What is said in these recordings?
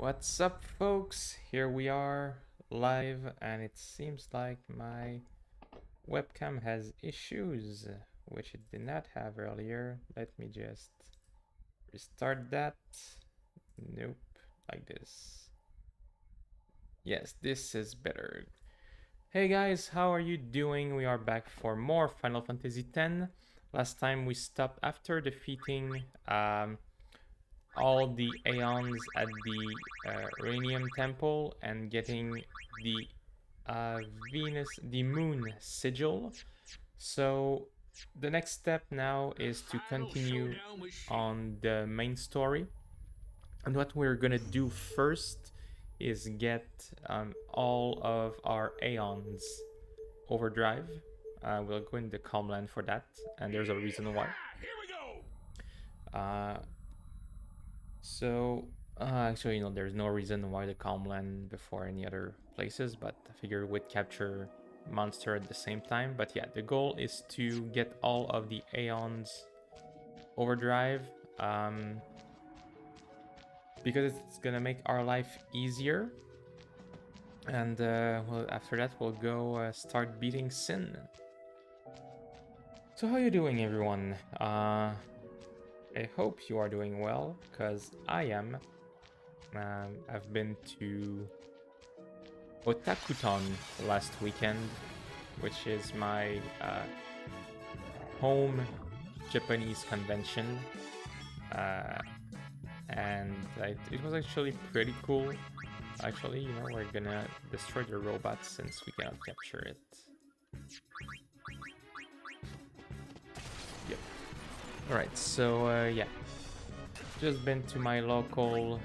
What's up, folks? Here we are live, and it seems like my webcam has issues, which it did not have earlier. Let me just restart that. Nope, like this. Yes, this is better. Hey guys, how are you doing? We are back for more Final Fantasy X. Last time we stopped after defeating all the Aeons at the Rhenium Temple and getting the the Moon Sigil. So the next step now is to continue on the main story. And what we're gonna do first is get all of our Aeons overdrive. We'll go in the Calmland for that, and there's a reason why. Here we go. Actually, there's no reason why the Calmland before any other places, but I figure we'd capture monster at the same time. But yeah, the goal is to get all of the Aeons overdrive, because it's gonna make our life easier. And well, after that, we'll go start beating Sin. So how you doing, everyone? I hope you are doing well, because I am. I've been to Otakuton last weekend, which is my home Japanese convention, and it was actually pretty cool. Actually, we're gonna destroy the robot since we cannot capture it. Yep. Alright, so yeah. Just been to my local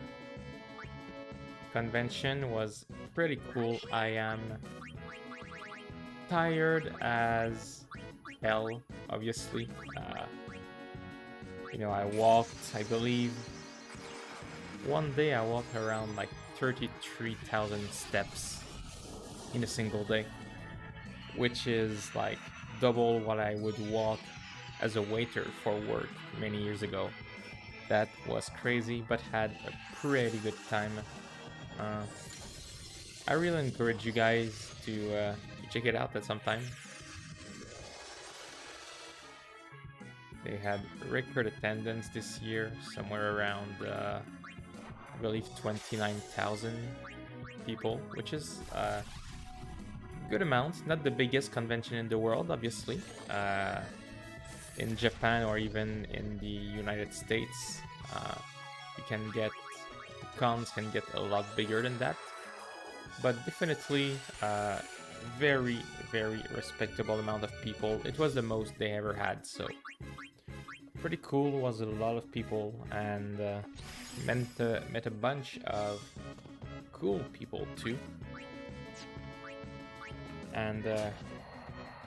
convention, was pretty cool. I am tired as hell, obviously. I walked, I believe, one day I walked around like 33,000 steps in a single day, which is like double what I would walk as a waiter for work many years ago. That was crazy, but had a pretty good time. I really encourage you guys to check it out at some time. They had record attendance this year, somewhere around, I believe, 29,000 people, which is a good amount. Not the biggest convention in the world, obviously. In Japan or even in the United States, cons can get a lot bigger than that. But definitely, very, very respectable amount of people. It was the most they ever had, so pretty cool. Was a lot of people, and met a bunch of cool people too. And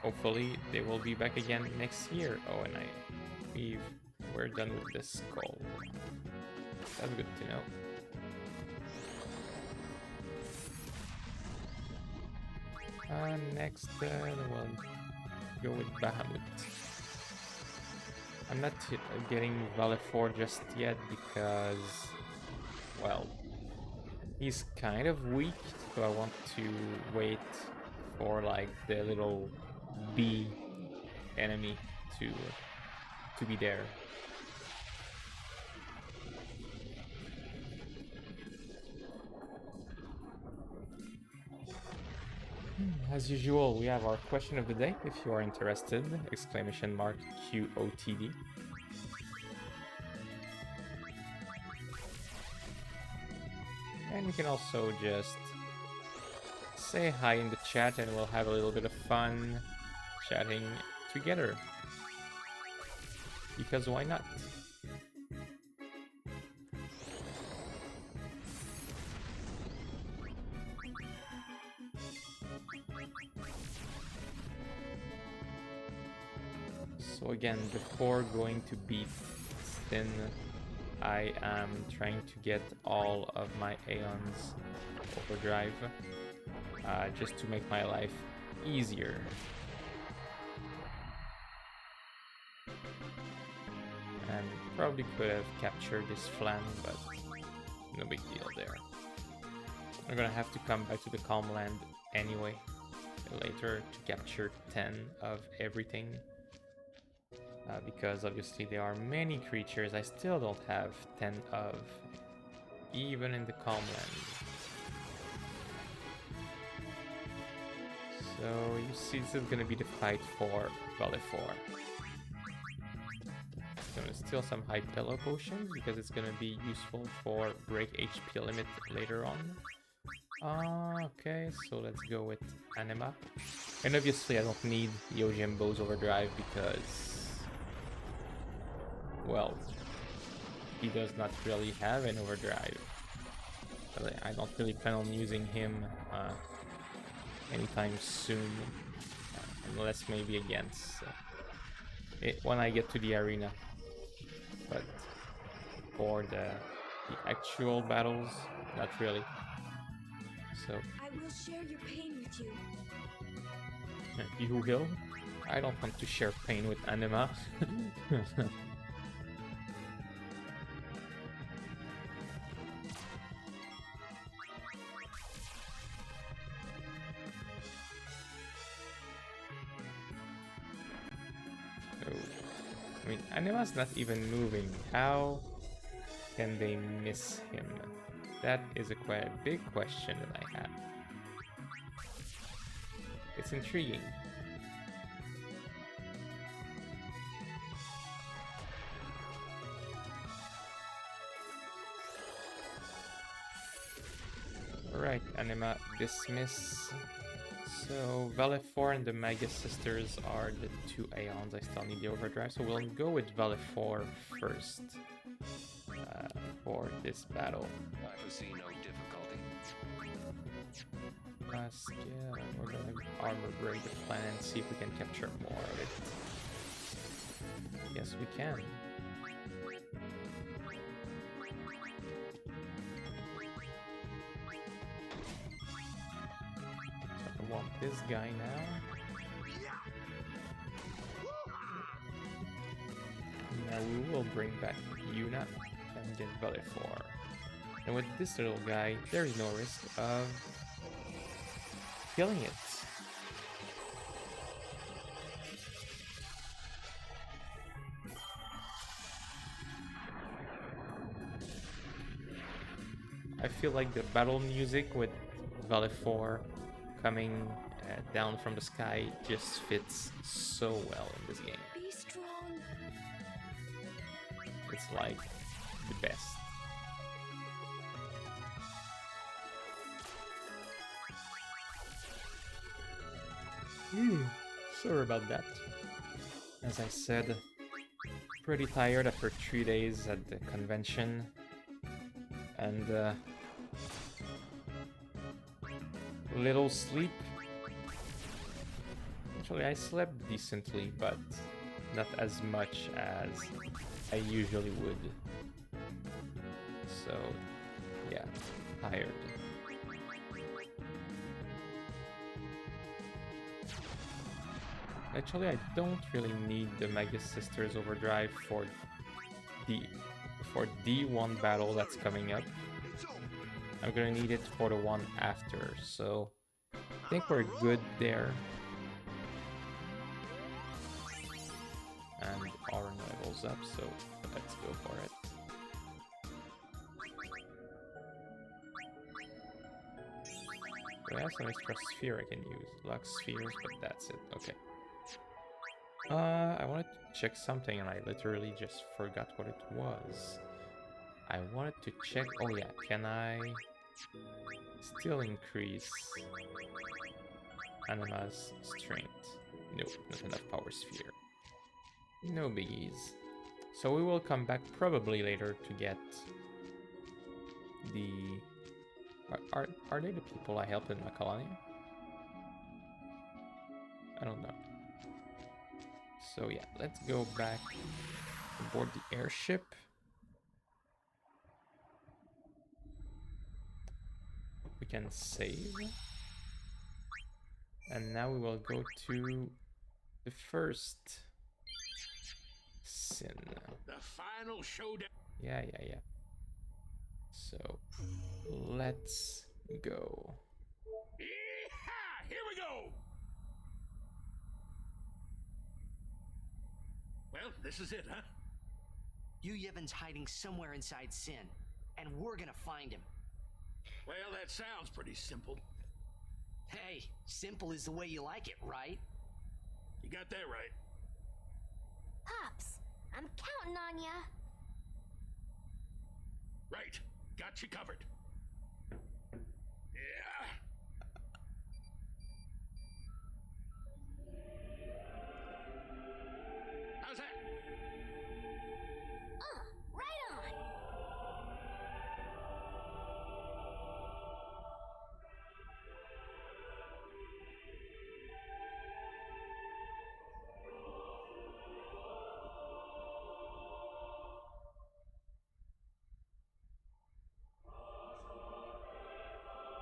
hopefully they will be back again next year. Oh, and we're done with this skull. That's good to know. Next, we'll go with Bahamut. I'm not getting Valefor just yet because, well, he's kind of weak, so I want to wait for like the little bee enemy to be there. As usual, we have our question of the day. If you are interested, exclamation mark QOTD. And you can also just say hi in the chat and we'll have a little bit of fun chatting together. Because why not? So again, before going to beat Sin, I am trying to get all of my Aeons overdrive, just to make my life easier. And probably could have captured this flan, but no big deal there. We're gonna have to come back to the calm land anyway later to capture 10 of everything. Because obviously there are many creatures I still don't have 10 of, even in the calm land. So you see this is gonna be the fight for Valefor. Gonna steal some high pillow potions because it's gonna be useful for break HP limit later on. Okay, so let's go with Anima. And obviously I don't need Yojimbo's overdrive because, well, he does not really have an overdrive. I don't really plan on using him anytime soon, unless maybe against it when I get to the arena. But for the actual battles, not really. So I will share your pain with you. You will? I don't want to share pain with Anima. I mean, Anima's not even moving. How can they miss him? That is a quite big question that I have. It's intriguing. Alright, Anima, dismiss. So, Valefor and the Magus Sisters are the two Aeons I still need the overdrive, so we'll go with Valefor first for this battle. I foresee no difficulty. Yeah, we're gonna armor break the plan and see if we can capture more of it. Yes, we can. So I want this guy now. Now we will bring back Yuna and get Valefor. And with this little guy, there is no risk of killing it. I feel like the battle music with Valefor coming down from the sky just fits so well in this game. Be strong. It's like the best. Sorry about that. As I said, pretty tired after 3 days at the convention. And little sleep. Actually, I slept decently, but not as much as I usually would. So, yeah, tired. Actually, I don't really need the Magus Sisters overdrive for D1 battle that's coming up. I'm gonna need it for the one after, so I think we're good there. And our level's up, so let's go for it. Do I have some extra sphere I can use? Lux spheres, but that's it. Okay. I wanted to check something and I literally just forgot what it was. I wanted to check... Oh yeah, can I still increase Anima's strength? Nope, not enough power sphere. No biggies. So we will come back probably later to get the... Are they the people I helped in my colony? I don't know. So yeah, let's go back aboard the airship. We can save. And now we will go to the first sin. The final showdown. Yeah. So let's go. Yeehaw! Here we go! Well, this is it, huh? Yu Yevon's hiding somewhere inside Sin, and we're gonna find him. Well, that sounds pretty simple. Hey, simple is the way you like it, right? You got that right. Pops, I'm counting on ya. Right. Got you covered. Yeah. How's that? Right on.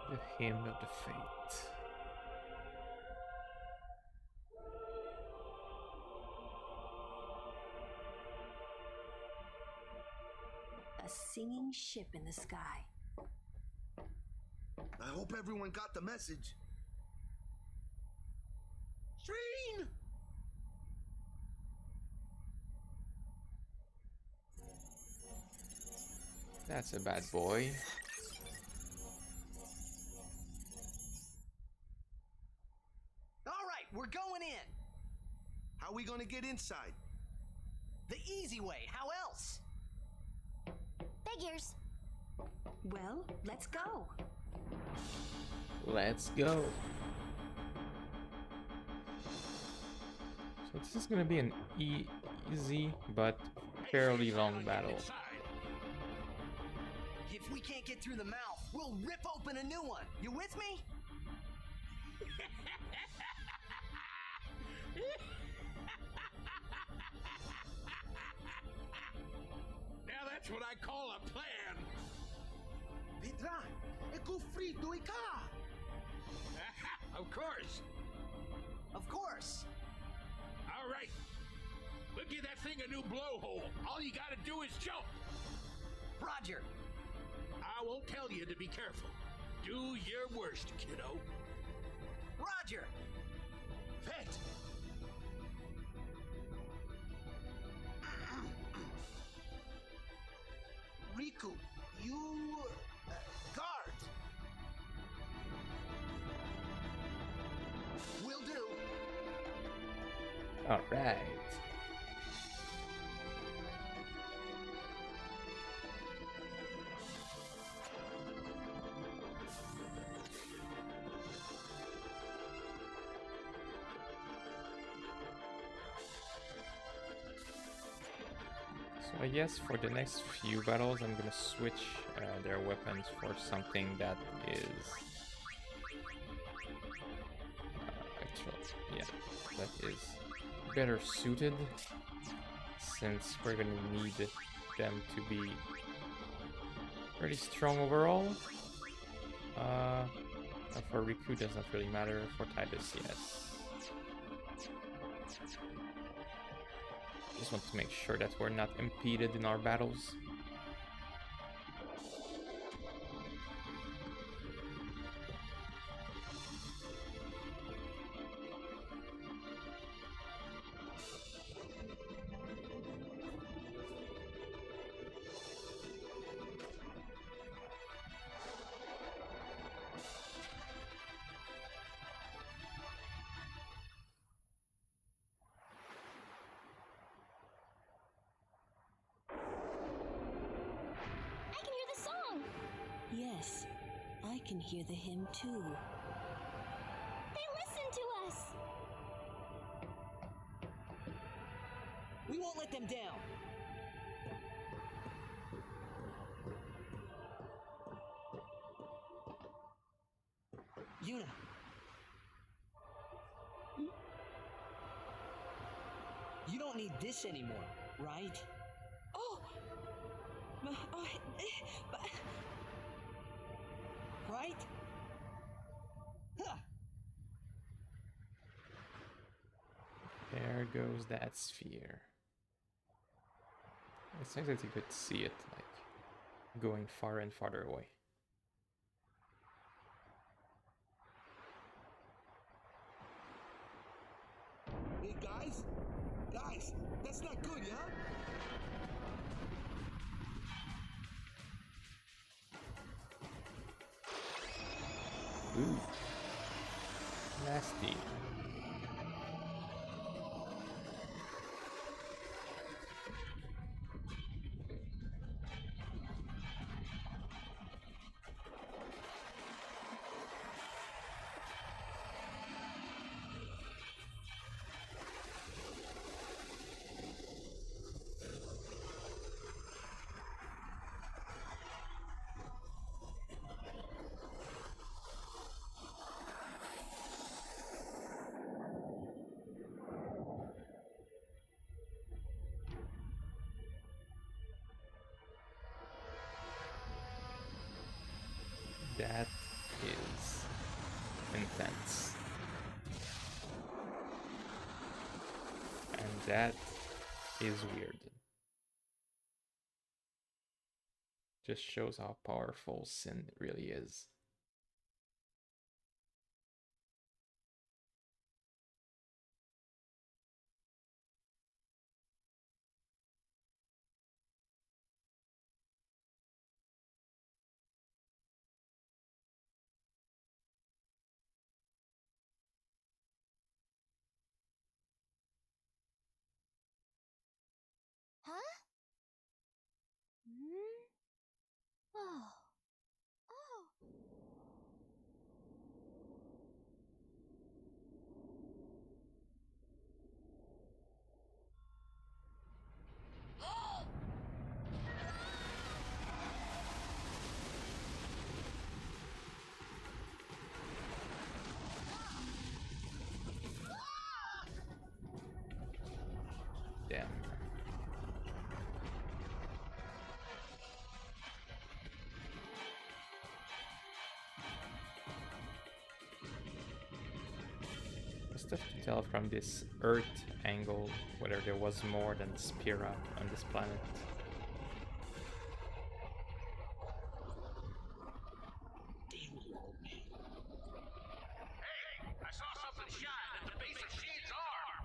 The Hymn of the Fate. A singing ship in the sky. I hope everyone got the message. Shreen! That's a bad boy. All right, we're going in. How we gonna get inside? The easy way, how else? Figures. Well, let's go. Let's go. So this is gonna be an easy but fairly long battle. Inside. If we can't get through the mouth, we'll rip open a new one. You with me? Now that's what I call a plan. Petra, é com frito e cá. Of course. Of course. All right. We'll give that thing a new blowhole. All you gotta do is jump. Roger. I won't tell you to be careful. Do your worst, kiddo. Roger. Pet. Riku, you guard. Will do. All right. So I guess for the next few battles, I'm gonna switch their weapons for something that is actually, yeah, that is better suited, since we're gonna need them to be pretty strong overall. For Riku, does not really matter. For Titus, yes. Just want to make sure that we're not impeded in our battles. I can hear the song. Yes, I can hear the hymn too. They listen to us. We won't let them down. Yuna. You don't need this anymore, right? Oh! Right? Huh. There goes that sphere. It's nice that you could see it, like, going farther and farther away. Hey guys, that's not good, yeah? Ooh. Nasty. That is intense. And that is weird. Just shows how powerful sin really is. Huh? Hmm? Oh. Oh. Damn. It's tough to tell from this Earth angle whether there was more than Spira on this planet. Hey, I saw something shine at the base of Sheen's arm.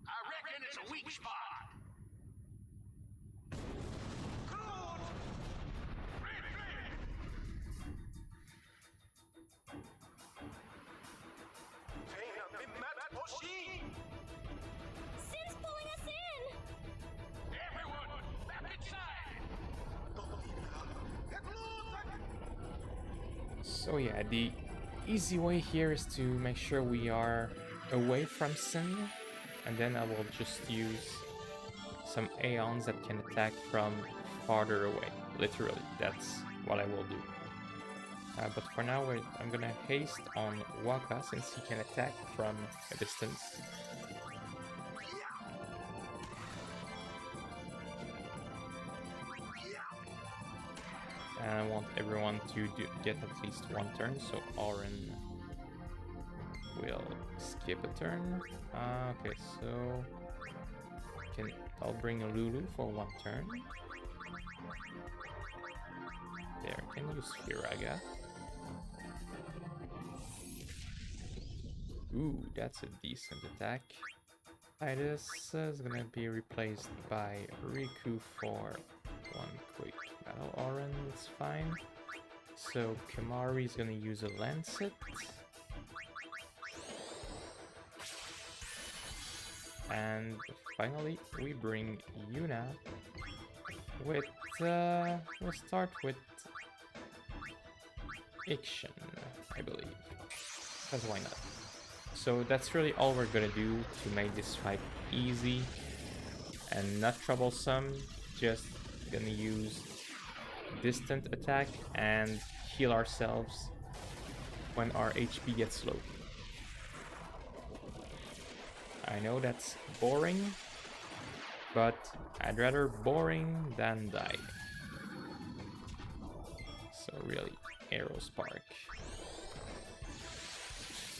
I reckon it's a weak spot. Sin's pulling us in! Everyone, back inside. So yeah, the easy way here is to make sure we are away from Sin, and then I will just use some Aeons that can attack from farther away. Literally, that's what I will do. But for now, I'm gonna haste on Waka since he can attack from a distance. And I want everyone to get at least one turn, so Auron will skip a turn. Okay, so I'll bring a Lulu for one turn. There, can use Firaga. Ooh, that's a decent attack. Titus is gonna be replaced by Riku for one quick battle. Auron is fine. So Kamari is gonna use a Lancet. And finally, we bring Yuna with, we'll start with Ikshin, I believe. Because why not? So that's really all we're gonna do to make this fight easy and not troublesome. Just gonna use distant attack and heal ourselves when our HP gets low. I know that's boring, but I'd rather boring than die. So really, Arrow Spark.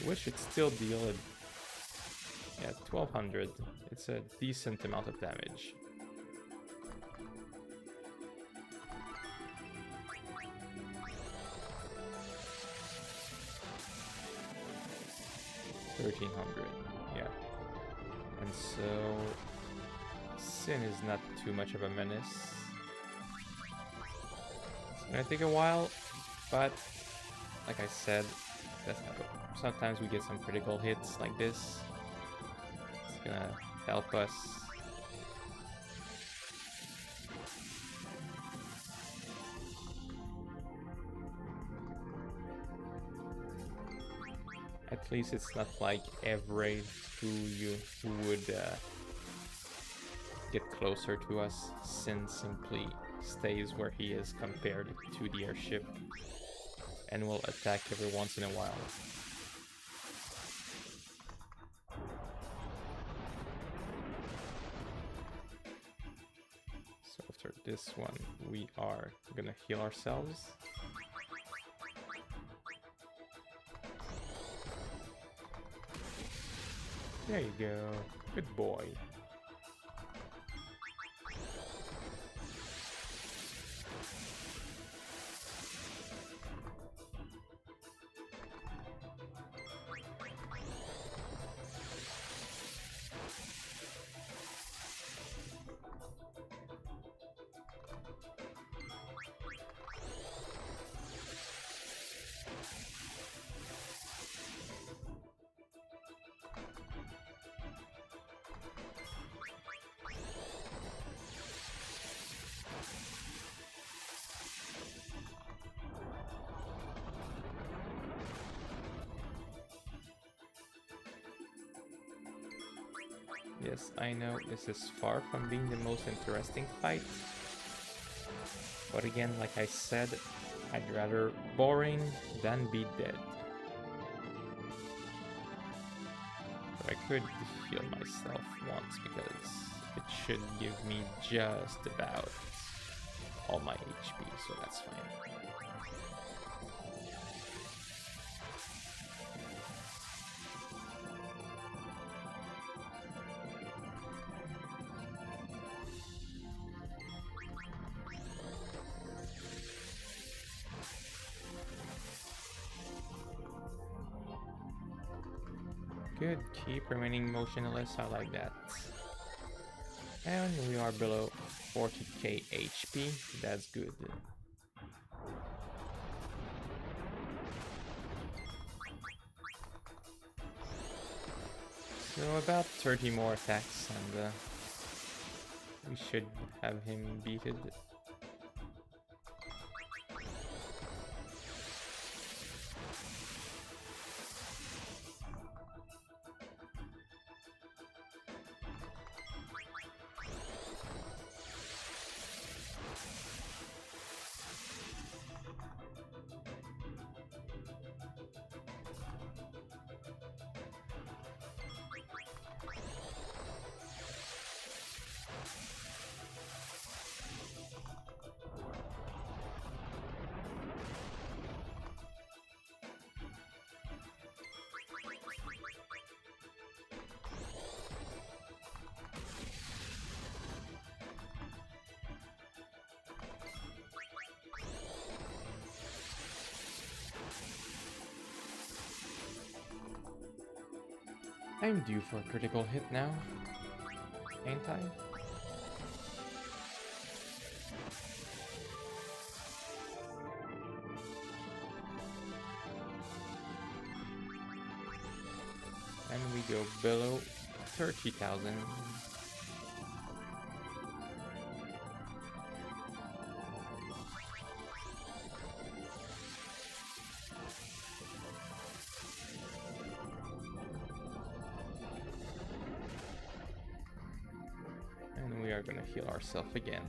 Which should still deal it. Yeah, 1200. It's a decent amount of damage. 1300. Yeah. And so Sin is not too much of a menace. It's gonna take a while, but like I said, that's how sometimes we get some critical hits like this. It's gonna help us. At least it's not like every who would get closer to us. Sin simply stays where he is compared to the airship and will attack every once in a while. So after this one, we are gonna heal ourselves. There you go. Good boy. Yes, I know this is far from being the most interesting fight. But again, like I said, I'd rather boring than be dead. But I could heal myself once because it should give me just about all my HP, so that's fine. Good, keep remaining motionless, I like that. And we are below 40k HP, that's good. So about 30 more attacks and we should have him beaten. I'm due for a critical hit now, ain't I? And we go below 30,000. And we are gonna heal ourselves again.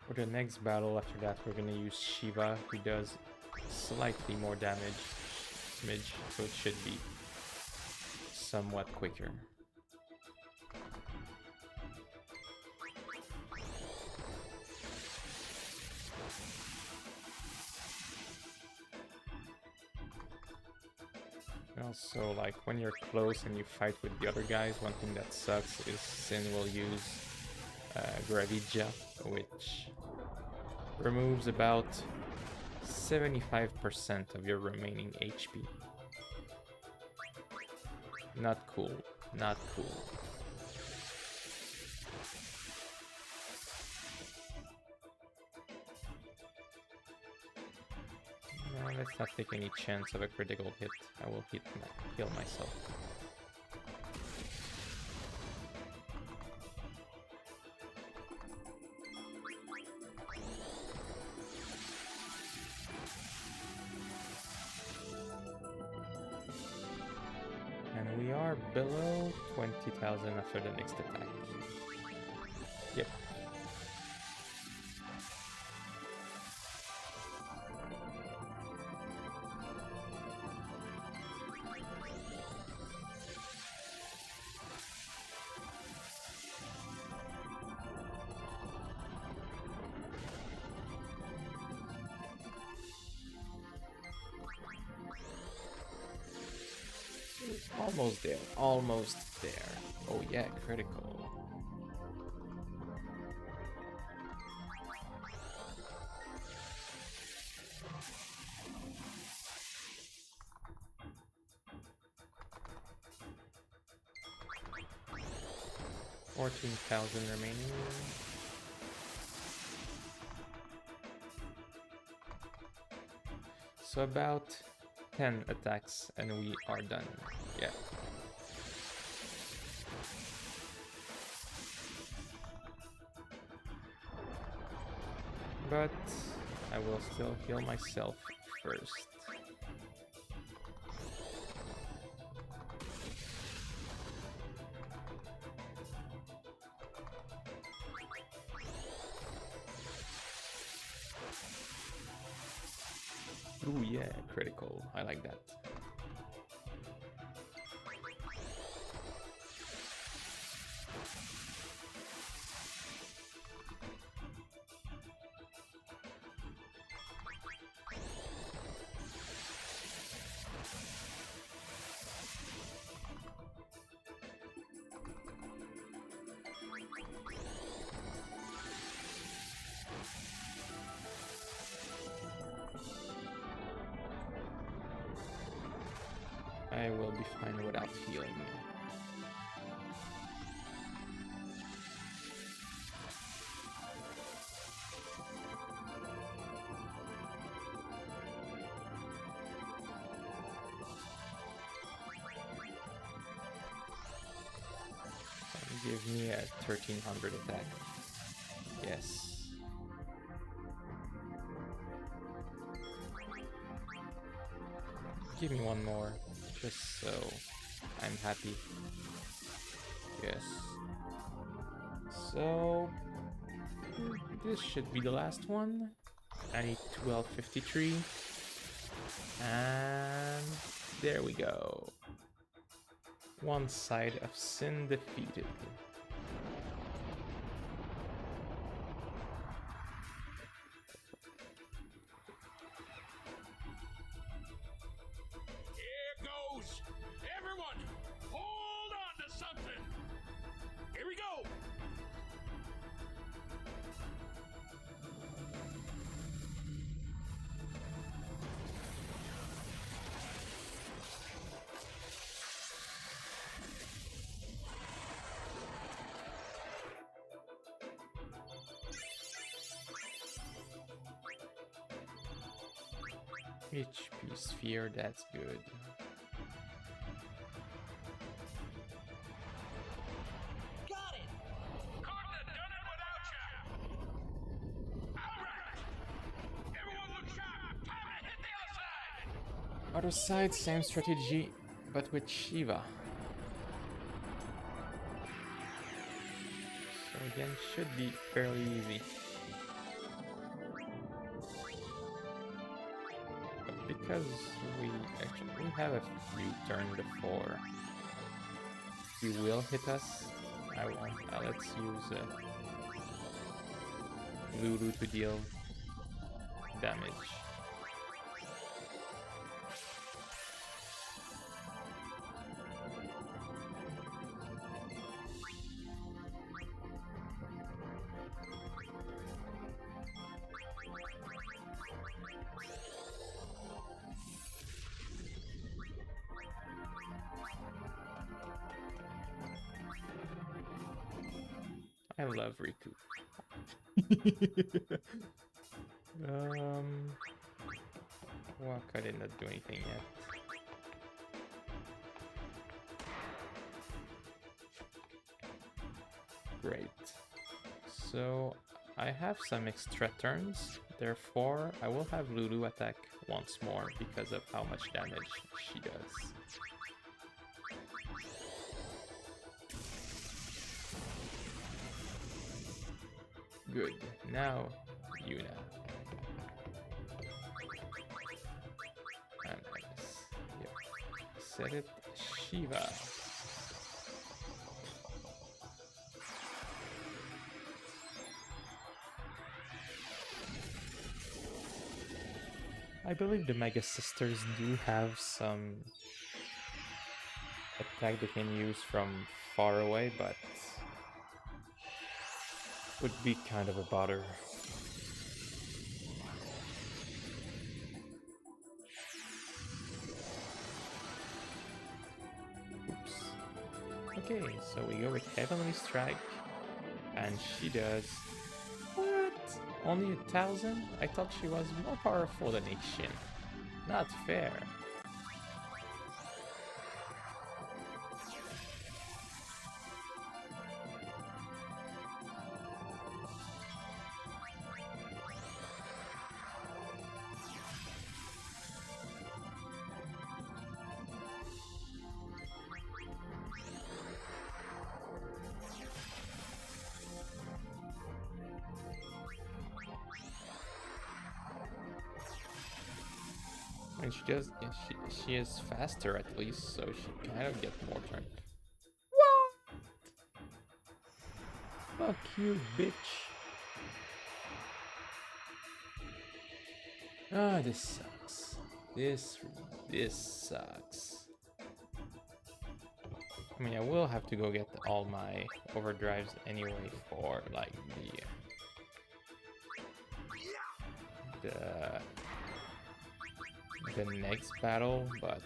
For the next battle after that, we're gonna use Shiva, who does slightly more damage, so it should be somewhat quicker. And also, like, when you're close and you fight with the other guys, one thing that sucks is Sin will use Gravija, which removes about 75% of your remaining HP. Not cool. Not cool. No, let's not take any chance of a critical hit. I will heal myself. And we are below 20,000 after the next attack. Yep. Almost there, almost there. Oh yeah, critical. $14,000 remaining. So about 10 attacks and we are done. Yeah. But I will still heal myself first. Ooh yeah, critical. I like that. I will be fine without healing. Give me a 1300 attack. Yes. Give me one more, just so I'm happy. Yes. So this should be the last one. I need 1253. And there we go. One side of Sin defeated. Here goes! Everyone, hold on to something! Here we go! HP sphere, that's good. Got it! Couldn't have done it without you! Alright! Everyone look sharp! Time to hit the other side! Other side, same strategy, but with Shiva. So again, should be fairly easy. But because we have a few turns before he will hit us, let's use Lulu to deal damage. I love Riku. Waka did not do anything yet. Great. So I have some extra turns, therefore I will have Lulu attack once more because of how much damage she does. Good. Now, Yuna. And Iris. Yep. Set it. Shiva. I believe the Mega Sisters do have some attack they can use from far away, but would be kind of a bother. Oops. Okay, so we go with Heavenly Strike, and she does... What? Only 1,000? I thought she was more powerful than Ixin. Not fair. And she does, yeah, she is faster at least, so she kind of gets more turn. What? Fuck you, bitch. Ah, this sucks. This sucks. I mean, I will have to go get all my overdrives anyway for like the next battle, but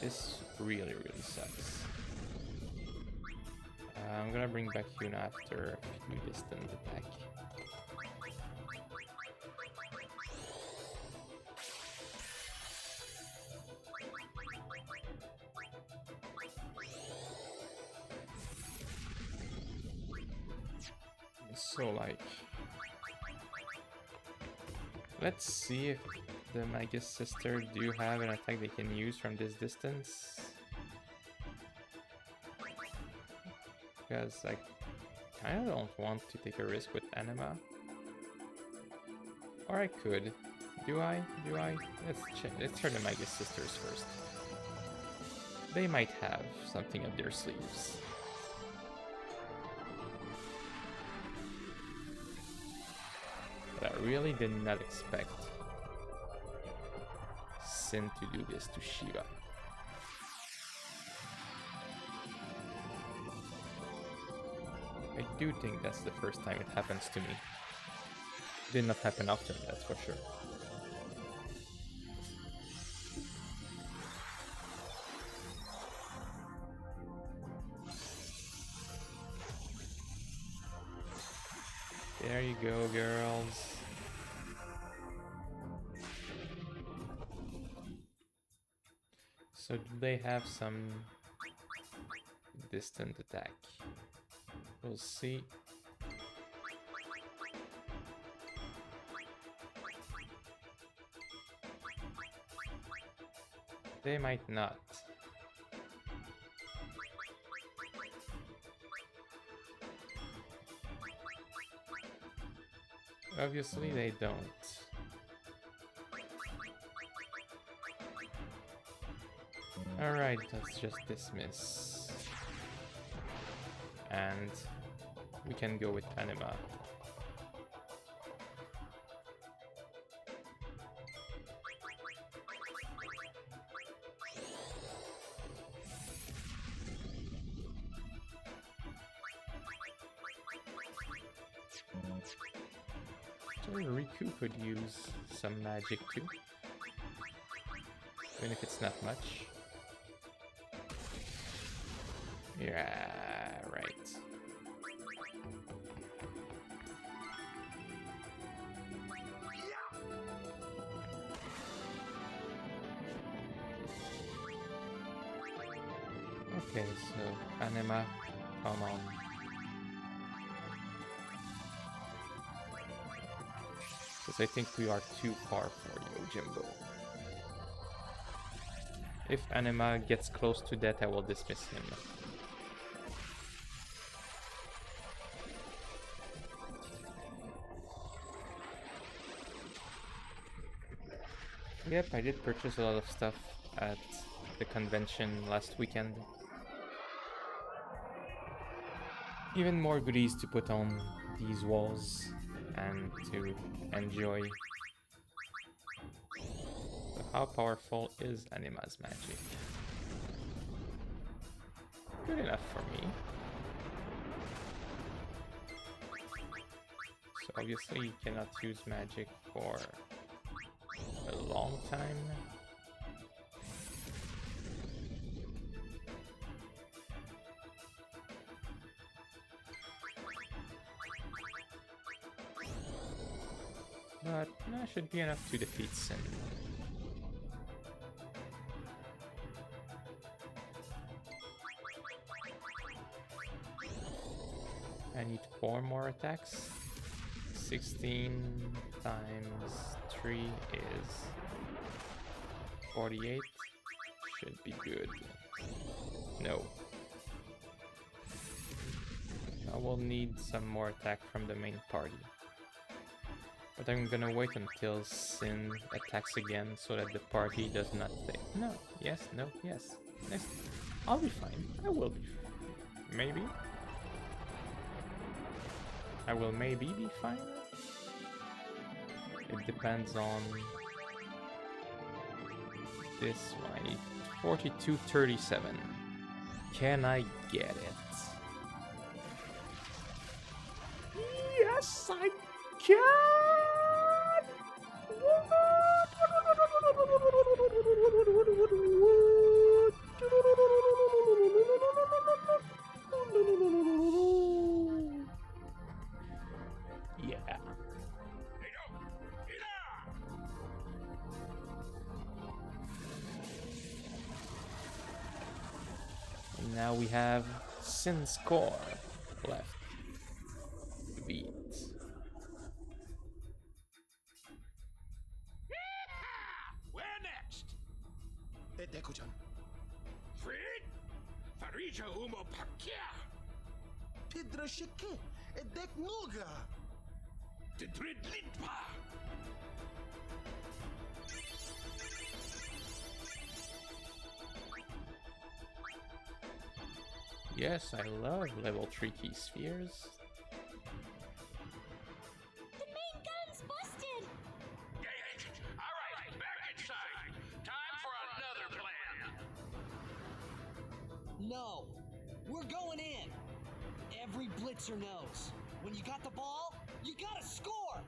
this really sucks. I'm gonna bring back Yuna after a few distant attack. So like, let's see if the Mega Sister do have an attack they can use from this distance. Because I kinda don't want to take a risk with Anima. Or I could. Do I? Let's check. Let's try the Mega Sisters first. They might have something up their sleeves. But I really did not expect Sin to do this to Shiva. I do think that's the first time it happens to me. Did not happen often, that's for sure. There you go, girls. So do they have some distant attack? We'll see. They might not. Obviously they don't. Alright, let's just dismiss. And we can go with Anima. So Riku could use some magic too, even if it's not much. Yeah, right. Okay, so Anima, come on. Because I think we are too far for you, Jimbo. If Anima gets close to death, I will dismiss him. Yep, I did purchase a lot of stuff at the convention last weekend. Even more goodies to put on these walls and to enjoy. So how powerful is Anima's magic? Good enough for me. So obviously you cannot use magic for a long time. But that should be enough to defeat Sin. I need 4 more attacks. 16 times 3 is 48. Should be good. No. I will need some more attack from the main party. But I'm gonna wait until Sin attacks again so that the party does not think. No, yes, no, yes. Yes. I'll be fine. I will be. Maybe. I will maybe be fine. It depends on this one. I need 4237. Can I get it? Yes, I can! Yeah. And now we have Sin's core left to beat. Where next? Edekujan. Fred? Farija Umo Pakia. Pidra Shike. Edek Nuga. The Dread Litpa. Yes, I love level 3 key spheres. The main gun's busted! All right, back inside. Time for another plan. No, we're going in. Every blitzer knows. When you got the ball, you gotta score.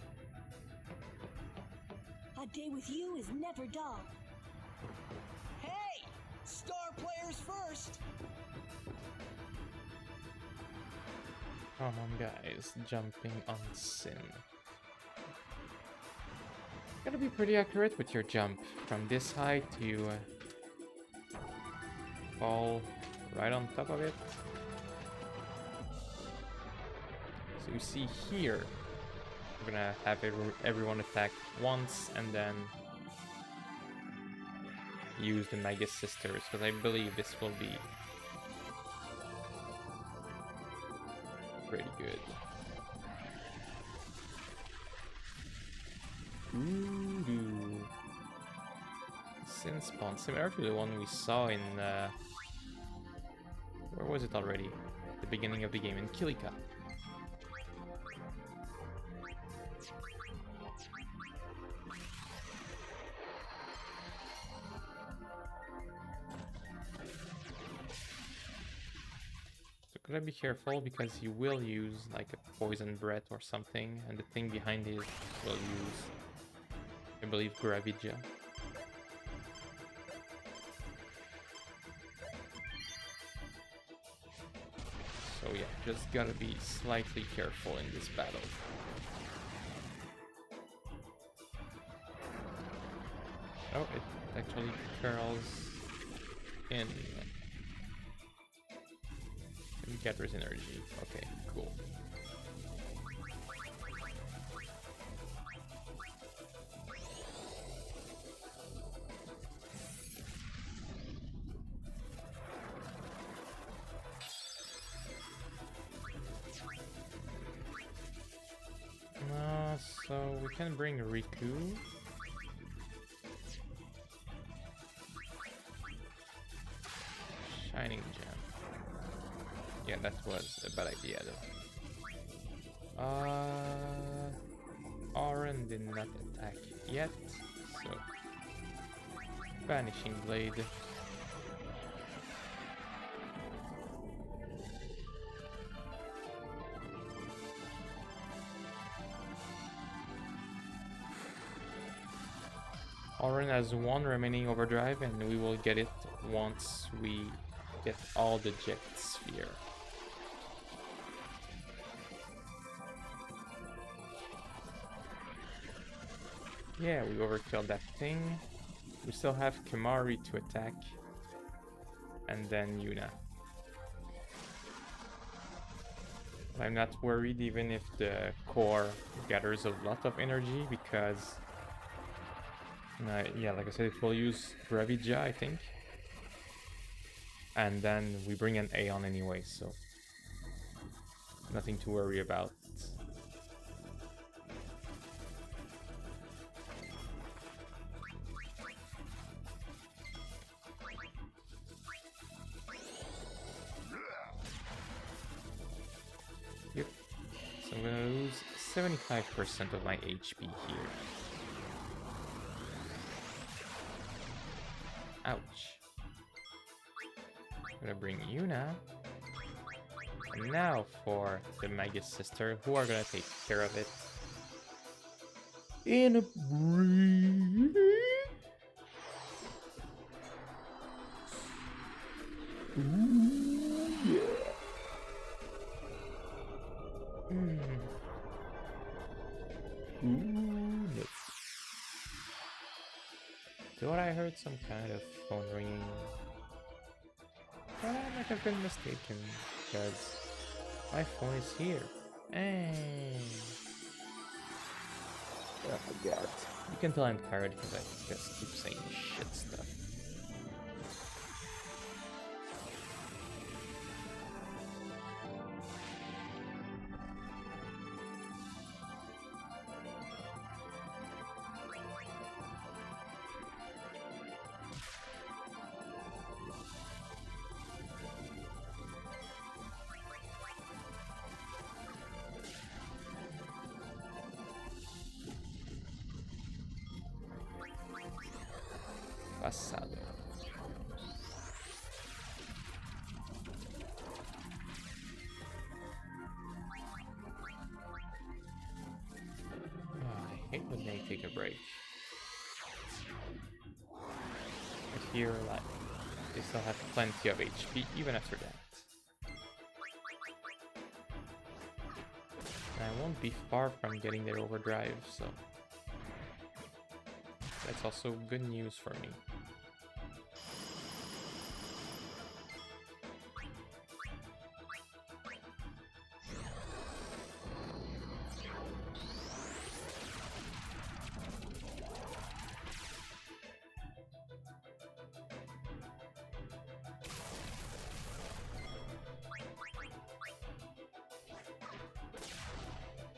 A day with you is never dull. Hey, star players first. Come on, guys, jumping on Sin. Gotta be pretty accurate with your jump. From this height, you fall right on top of it. So you see here, we're gonna have everyone attack once and then use the Magus Sisters, because I believe this will be pretty good. Ooh. Sin spawn, similar to the one we saw in where was it already? The beginning of the game in Kilika. Gotta be careful because you will use like a poison breath or something, and the thing behind it will use, I believe, Gravidia. So yeah, just gotta be slightly careful in this battle. Oh, it actually curls in. You gathers energy. Okay, cool. So we can bring Riku. Shining Gem. Yeah, that was a bad idea though. Auron did not attack yet, so Vanishing Blade. Auron has one remaining overdrive, and we will get it once we get all the jet sphere. Yeah, we overkilled that thing. We still have Kimari to attack. And then Yuna. I'm not worried even if the core gathers a lot of energy because... yeah, like I said, it will use Gravija, I think. And then we bring an Aeon anyway, so... nothing to worry about. Yep. So I'm gonna lose 75% of my HP here. Ouch. I'm gonna bring Yuna. And now for the Magus sister, who are gonna take care of it. In a breeze. Ooh, yeah. Ooh, no. Thought I heard some kind of phone ringing. But I might have been mistaken, because my phone is here. And I forgot. You can tell I'm tired because I just keep saying shit stuff. Pasado. Oh, I hate when they take a break. But here, like, they still have plenty of HP even after that. And I won't be far from getting their overdrive, so that's also good news for me.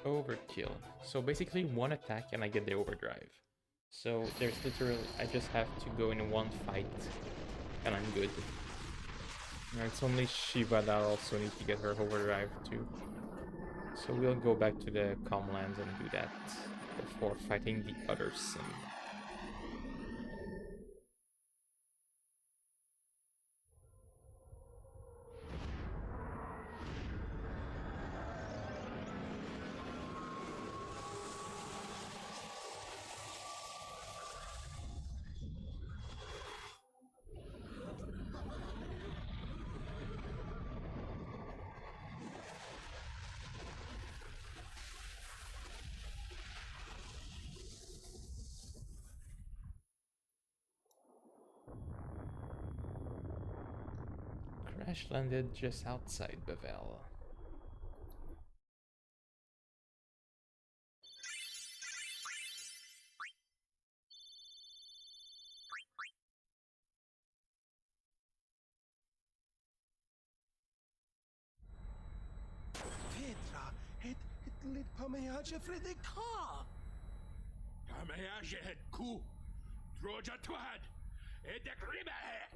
Overkill. So basically one attack and I get the overdrive. So there's literally, I just have to go in one fight and I'm good. And it's only Shiva that also needs to get her overdrive too. So we'll go back to the Calmlands and do that before fighting the other Sim. crash landed just outside Bevel. Petra, het lid pameaje fredeka. Pameaje het ku. Droja twad. Et de gribahek.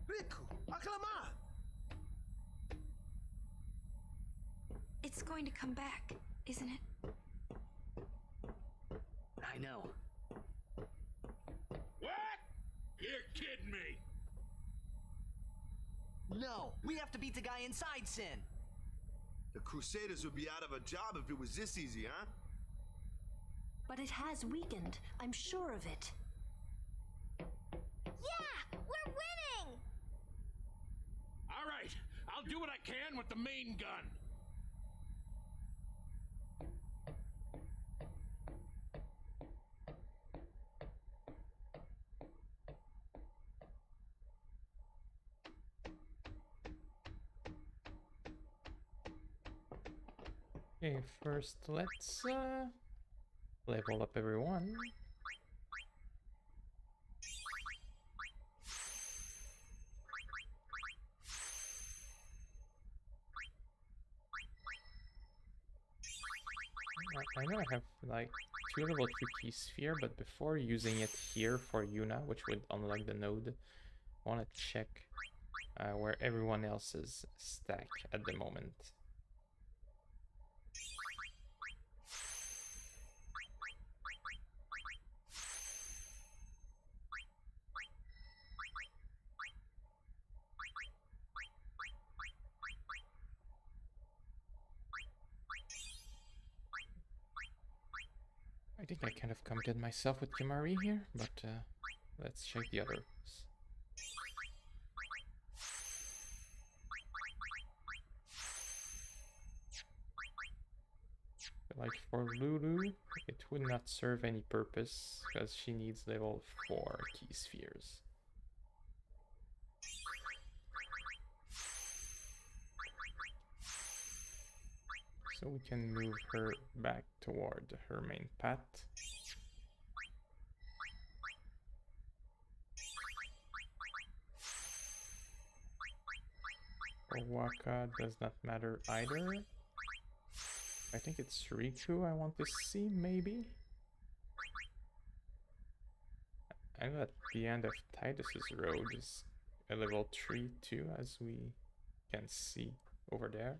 Riku, aklama. It's going to come back, isn't it? I know. What? You're kidding me. No, we have to beat the guy inside Sin. The Crusaders would be out of a job if it was this easy, huh? But it has weakened. I'm sure of it. Yeah, we're winning! All right, I'll do what I can with the main gun. Okay, first let's level up everyone. I know I have like 2 level 3 key sphere, but before using it here for Yuna, which would unlock the node, I want to check where everyone else's stack at the moment. I think I kind of committed myself with Kimari here, but let's check the others. Like for Lulu, it would not serve any purpose because she needs level 4 key spheres. So we can move her back toward her main path. For Waka does not matter either. I think it's Riku I want to see, maybe? I know at the end of Titus's road is a level 3 too, as we can see over there.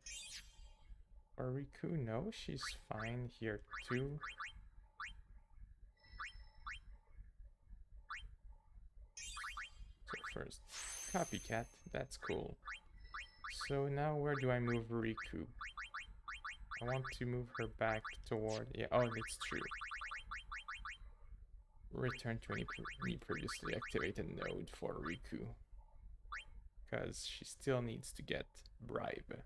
For Riku, no, she's fine here too. So first, copycat, that's cool. So now where do I move Riku? I want to move her back toward... Yeah, oh, that's true. Return to any previously activated node for Riku. Because she still needs to get Bribe.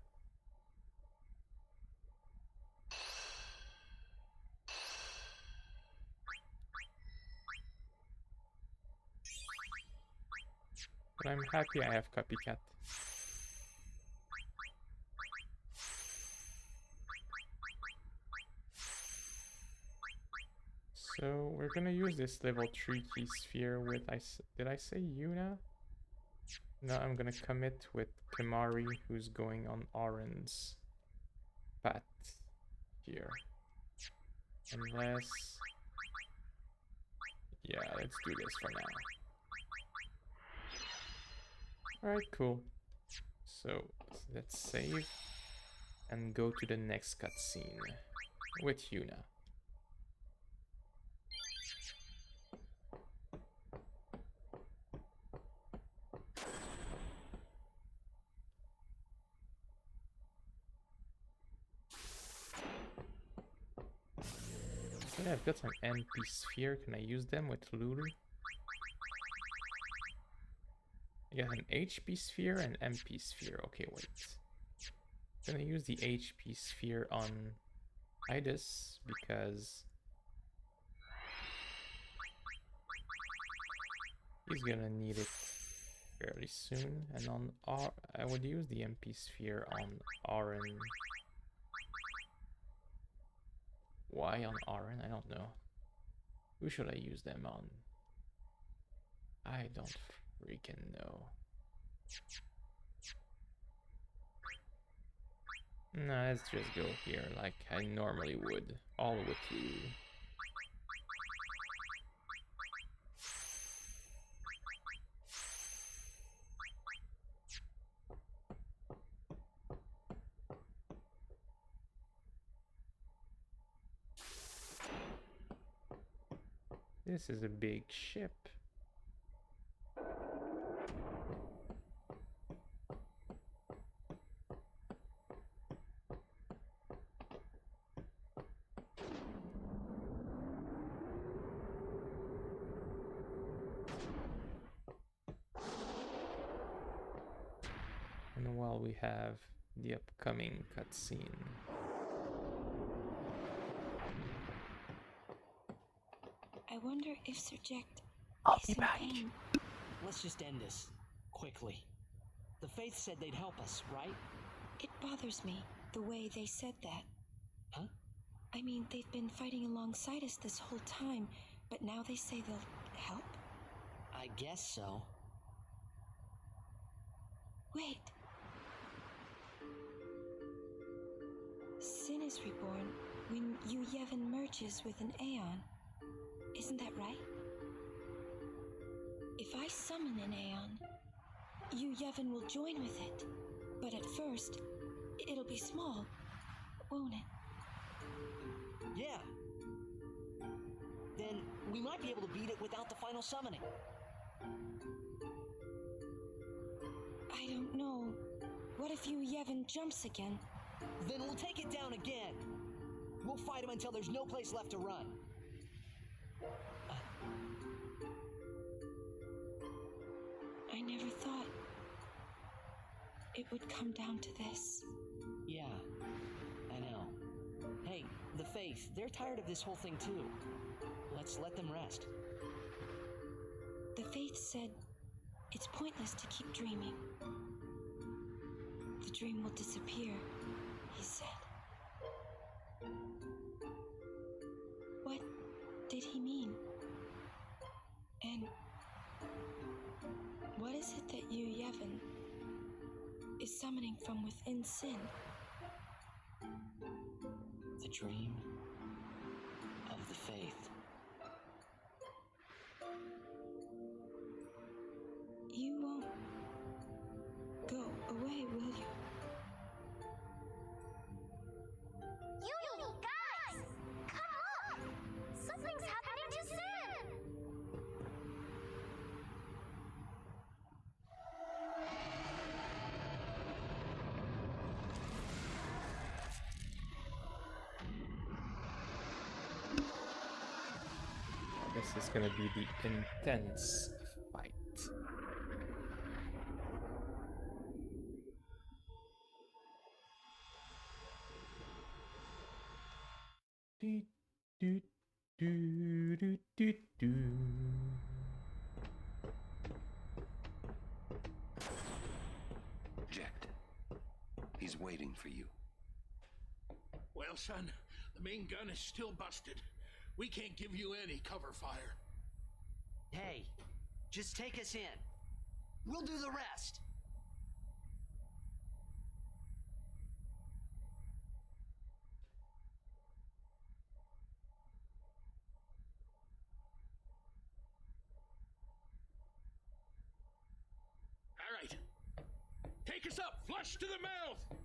But I'm happy I have Copycat. So we're gonna use this level 3 key sphere with, did I say Yuna? No, I'm gonna commit with Kimari, who's going on Oren's path here. Unless... Yeah, let's do this for now. Alright, cool. So let's save and go to the next cutscene with Yuna. Yeah, I've got some MP sphere. Can I use them with Lulu? I got an HP sphere and MP sphere. Okay, wait. I'm gonna use the HP sphere on Idis because he's gonna need it fairly soon. And on R, I would use the MP sphere on Oren. Why on Oren? I don't know. Who should I use them on? I don't freaking know. No, let's just go here like I normally would. All with you. This is a big ship. And while we have the upcoming cutscene. I wonder if Sir Jack I'll is be in back. pain. Let's just end this. Quickly. The Faith said they'd help us, right? It bothers me, the way they said that. Huh? I mean, they've been fighting alongside us this whole time, but now they say they'll help? I guess so. Wait. Sin is reborn when Yu Yevon merges with an Aeon. Isn't that right? If I summon an Aeon, Yu Yevon will join with it. But at first, it'll be small, won't it? Yeah. Then we might be able to beat it without the final summoning. I don't know. What if Yu Yevon jumps again? Then we'll take it down again. We'll fight him until there's no place left to run. I never thought it would come down to this. Yeah, I know. Hey, the Faith, they're tired of this whole thing too. Let's let them rest. The Faith said it's pointless to keep dreaming. The dream will disappear, he said. What did he mean? And what is it that Yu Yevon is summoning from within Sin? The dream of the Faith. You won't go away, will you? You guys! Come on! Something's happening to Sin! This is gonna be the intense fight. Do, do, do, do, do, do. Eject. He's waiting for you. Well, son, the main gun is still busted. We can't give you any cover fire. Hey, just take us in. We'll do the rest. All right. Take us up, flush to the mouth.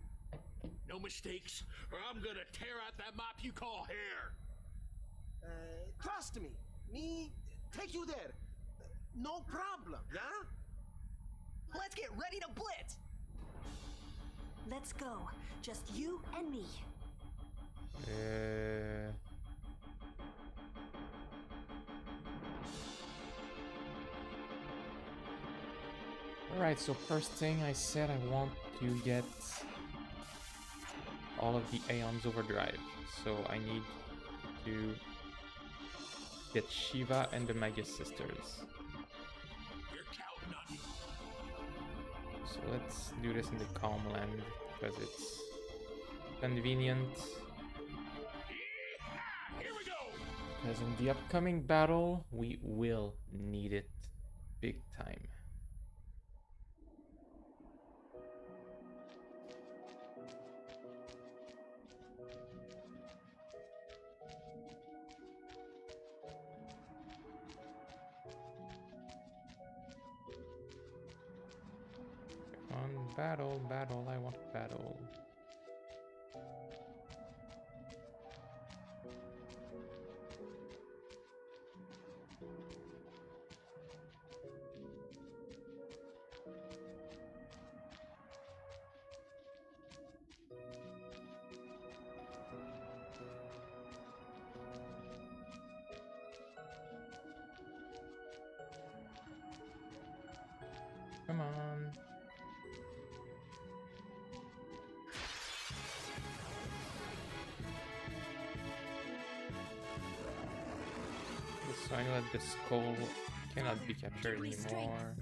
No mistakes, or I'm gonna tear out that mop you call hair. Trust me take you there. No problem, yeah? Let's get ready to blitz. Let's go. Just you and me. Alright, so first thing I said I want to get all of the Aeons Overdrive. So I need to get Shiva and the Magus Sisters. You're counting on you. So let's do this in the calm land because it's convenient. Here we go. Because in the upcoming battle, we will need it big time. Come on, battle, battle, I want battle. Come on. So I know that the skull cannot be captured anymore.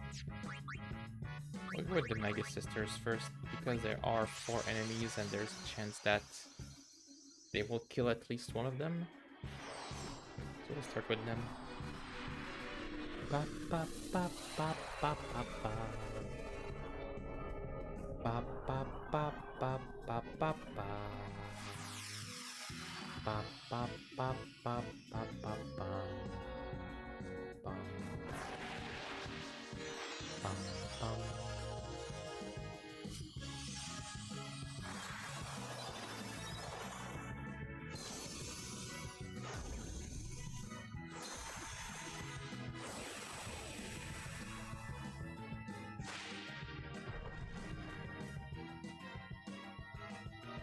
We'll go with the Mega Sisters first because there are 4 enemies and there's a chance that they will kill at least one of them. So we'll start with them. Ba ba ba ba ba ba ba. Ba ba ba ba ba ba ba. Ba ba ba ba ba ba ba. Bum. Bum, bum.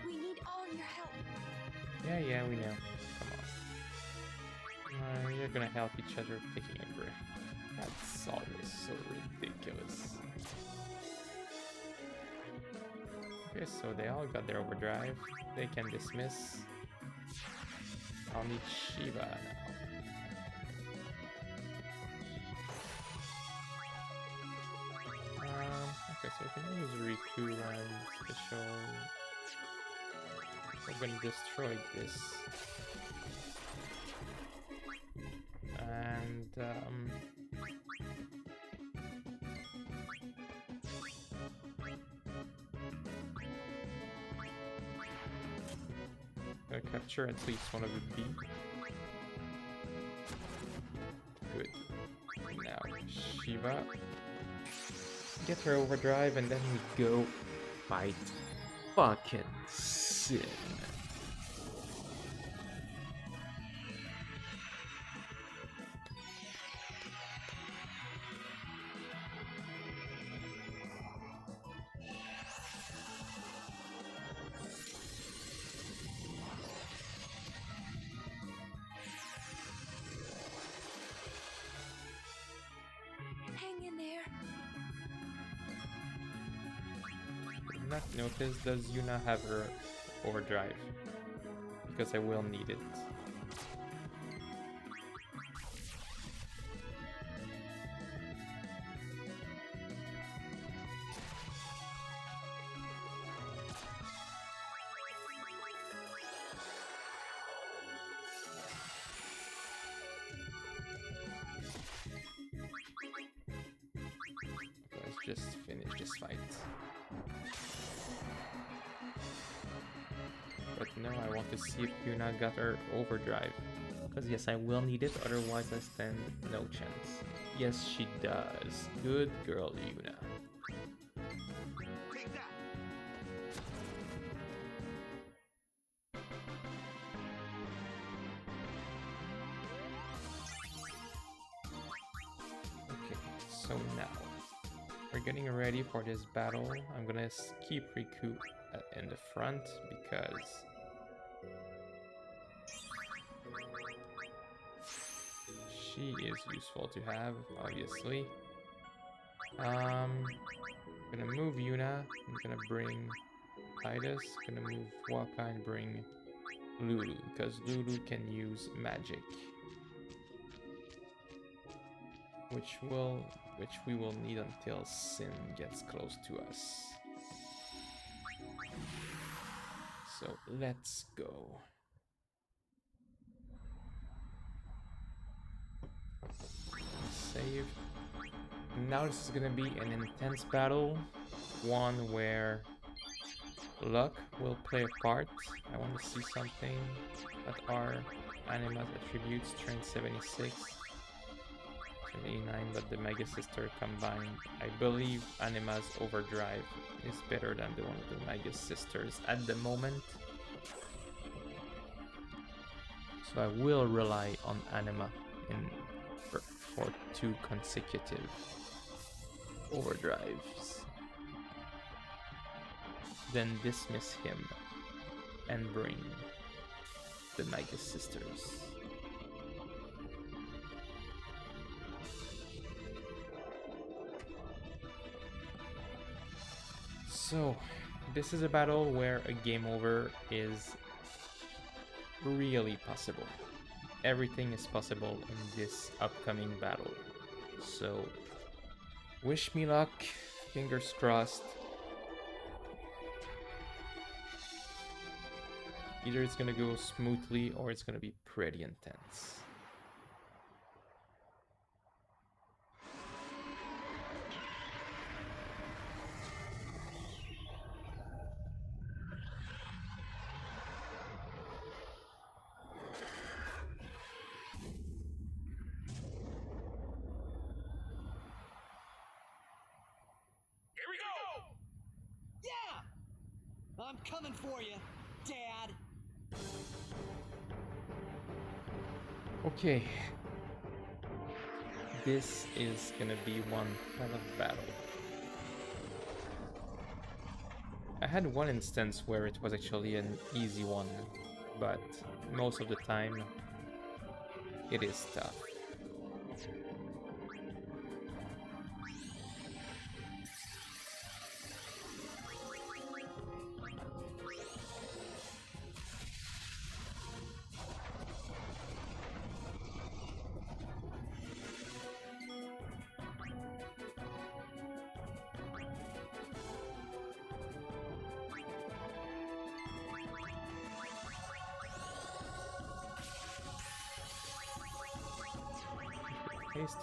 We need all your help. Yeah, we know. Come on. You're gonna help each other taking a break. That's always so ridiculous. Okay, so they all got their overdrive. They can dismiss. I'll need Shiva now. Okay, so we can use Riku and special. We're gonna destroy this. And gonna capture at least one of the B. Good. Now Shiva. Get her overdrive and then we go fight fucking Sin. Hang in there. Did not notice, does Yuna have her overdrive? Because I will need it. Let's just finish this fight. But no, I want to see if Yuna got her overdrive. Because yes, I will need it, otherwise I stand no chance. Yes, she does. Good girl, Yuna. Take that. Okay, so now we're getting ready for this battle. I'm gonna keep Riku in the front because she is useful to have, obviously. Gonna move Yuna. I'm gonna bring Titus. Gonna move Waka and bring Lulu because Lulu can use magic, which will which we will need until Sin gets close to us. So let's go. Save. Now this is gonna be an intense battle, one where luck will play a part. I want to see something that are Anima's attributes, train 76, train 89, but the Mega Sister combined. I believe Anima's Overdrive is better than the one of the Mega Sisters at the moment. So I will rely on Anima for 2 consecutive overdrives. Then dismiss him and bring the Mega Sisters. So this is a battle where a game over is really possible. Everything is possible in this upcoming battle. So wish me luck, fingers crossed. Either it's gonna go smoothly or it's gonna be pretty intense. Here we go! Yeah! I'm coming for you, Dad! Okay. This is gonna be one hell of a battle. I had one instance where it was actually an easy one, but most of the time it is tough.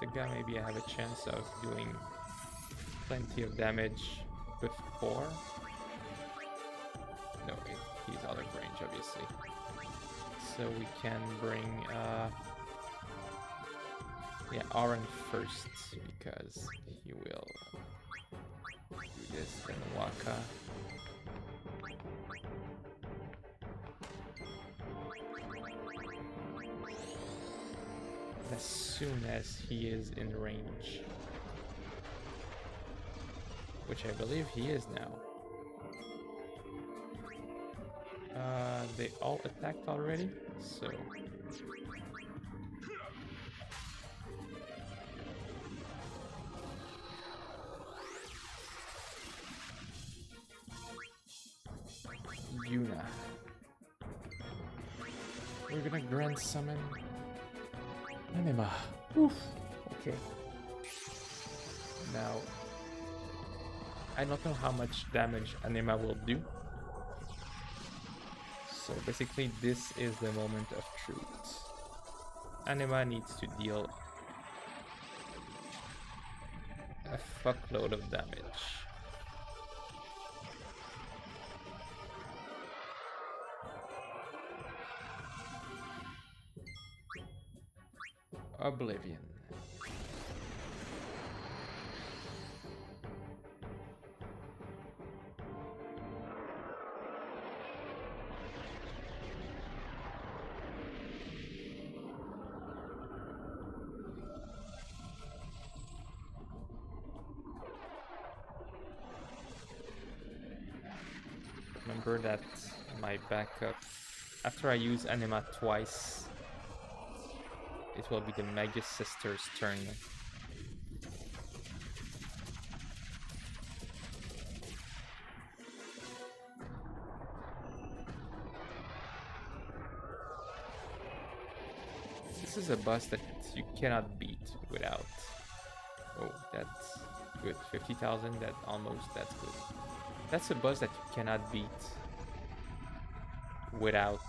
The guy, maybe I have a chance of doing plenty of damage before. No, he's out of range, obviously. So we can bring yeah, Aaron first, because he will do this, then Waka. As soon as he is in range, which I believe he is now. They all attacked already, so Yuna. We're gonna Grand Summon Anima. Oof. Okay. Now, I don't know how much damage Anima will do. So basically, this is the moment of truth. Anima needs to deal a fuckload of damage. Oblivion. Remember that my backup, after I use Anima twice, it will be the Mega Sister's turn. This is a boss that you cannot beat without Oh, that's good. 50,000, that almost, that's good. That's a boss that you cannot beat without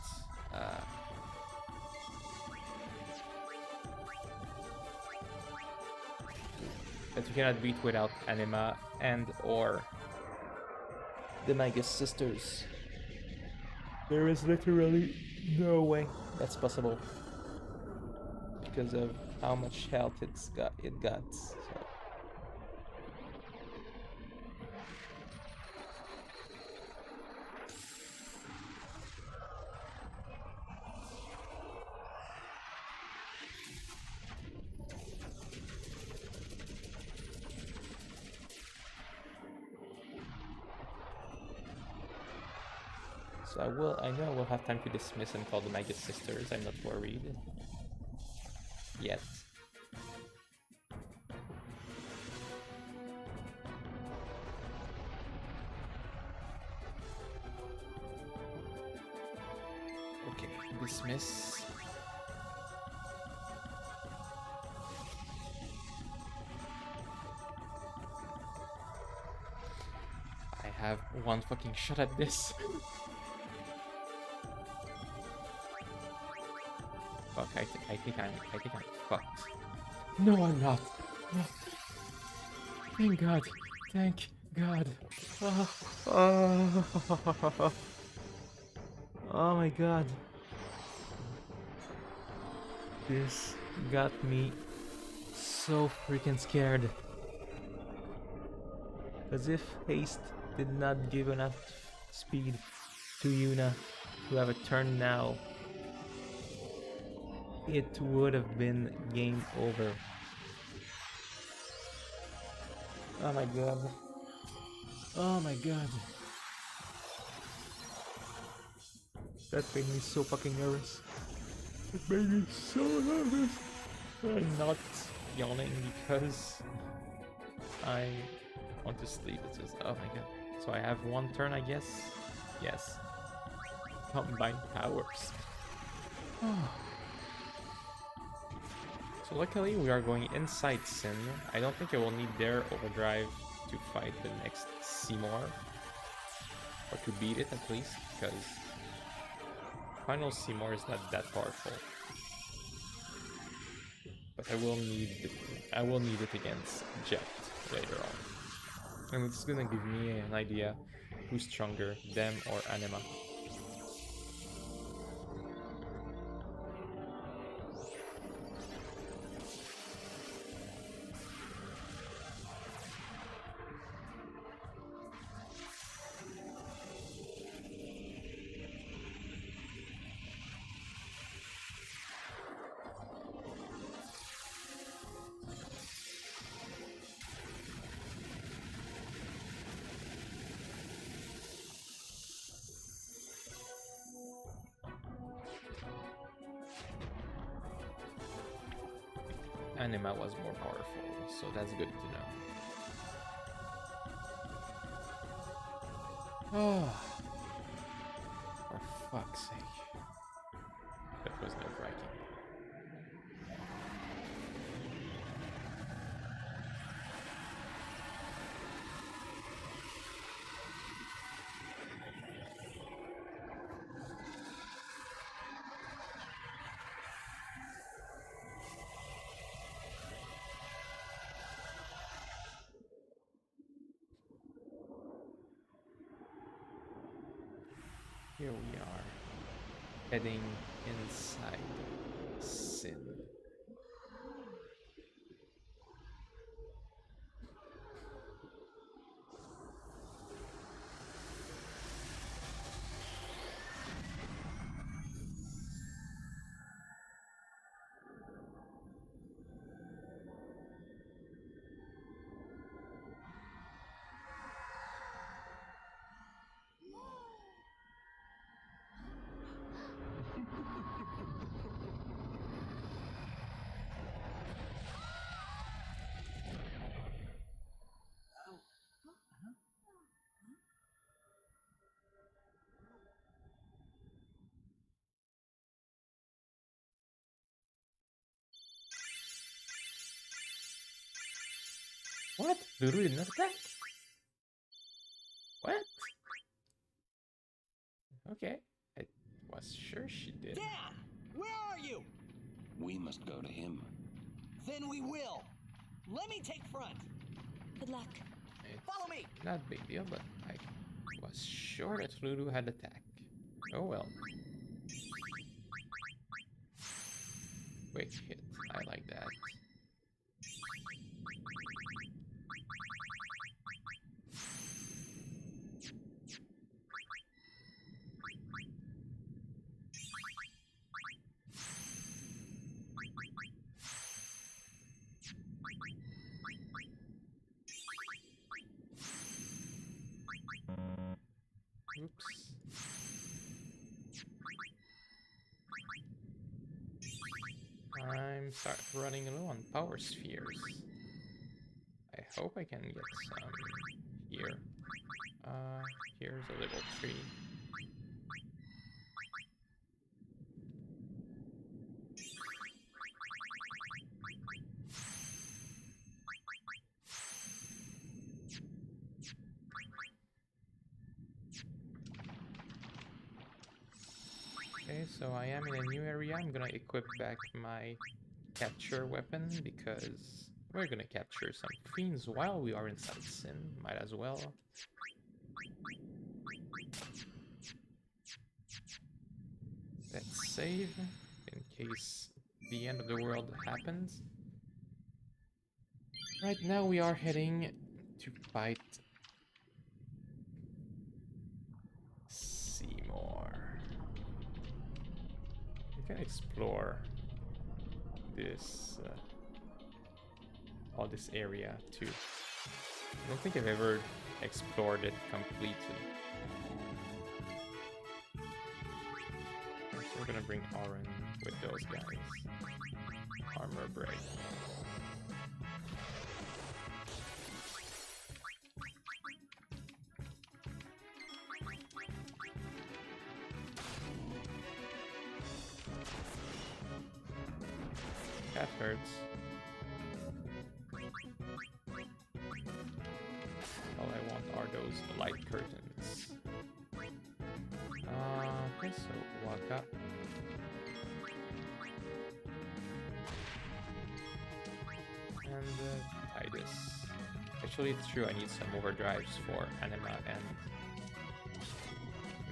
Anima and or the Magus sisters. There is literally no way that's possible because of how much health it got. So. So I know I will have time to dismiss and call the Magus sisters. I'm not worried. Yet. Okay, dismiss. I have one fucking shot at this. Fuck, I think I'm fucked. No, I'm not. Oh, thank God. Thank God. Oh my God. This got me so freaking scared. As if haste did not give enough speed to Yuna to have a turn now, it would have been game over. Oh my God. Oh my God. That made me so fucking nervous. It made me so nervous. I'm not yawning because I want to sleep. It's just, oh my God. So I have one turn, I guess? Yes. Combined powers. So luckily we are going inside Sin. I don't think I will need their overdrive to fight the next Seymour. Or to beat it at least, because final Seymour is not that powerful. But I will need it against Jet later on. And it's gonna give me an idea who's stronger, them or Anima. Anima was more powerful, so that's good to know. Oh, for fuck's sake. That was nerve-wracking. Here we are, heading inside Sin. What? Lulu did not attack? What? Okay. I was sure she did. Dad! Where are you? We must go to him. Then we will. Let me take front. Good luck. It's Follow me. not a big deal, but I was sure that Lulu had attack. Oh well. Quick hit. I like that. Oops. I'm start running low on power spheres. I hope I can get some here. Here's a little tree. Okay, so I am in a new area. I'm gonna equip back my capture weapon because we're gonna capture some fiends while we are inside Sin. Might as well. Let's save in case the end of the world happens. Right now we are heading to fight Seymour. We can explore this all this area too. I don't think I've ever explored it completely. So we're gonna bring Auron with those guys. Armor break. That hurts. All I want are those light curtains. Okay, so walk up. And tie this. Actually, it's true, I need some overdrives for Anima and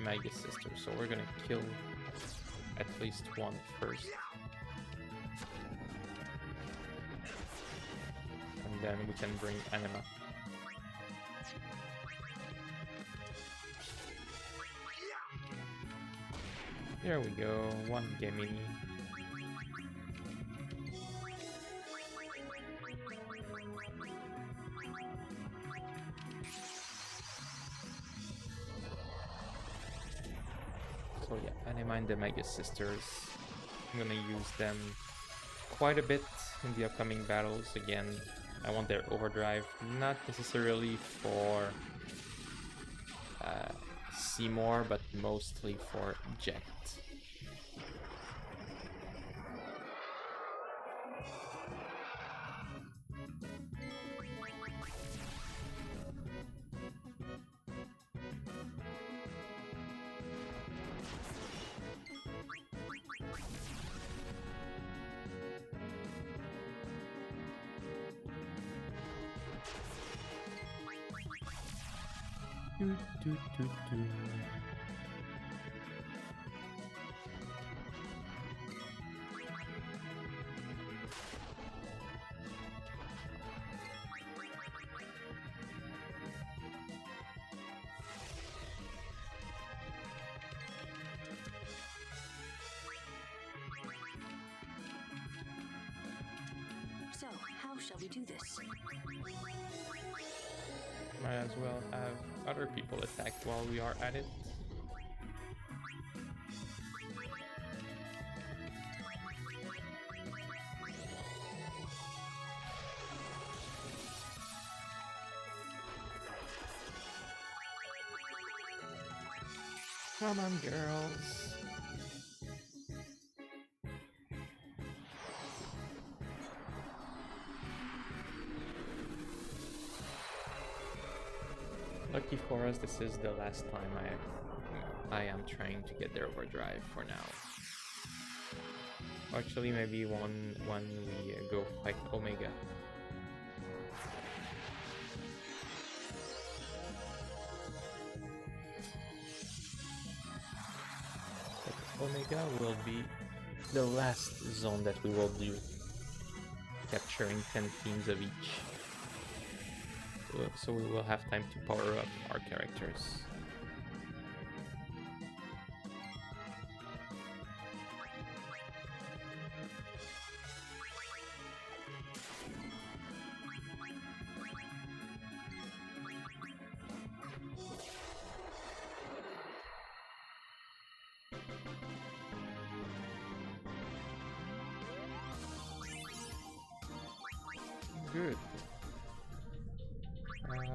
Mega Sister, so we're gonna kill at least one first. And then we can bring Anima. There we go, one Gemini. So yeah, Anima and the Mega Sisters. I'm gonna use them quite a bit in the upcoming battles. Again, I want their overdrive, not necessarily for Seymour, but mostly for Jet. Do, do, do, do. So, how shall we do this? Might as well have other people attack while we are at it. Come on, girls. Lucky for us, this is the last time I am trying to get their overdrive for now. Actually, maybe when we go fight Omega. But Omega will be the last zone that we will do, capturing 10 teams of each. So we will have time to power up our characters. Good. I'm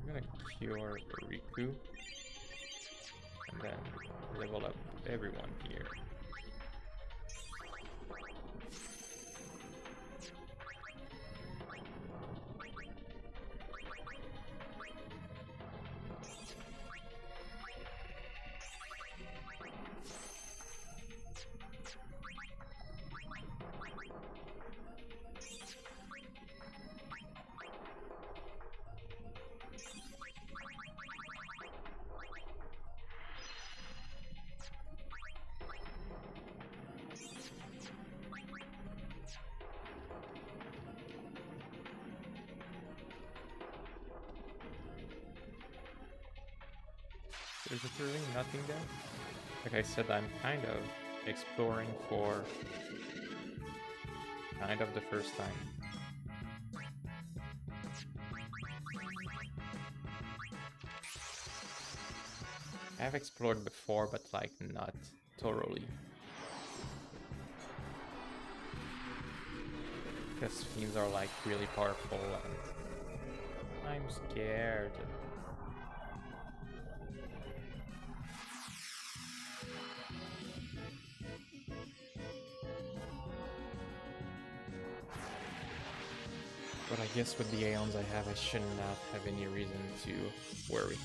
gonna cure Riku and then level up everyone here. There's literally nothing there. Like I said, I'm kind of exploring for kind of the first time. I've explored before, but like not thoroughly. Because fiends are like really powerful and I'm scared. But I guess with the Aeons I have, I should not have any reason to worry.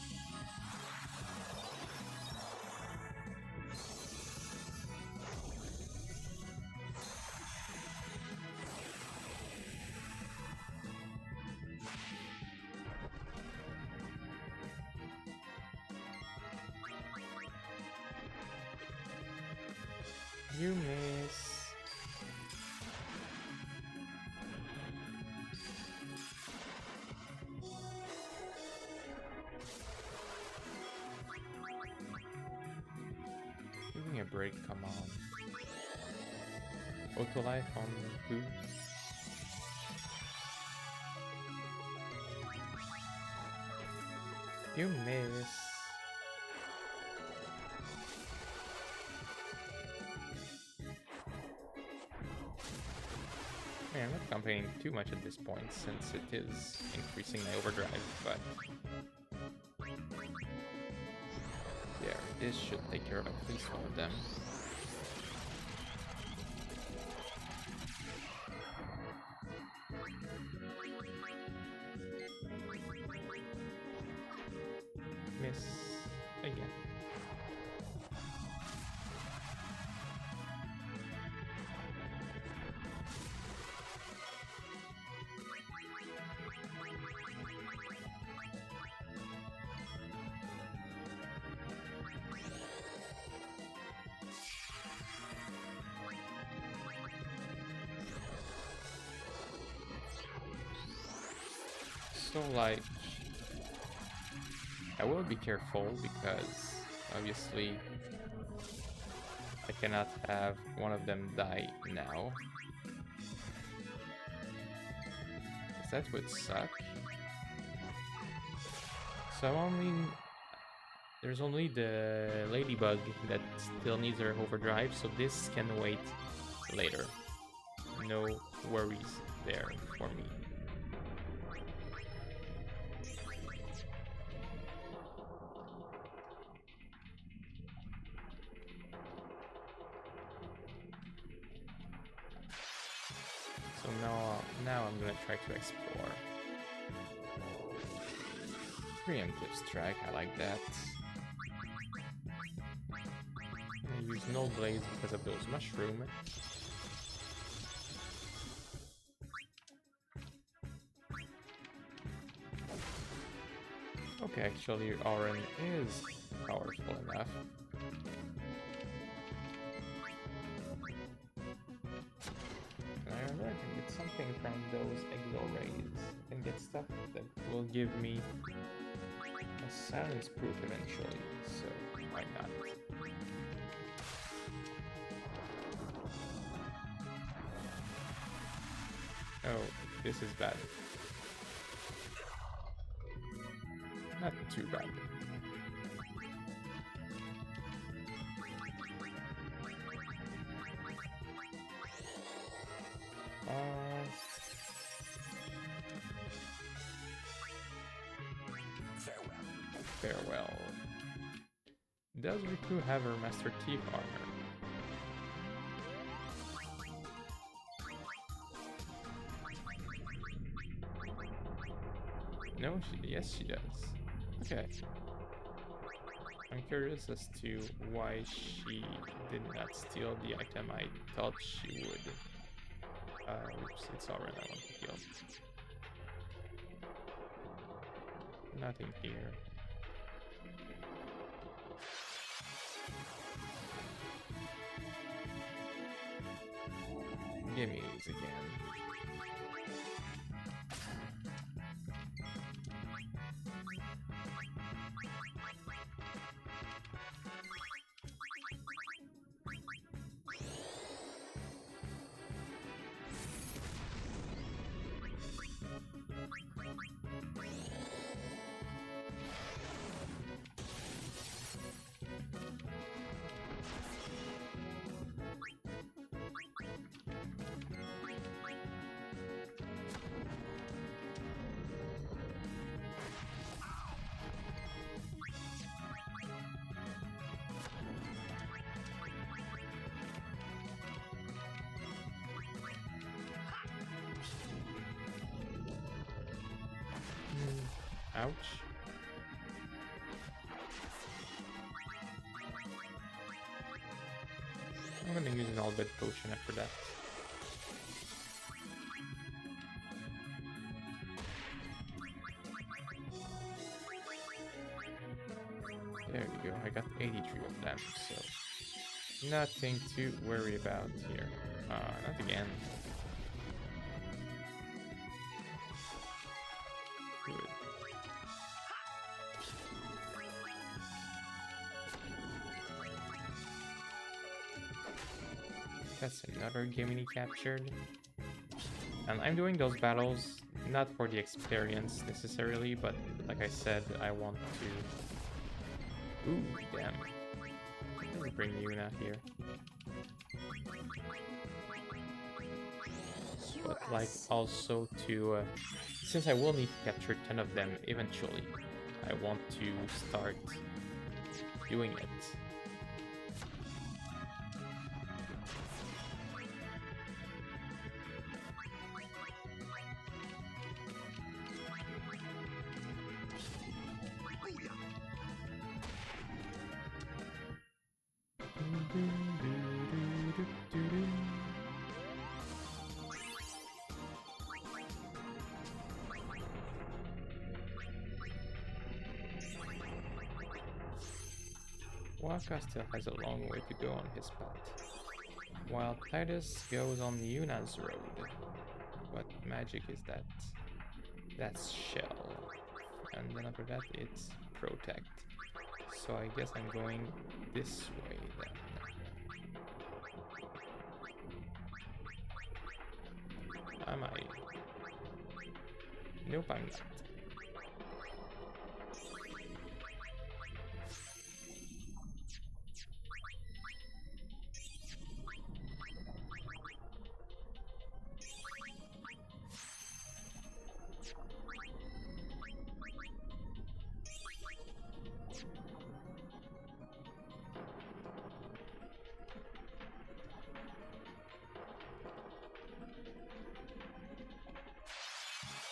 You miss. Give me a break, come on. Auto life on who? You miss. I'm not complaining too much at this point since it is increasing my overdrive, but there, this should take care of at least one of them. Miss again. So like, I will be careful because obviously I cannot have one of them die now. That would suck. So there's only the ladybug that still needs her overdrive, so this can wait later. No worries there for me. So now I'm gonna try to explore. Preemptive strike, I like that. I use no blades because of those mushrooms. Okay, actually Auron is powerful enough. And I remember I can get something from those exo rays. I can get stuff that will give me a silence proof eventually, so why not? Oh, this is bad. Not too bad. Farewell. Does Riku have her Master Thief armor? No, yes she does. Okay. I'm curious as to why she did not steal the item I thought she would. Oops, it's Auron I want to kill. Nothing here. Gimmies again. Ouch. I'm gonna use an all-bed potion after that. There you go, I got 83 of them, so nothing to worry about here. Not again. Good. That's another Gimini captured. And I'm doing those battles not for the experience necessarily, but like I said, I want to... Ooh, damn. Let's bring Yuna here. But like also to... since I will need to capture 10 of them eventually, I want to start doing it. Waka still has a long way to go on his path, while Titus goes on Yuna's road. What magic is that? That's Shell. And then after that it's Protect. So I guess I'm going this way then. Am I? Nope, I'm not.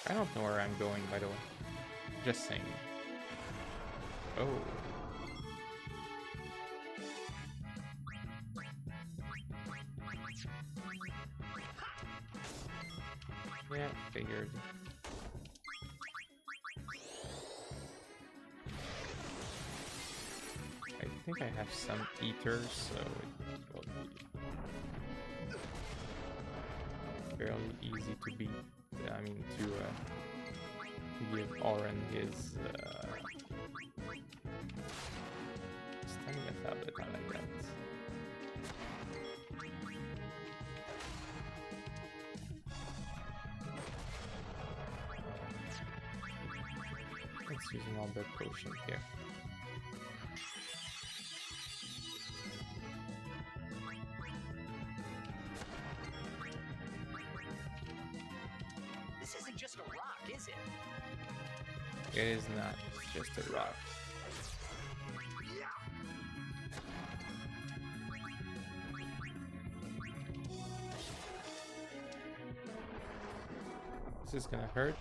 I don't know where I'm going, by the way. Just saying. Oh. Yeah, figured. I think I have some eaters, so it will be fairly easy to beat. I mean, to give Oren his stamina tablet. I like that. Let's use another potion here. This isn't just a rock, is it? It is not, it's just a rock. This is gonna hurt.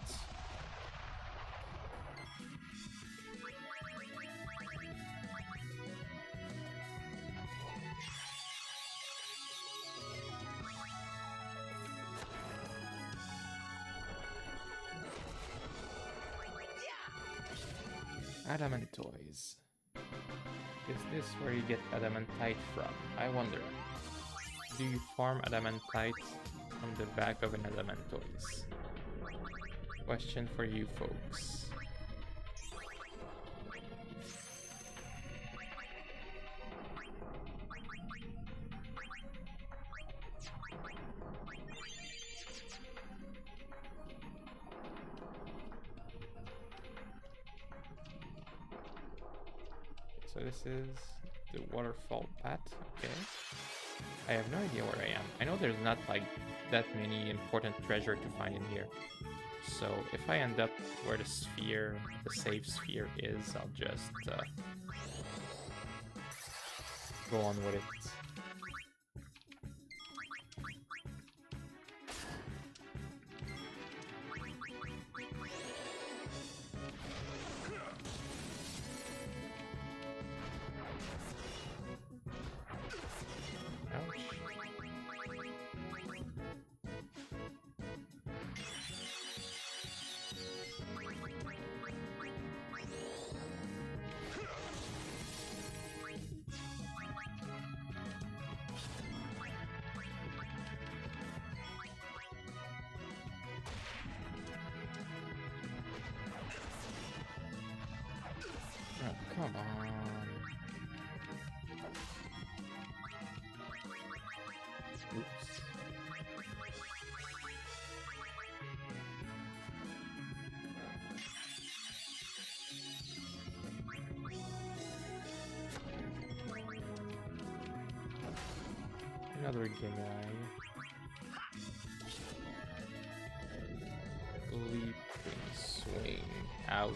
Adamantoids. Is this where you get adamantite from? I wonder. Do you farm adamantite on the back of an adamantoise? Question for you folks. So this is the waterfall path, okay. I have no idea where I am. I know there's not like that many important treasure to find in here. So if I end up where the sphere, the save sphere is, I'll just go on with it. Oh, come on. Oops. Another guy. Leaping swing. Ouch.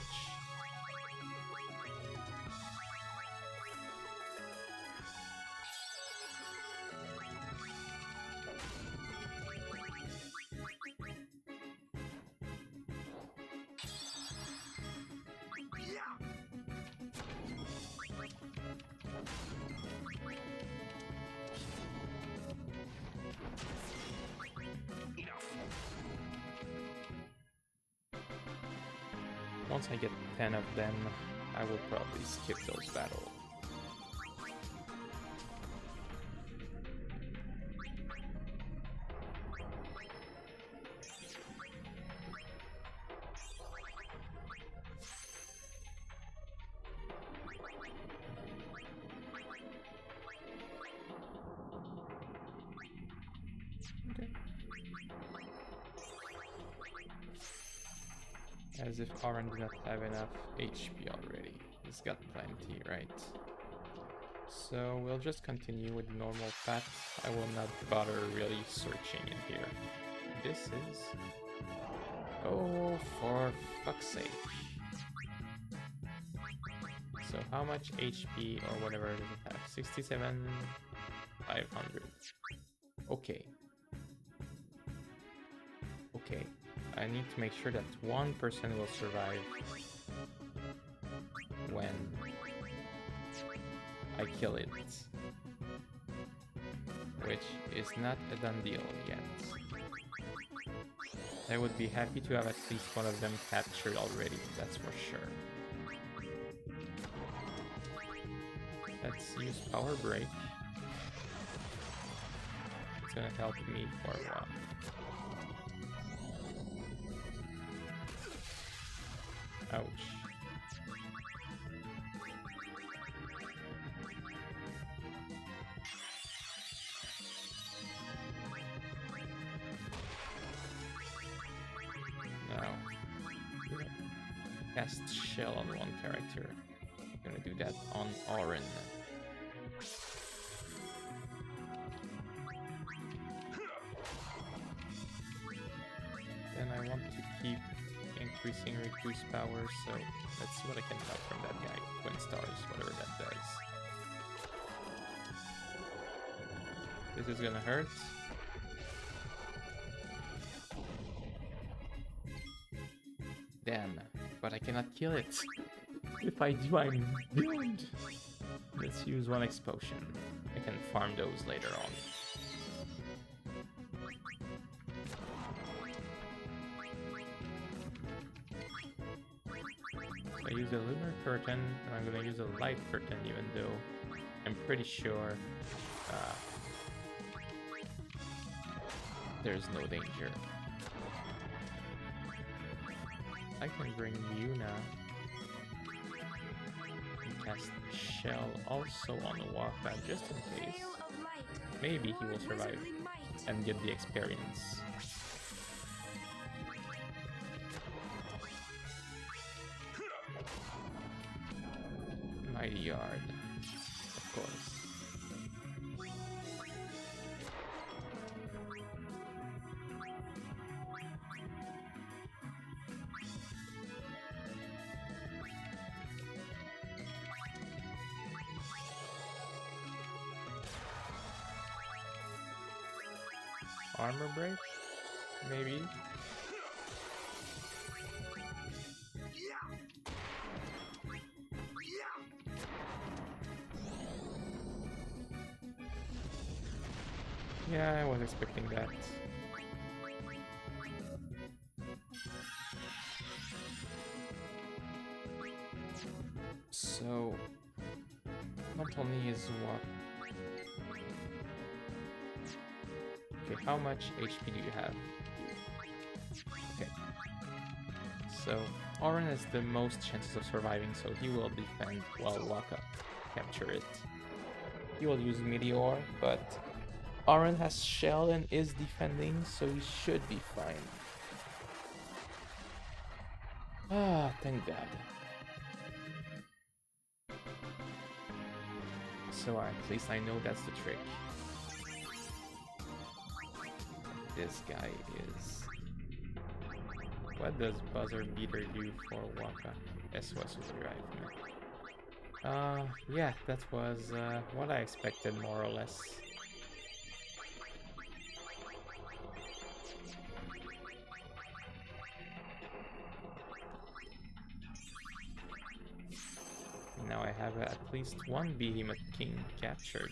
Once I get 10 of them, I will probably skip those battles. Okay. As if Oren did not have enough HP already. He's got plenty, right? So we'll just continue with the normal path. I will not bother really searching in here. This is... Oh, for fuck's sake. So how much HP or whatever does it have? 67,500. Okay. Okay. I need to make sure that one person will survive when I kill it. Which is not a done deal yet. I would be happy to have at least one of them captured already, that's for sure. Let's use Power Break. It's gonna help me for a while. Ouch. Now, cast Shell on one character. I'm gonna do that on Orin. Then I want to keep increasing recluse power, so let's see what I can help from that guy. Twin stars, whatever that does. This is gonna hurt. Damn, but I cannot kill it. If I do, I'm doomed. Let's use one explosion. I can farm those later on. I use a lunar curtain, and I'm gonna use a light curtain, even though I'm pretty sure there's no danger. I can bring Yuna and cast Shell also on Waka just in case. Maybe he will survive and get the experience. Mighty Yard, of course. Armor break? Maybe. Yeah, I was expecting that. So, not only is what... Okay, how much HP do you have? Okay. So, Orin has the most chances of surviving, so he will defend while Waka capture it. He will use Meteor, but Orin has Shell and is defending, so he should be fine. Ah, thank God. So at least I know that's the trick. This guy is... What does Buzzer Beater do for Waka? SOS Overdrive. Yeah, that was what I expected, more or less. Now I have at least one Behemoth King captured.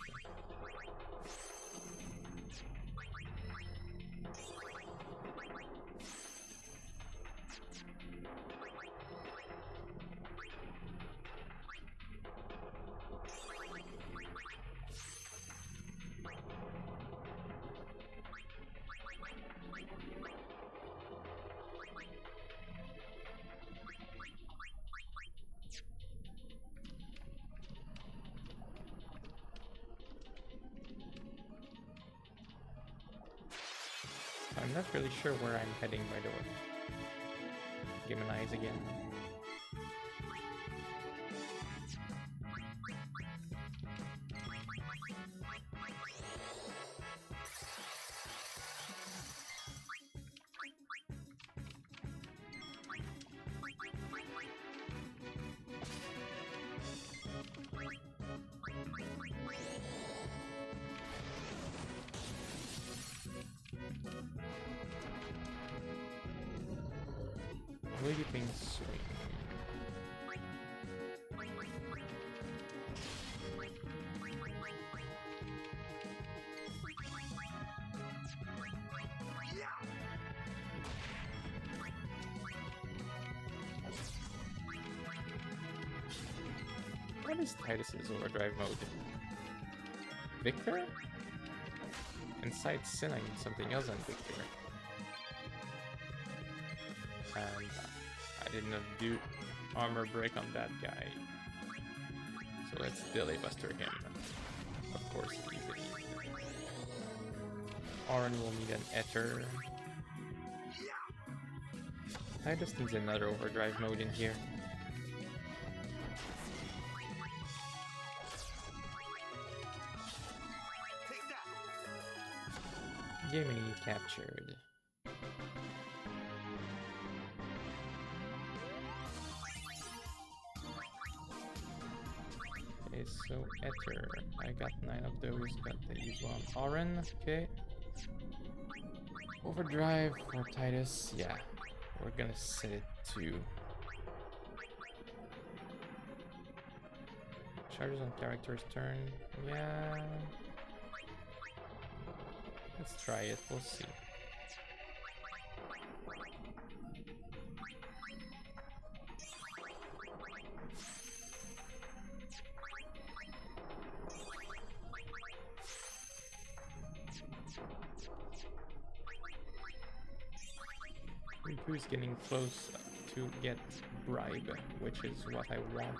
I'm not really sure where I'm heading, by the way. Gemini's again. Leaping swing. What is Titus's overdrive mode? Victor? Inside Sin, I need something else than Victor. And I did not do armor break on that guy. So let's delay buster him. Of course, easily. Oren will need an Ether. Titus needs another overdrive mode in here. Gaming captured. Okay, so Ether. I got 9 of those, got to use one. Oren, okay. Overdrive for Titus, yeah. We're gonna set it to charges on character's turn. Yeah. Let's try it, we'll see. Who's getting close to get bribe, which is what I want.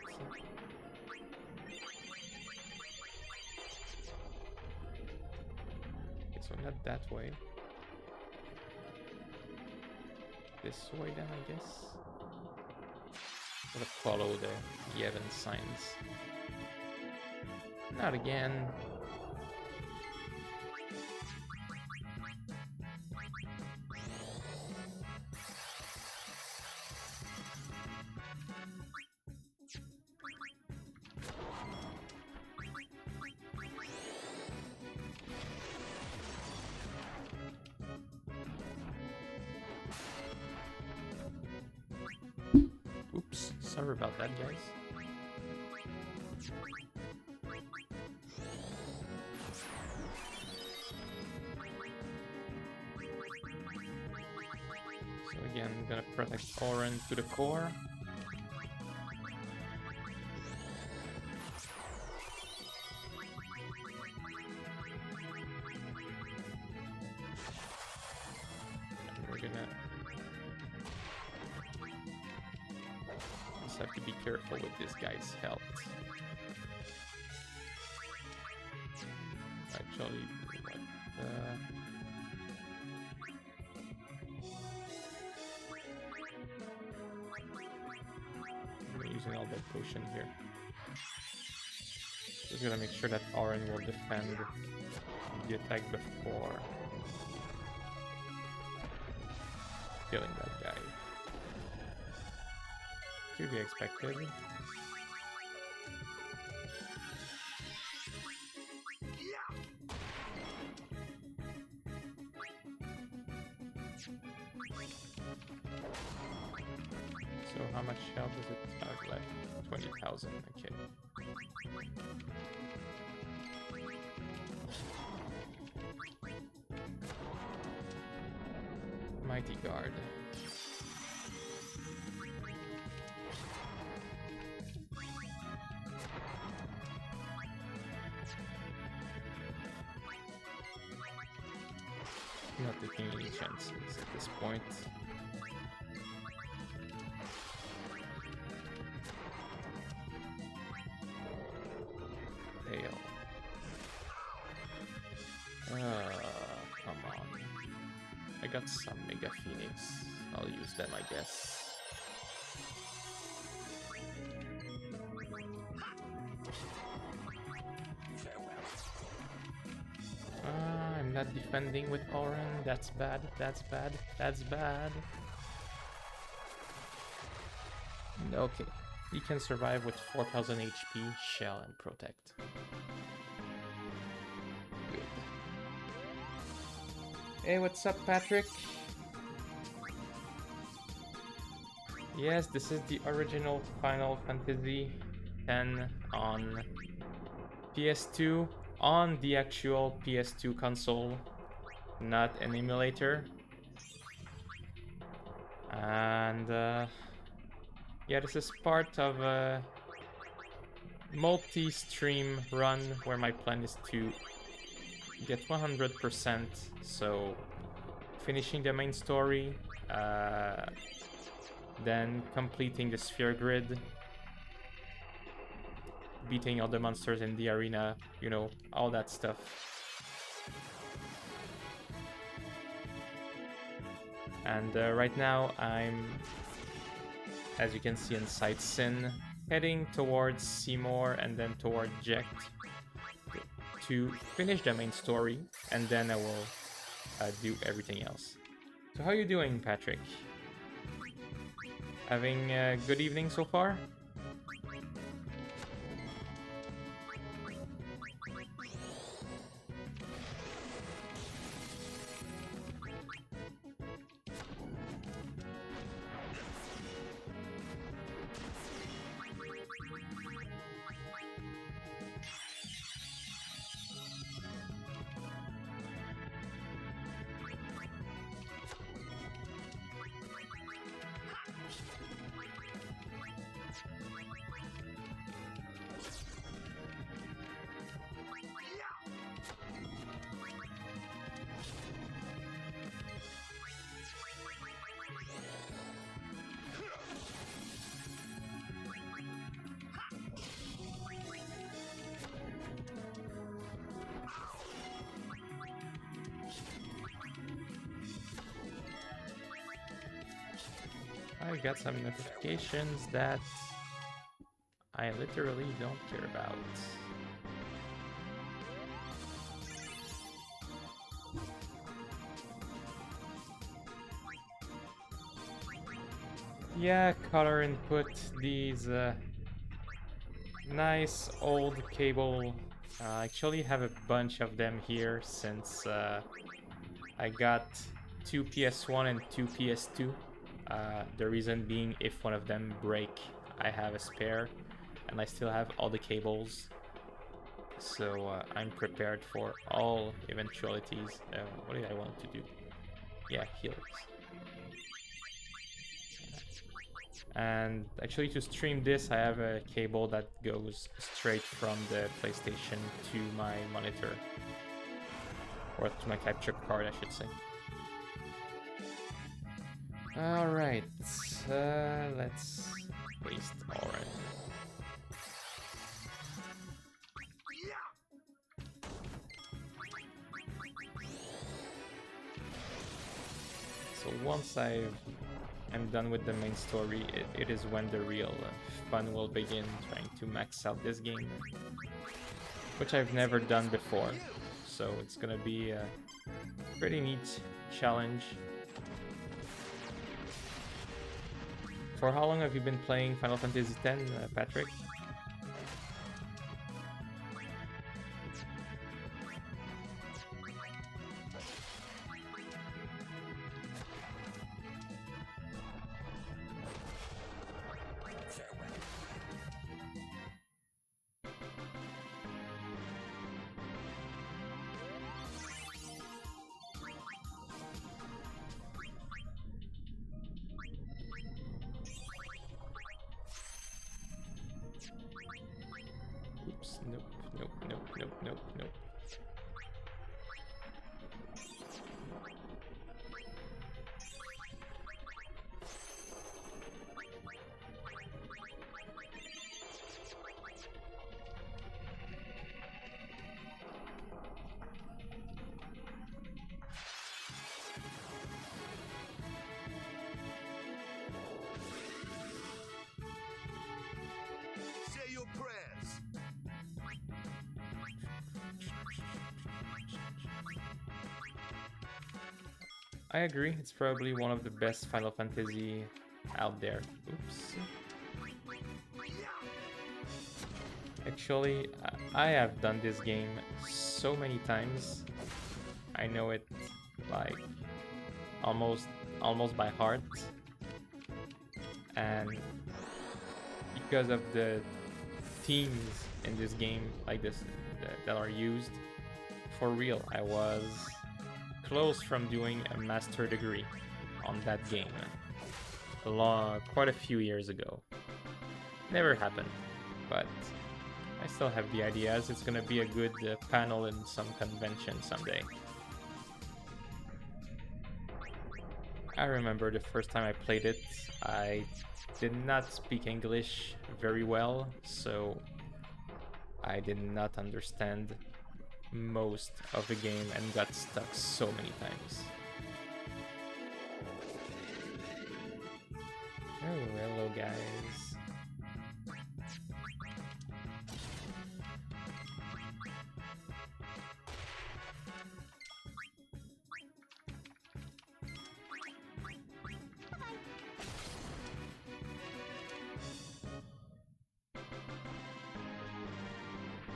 Okay, so not that way. This way then, I guess. Gotta follow the Yevon signs. Not again. Oops, sorry about that, guys. So again, I'm gonna protect Oren to the core. And we're gonna just have to be careful with this guy's health. Actually, what I'm using all that potion here. Just gonna make sure that Oren will defend the attack before killing that guy. To be expected. So how much health does it have left? 20,000, okay. Mighty Guard. Not taking any chances at this point. Fail. Come on. I got some Mega Phoenix. I'll use them, I guess. I'm not defending with Oren. That's bad. That's bad. That's bad. Okay. He can survive with 4000 HP, shell, and protect. Good. Hey, what's up, Patrick? Yes, this is the original Final Fantasy X on PS2, on the actual PS2 console, not an emulator. And yeah, this is part of multi-stream run where my plan is to get 100%, so finishing the main story, then completing the sphere grid, beating all the monsters in the arena, you know, all that stuff. And right now I'm, as you can see inside Sin, heading towards Seymour and then toward Geek to finish the main story, and then I will do everything else. So how are you doing, Patrick? Having a good evening so far? I got some notifications that I literally don't care about. Yeah, color input, these nice old cable. I actually have a bunch of them here since I got 2 PS1 and 2 PS2. The reason being, if one of them break, I have a spare, and I still have all the cables, so I'm prepared for all eventualities. What did I want to do? Yeah, heals. And actually, to stream this, I have a cable that goes straight from the PlayStation to my monitor, or to my capture card, I should say. Alright, let's waste already. So once I'm done with the main story, it is when the real fun will begin, trying to max out this game, which I've never done before, so it's gonna be a pretty neat challenge. For how long have you been playing Final Fantasy X, Patrick? Oops, nope, nope, nope, nope, nope, nope. Say your prayers. I agree, it's probably one of the best Final Fantasy out there. Oops. Actually, I have done this game so many times. I know it like almost by heart. And because of the themes in this game like this that are used, for real, I was close from doing a master degree on that game quite a few years ago. Never happened, but I still have the ideas. It's gonna be a good panel in some convention someday. I remember the first time I played it, I did not speak English very well, so I did not understand most of the game and got stuck so many times. Oh, hello guys.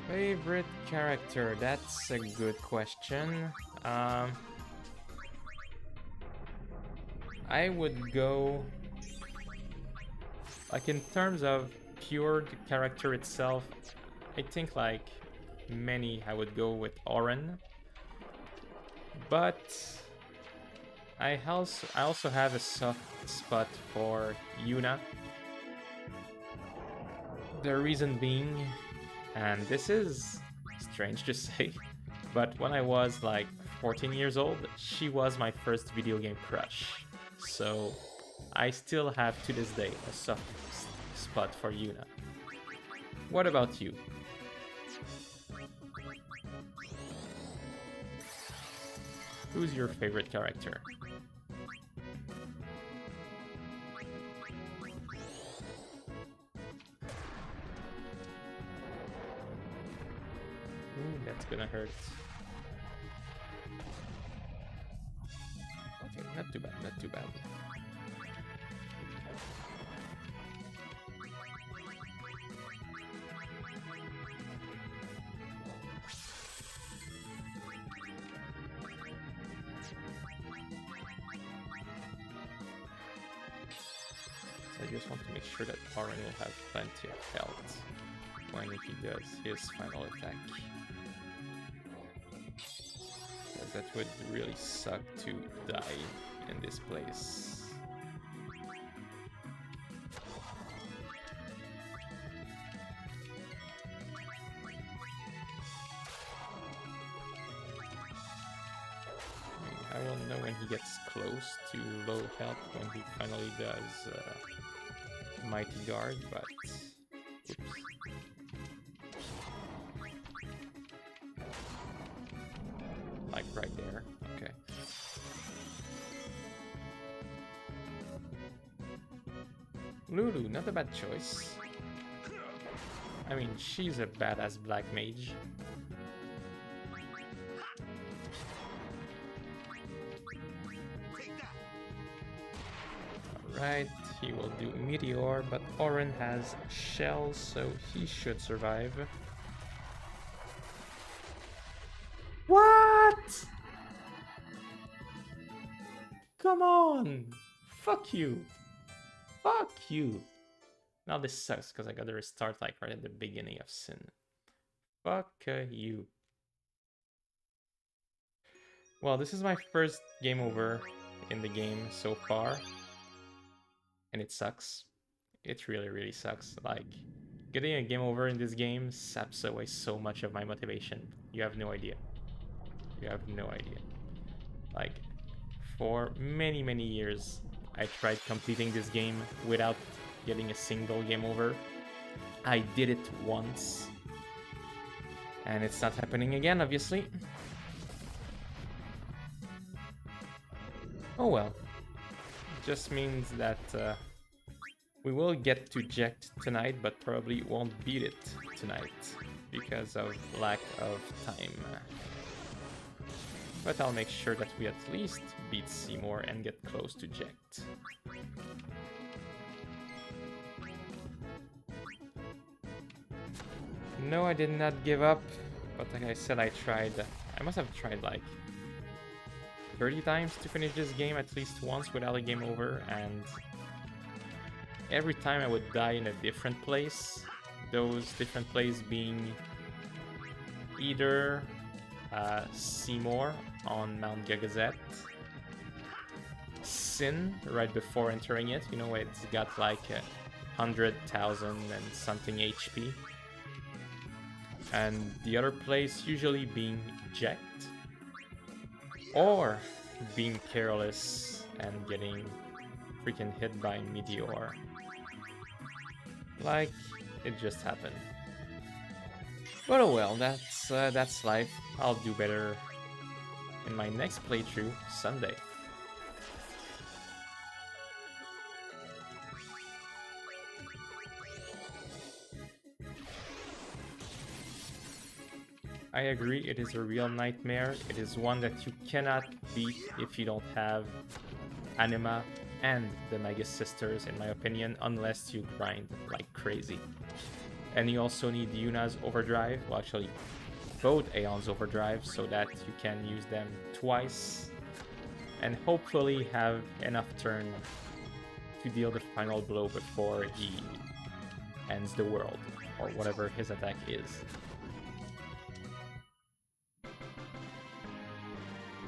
Favorite character? That's a good question. I would go... Like, in terms of pure the character itself, I think, like, many, I would go with Oren. But... I also have a soft spot for Yuna. The reason being... And this is strange to say, but when I was like 14 years old, she was my first video game crush. So I still have to this day a soft spot for Yuna. What about you? Who's your favorite character? Ooh, that's gonna hurt. Okay, not too bad, not too bad. So I just want to make sure that Oren will have plenty of health when he does his final attack. Because that would really suck to die in this place. I will know when he gets close to low health when he finally does Mighty Guard, but... Oops. Like right there, okay. Lulu, not a bad choice. I mean, she's a badass black mage. Alright, he will do Meteor, but Oren has shells, so he should survive. What? Come on! Fuck you! Fuck you! Now this sucks because I gotta restart like right at the beginning of Sin. Fuck you. Well, this is my first game over in the game so far. And it sucks. It really, really sucks. Like, getting a game over in this game saps away so much of my motivation. You have no idea. You have no idea. Like, for many, many years, I tried completing this game without getting a single game over. I did it once. And it's not happening again, obviously. Oh well. Just means that we will get to Ject tonight, but probably won't beat it tonight because of lack of time. But I'll make sure that we at least beat Seymour and get close to Ject. No, I did not give up, but like I said, I tried. I must have tried like 30 times to finish this game at least once without a game over, and every time I would die in a different place, those different places being either Seymour on Mount Gagazet, Sin right before entering it, you know, it's got like 100,000 and something HP, and the other place usually being eject or being careless and getting freaking hit by meteor. Like it just happened. But oh well, that's life. I'll do better in my next playthrough Sunday. I agree, it is a real nightmare. It is one that you cannot beat if you don't have Anima and the Magus Sisters, in my opinion, unless you grind like crazy. And you also need Yuna's Overdrive, well actually both Aeon's Overdrive, so that you can use them twice and hopefully have enough turn to deal the final blow before he ends the world, or whatever his attack is.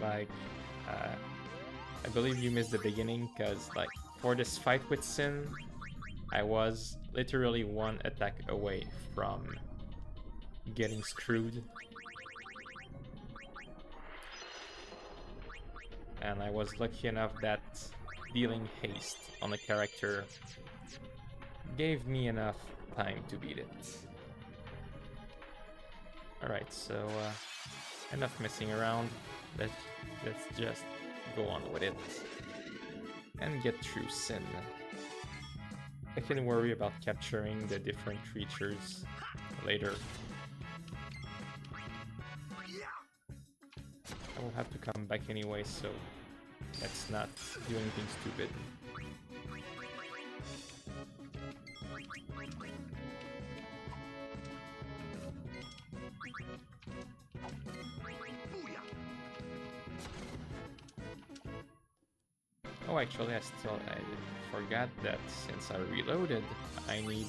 Like, I believe you missed the beginning, because like for this fight with Sin, I was literally one attack away from getting screwed. And I was lucky enough that dealing haste on a character gave me enough time to beat it. Alright, so enough messing around. Let's just go on with it and get through Sin. I can worry about capturing the different creatures later. I will have to come back anyway, so let's not do anything stupid. Oh, actually, I forgot that since I reloaded, I need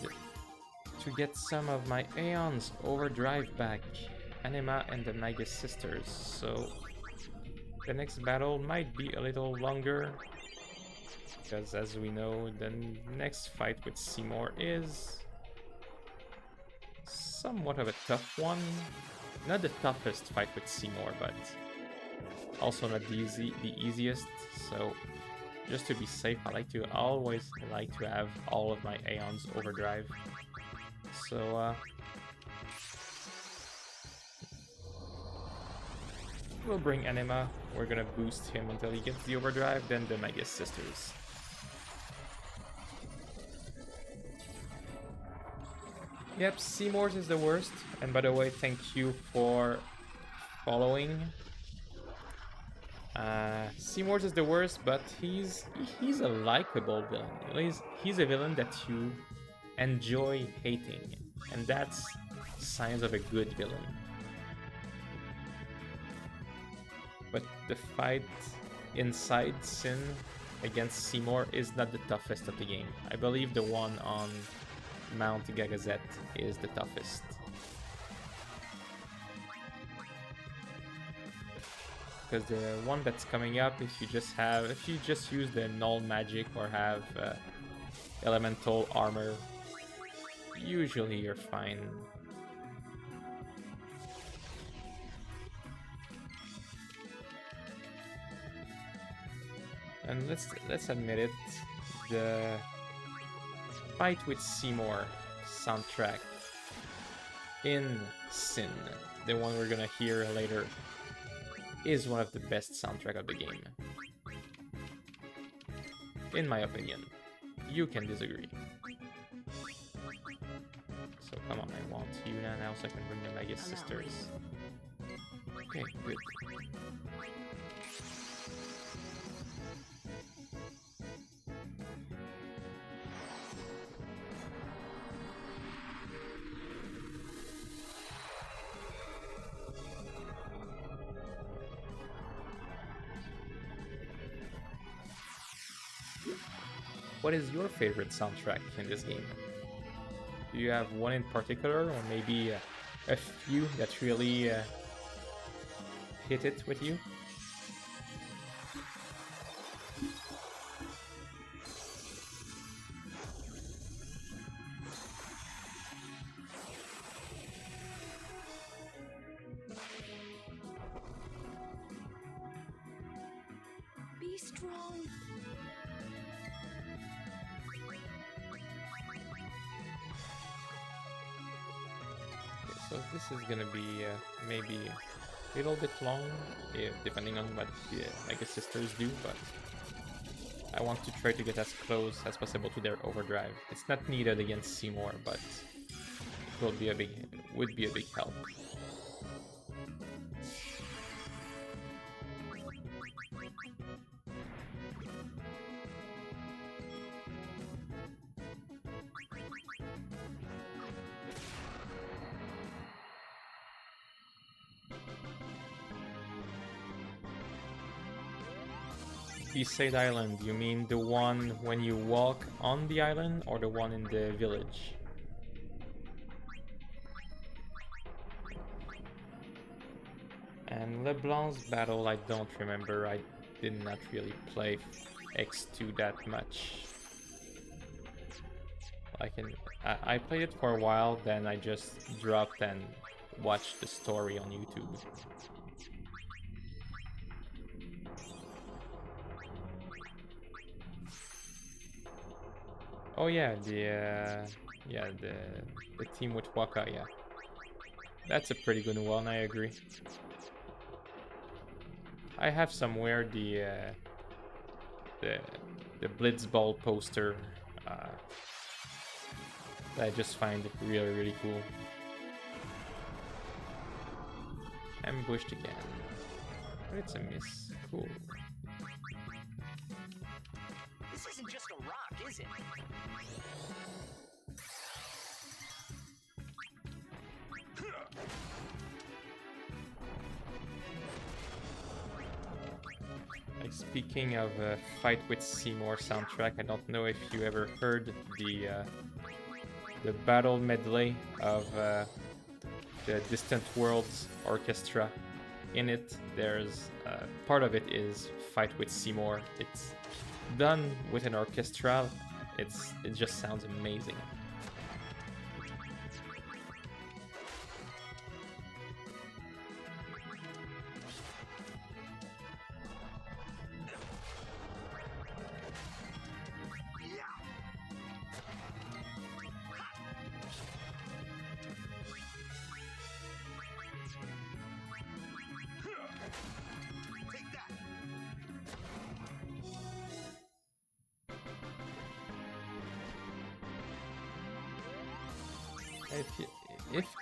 to get some of my Aeon's Overdrive back, Anima and the Magus Sisters, so the next battle might be a little longer, because as we know, the next fight with Seymour is somewhat of a tough one. Not the toughest fight with Seymour, but also not the easiest, so just to be safe, I always like to have all of my Aeon's Overdrive. So we'll bring Anima, we're gonna boost him until he gets the Overdrive, then the Magus Sisters. Yep, Seymour's is the worst, and by the way, thank you for following. Seymour's is the worst, but he's a likable villain. He's a villain that you enjoy hating, and that's signs of a good villain. But the fight inside Sin against Seymour is not the toughest of the game. I believe the one on Mount Gagazet is the toughest. Because the one that's coming up, if you just use the null magic or have elemental armor, usually you're fine. And let's admit it, the fight with Seymour soundtrack in Sin, the one we're gonna hear later, is one of the best soundtrack of the game. In my opinion. You can disagree. So come on, I want Yuna now so I can bring the Magus Sisters. Okay, good. What is your favorite soundtrack in this game? Do you have one in particular, or maybe a few that really hit it with you? strong. So this is gonna be maybe a little bit long, depending on what my sisters do, but I want to try to get as close as possible to their overdrive. It's not needed against Seymour, but it would be a big help. Eastside Island, you mean the one when you walk on the island or the one in the village? And LeBlanc's battle, I don't remember. I did not really play X2 that much. I played it for a while, then I just dropped and watched the story on YouTube. Oh yeah, the team with Waka, yeah. That's a pretty good one, I agree. I have somewhere the Blitzball poster that I just find it really cool. Ambushed again. But it's a miss. Cool. This isn't just a rock, is it? Like, speaking of Fight with Seymour soundtrack, I don't know if you ever heard the battle medley of the Distant Worlds Orchestra. In it, there's part of it is Fight with Seymour. It's done with an orchestra. It just sounds amazing.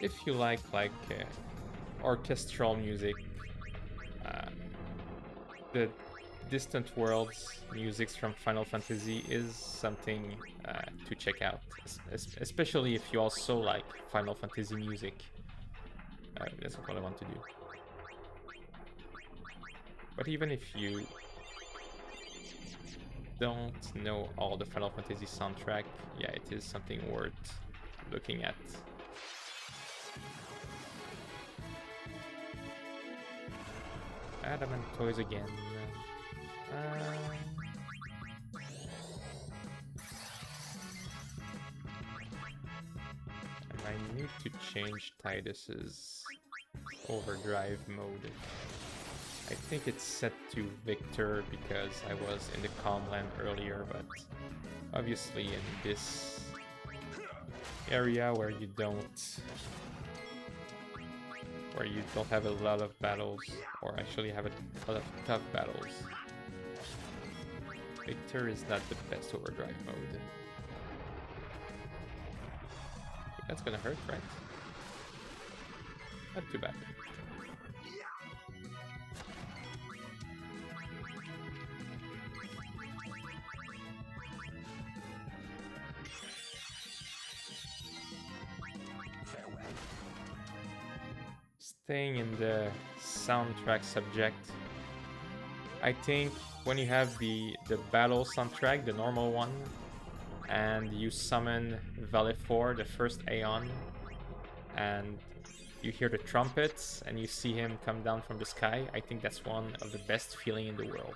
If you like orchestral music, the Distant Worlds music from Final Fantasy is something to check out, especially if you also like Final Fantasy music. That's what I want to do. But even if you don't know all the Final Fantasy soundtrack, yeah, it is something worth looking at. Adamant toys again. And I need to change Tidus's overdrive mode. I think it's set to Victor because I was in the Calmland earlier, but obviously in this area where you don't have a lot of battles, or actually have a lot of tough battles, Victor is not the best overdrive mode. That's gonna hurt, right? Not too bad. Staying in the soundtrack subject, I think when you have the battle soundtrack, the normal one, and you summon Valefor, the first Aeon, and you hear the trumpets and you see him come down from the sky, I think that's one of the best feeling in the world.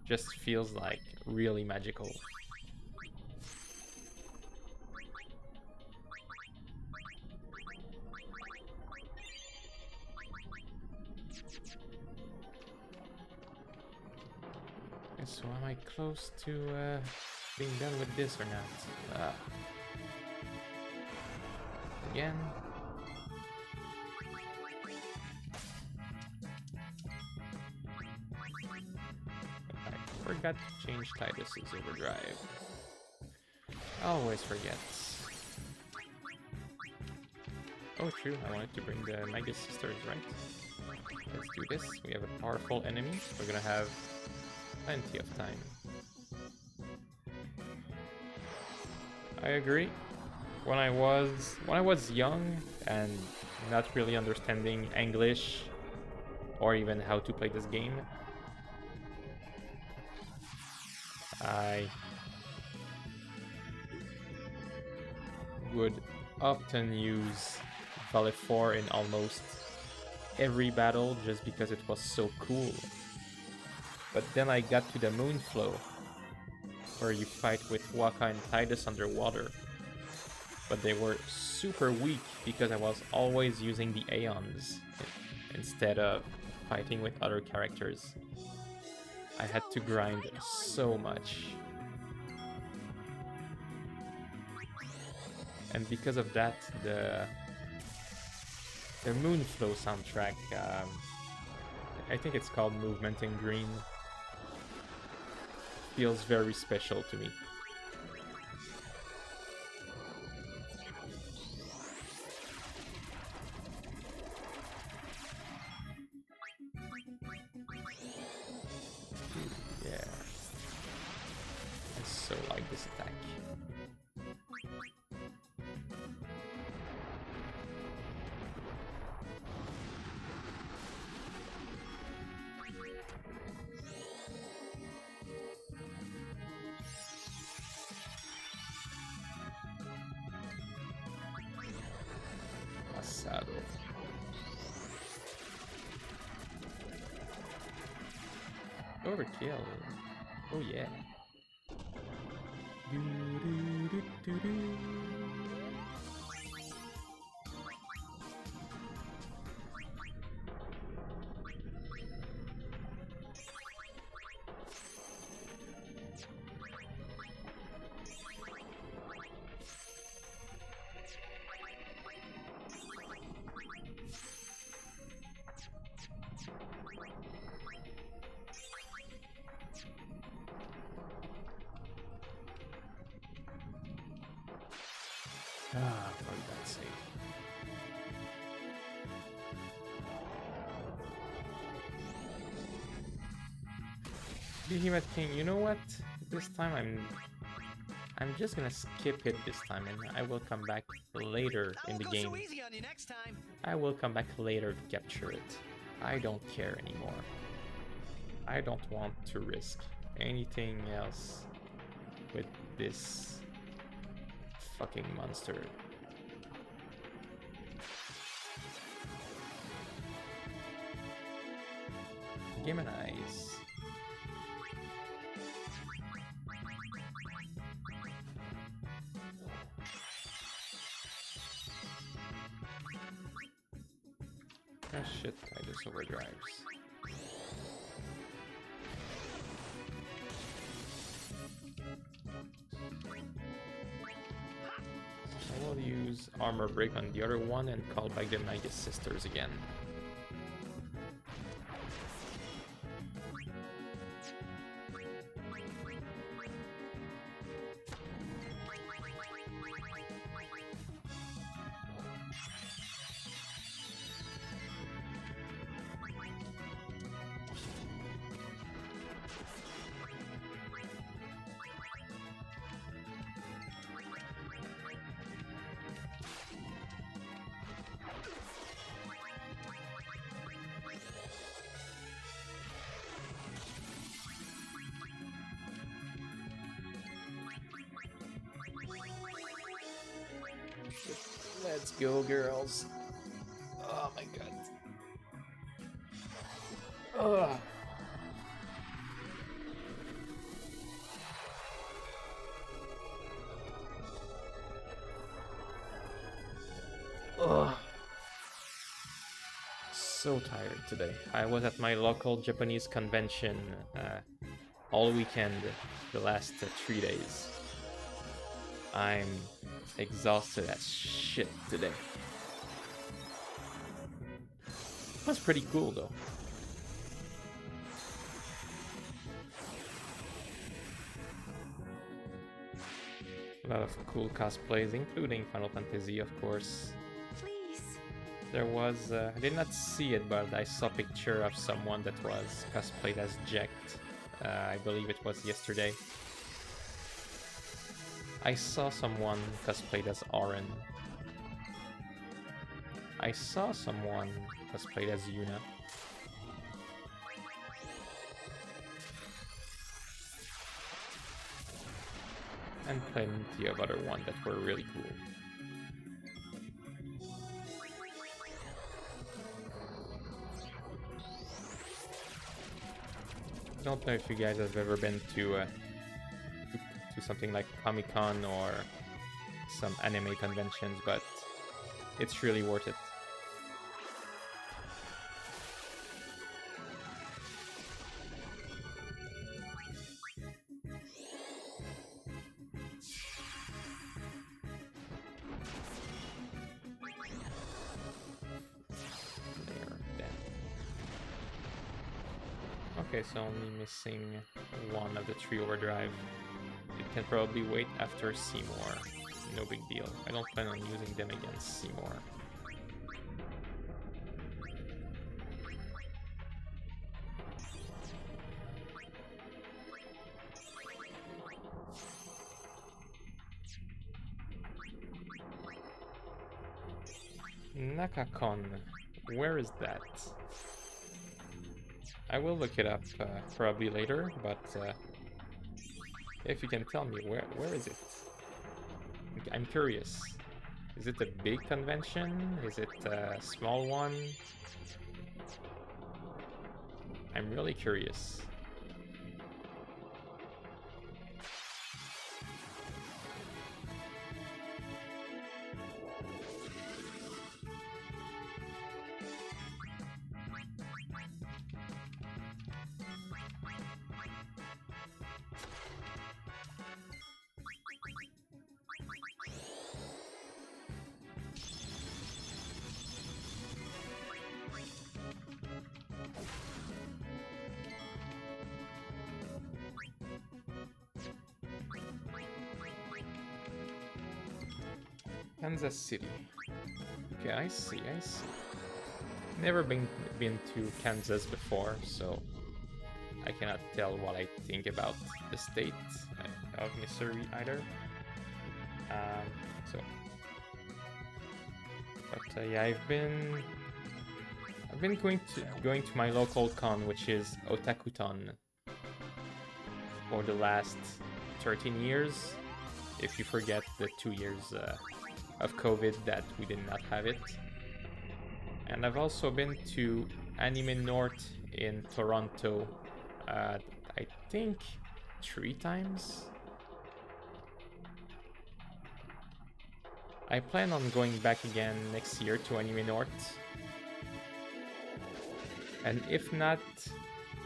Just feels like really magical. So am I close to being done with this or not? Again. I forgot to change Titus's overdrive. Always forget. Oh, true. I wanted to bring the Mega Sisters, right? Let's do this. We have a powerful enemy. We're gonna have plenty of time. I agree. When I was young and not really understanding English or even how to play this game, I would often use Valet 4 in almost every battle just because it was so cool. But then I got to the Moonflow, where you fight with Waka and Titus underwater. But they were super weak because I was always using the Aeons instead of fighting with other characters. I had to grind so much. And because of that, the Moonflow soundtrack, I think it's called Movement in Green, feels very special to me. Yeah. I so like this attack. Pasado. Overkill. Oh yeah. Do, do, do, do, do. Ah, for God's sake. Behemoth King, you know what? This time I'm just gonna skip it this time and I will come back later in the game. So easy on you next time. I will come back later to capture it. I don't care anymore. I don't want to risk anything else with this fucking monster. Game and Eyes. Ah shit, I just overdrives. I will use Armor Break on the other one and call back the Mega Sisters again. Let's go, girls. Oh my god. Ugh. Ugh. So tired today. I was at my local Japanese convention all weekend, the last 3 days. I'm exhausted as shit today. It was pretty cool though. A lot of cool cosplays, including Final Fantasy, of course. Please. There was, I did not see it, but I saw a picture of someone that was cosplayed as Jacked. I believe it was yesterday. I saw someone cosplayed as Auron. I saw someone cosplayed as Yuna. And plenty of other ones that were really cool. I don't know if you guys have ever been to something like Comic-Con or some anime conventions, but it's really worth it. Okay, so only missing one of the 3 overdrive. It can probably wait after Seymour. No big deal. I don't plan on using them against Seymour. Nakakon. Where is that? I will look it up probably later, but if you can tell me where is it? I'm curious. Is it a big convention? Is it a small one? I'm really curious. Kansas City. Okay, I see. Never been to Kansas before, so I cannot tell what I think about the state of Missouri either. Yeah, I've been going to my local con, which is Otakuton, for the last 13 years, if you forget the 2 years of COVID that we did not have it. And I've also been to Anime North in Toronto, I think 3 times. I plan on going back again next year to Anime North. And if not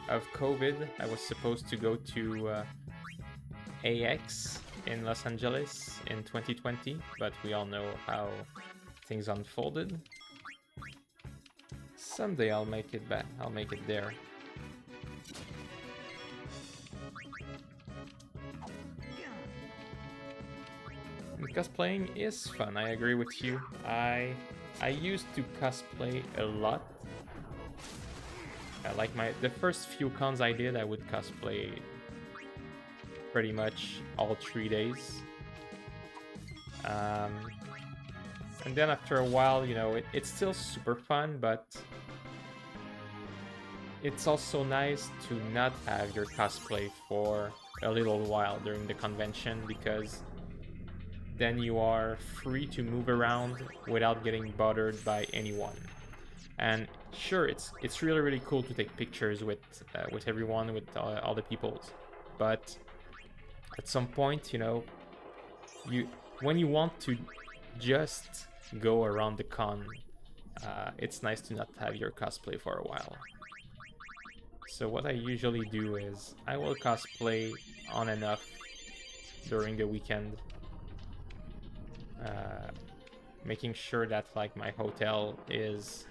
of COVID, I was supposed to go to AX in Los Angeles in 2020, but we all know how things unfolded. Someday I'll make it back. I'll make it there. And cosplaying is fun. I agree with you. I used to cosplay a lot. Like the first few cons I did, I would cosplay pretty much all 3 days. And then after a while, you know, it's still super fun, but it's also nice to not have your cosplay for a little while during the convention, because then you are free to move around without getting bothered by anyone. And sure, it's really cool to take pictures with everyone, with all the people, but at some point, you know, when you want to just go around the con, it's nice to not have your cosplay for a while. So what I usually do is I will cosplay on and off during the weekend, making sure that like my hotel is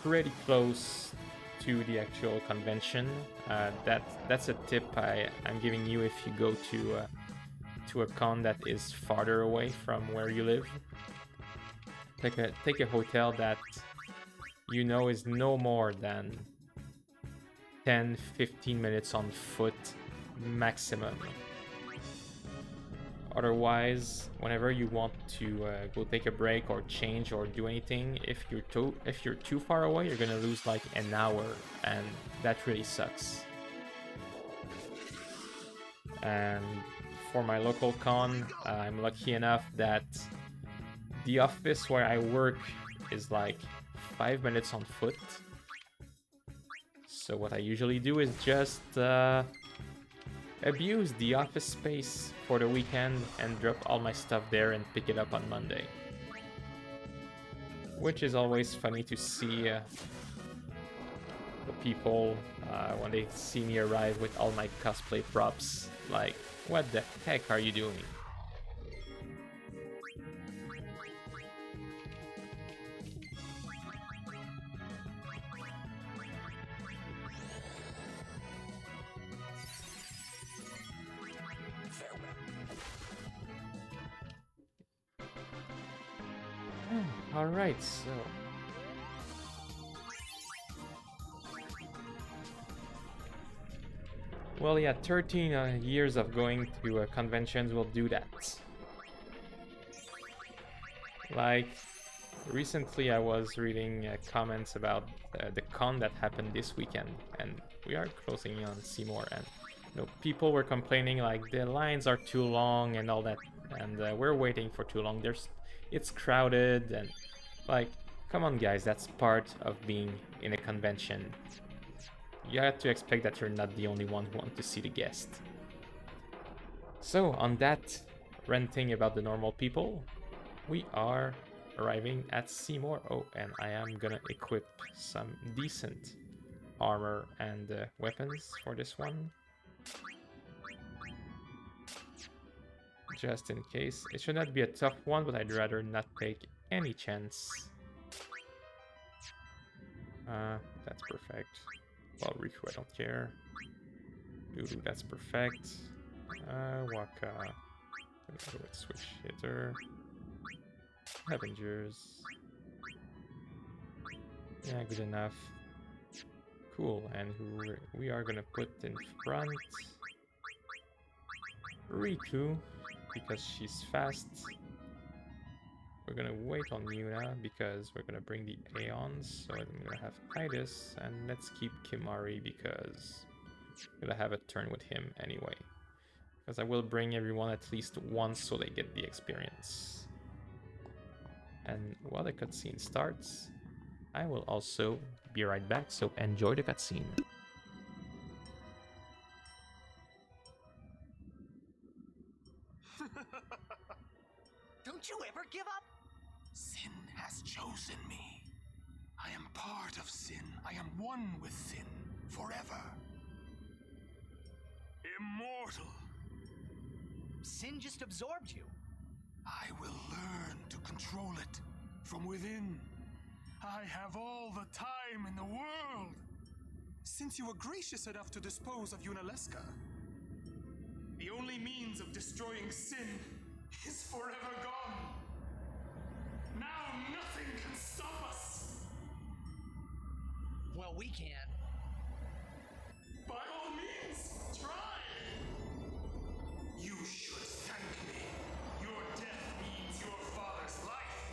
pretty close to the actual convention. That's a tip I'm giving you if you go to a con that is farther away from where you live. Take a hotel that you know is no more than 10-15 minutes on foot maximum. Otherwise, whenever you want to go take a break or change or do anything, if you're too far away, you're gonna lose like an hour, and that really sucks. And for my local con, I'm lucky enough that the office where I work is like 5 minutes on foot. So what I usually do is just abuse the office space for the weekend and drop all my stuff there and pick it up on Monday. Which is always funny to see the people when they see me arrive with all my cosplay props. Like, what the heck are you doing? Alright, so... Well, yeah, 13 years of going to conventions will do that. Like, recently I was reading comments about the con that happened this weekend, and we are closing in on Seymour, and you know, people were complaining like the lines are too long and all that, and we're waiting for too long. It's crowded, and like, come on guys, that's part of being in a convention. You have to expect that you're not the only one who wants to see the guest. So on that ranting about the normal people, we are arriving at Seymour. Oh, and I am gonna equip some decent armor and weapons for this one. Just in case. It should not be a tough one, but I'd rather not take any chance. That's perfect. Well, Riku, I don't care. Dudu, that's perfect. Waka. Gonna go with Switch Hitter. Avengers. Yeah, good enough. Cool, and who we are gonna put in front? Riku, because she's fast. We're gonna wait on Yuna because we're gonna bring the Aeons, so I'm gonna have Titus, and let's keep Kimari because I'm gonna have a turn with him anyway. Because I will bring everyone at least once so they get the experience. And while the cutscene starts, I will also be right back, so enjoy the cutscene. Don't you ever give up? Sin has chosen me. I am part of sin. I am one with sin forever. Immortal. Sin just absorbed you. I will learn to control it from within. I have all the time in the world. Since you were gracious enough to dispose of Yunalesca, the only means of destroying sin is forever gone. Now nothing can stop us. Well, we can. By all means, try. You should thank me. Your death means your father's life.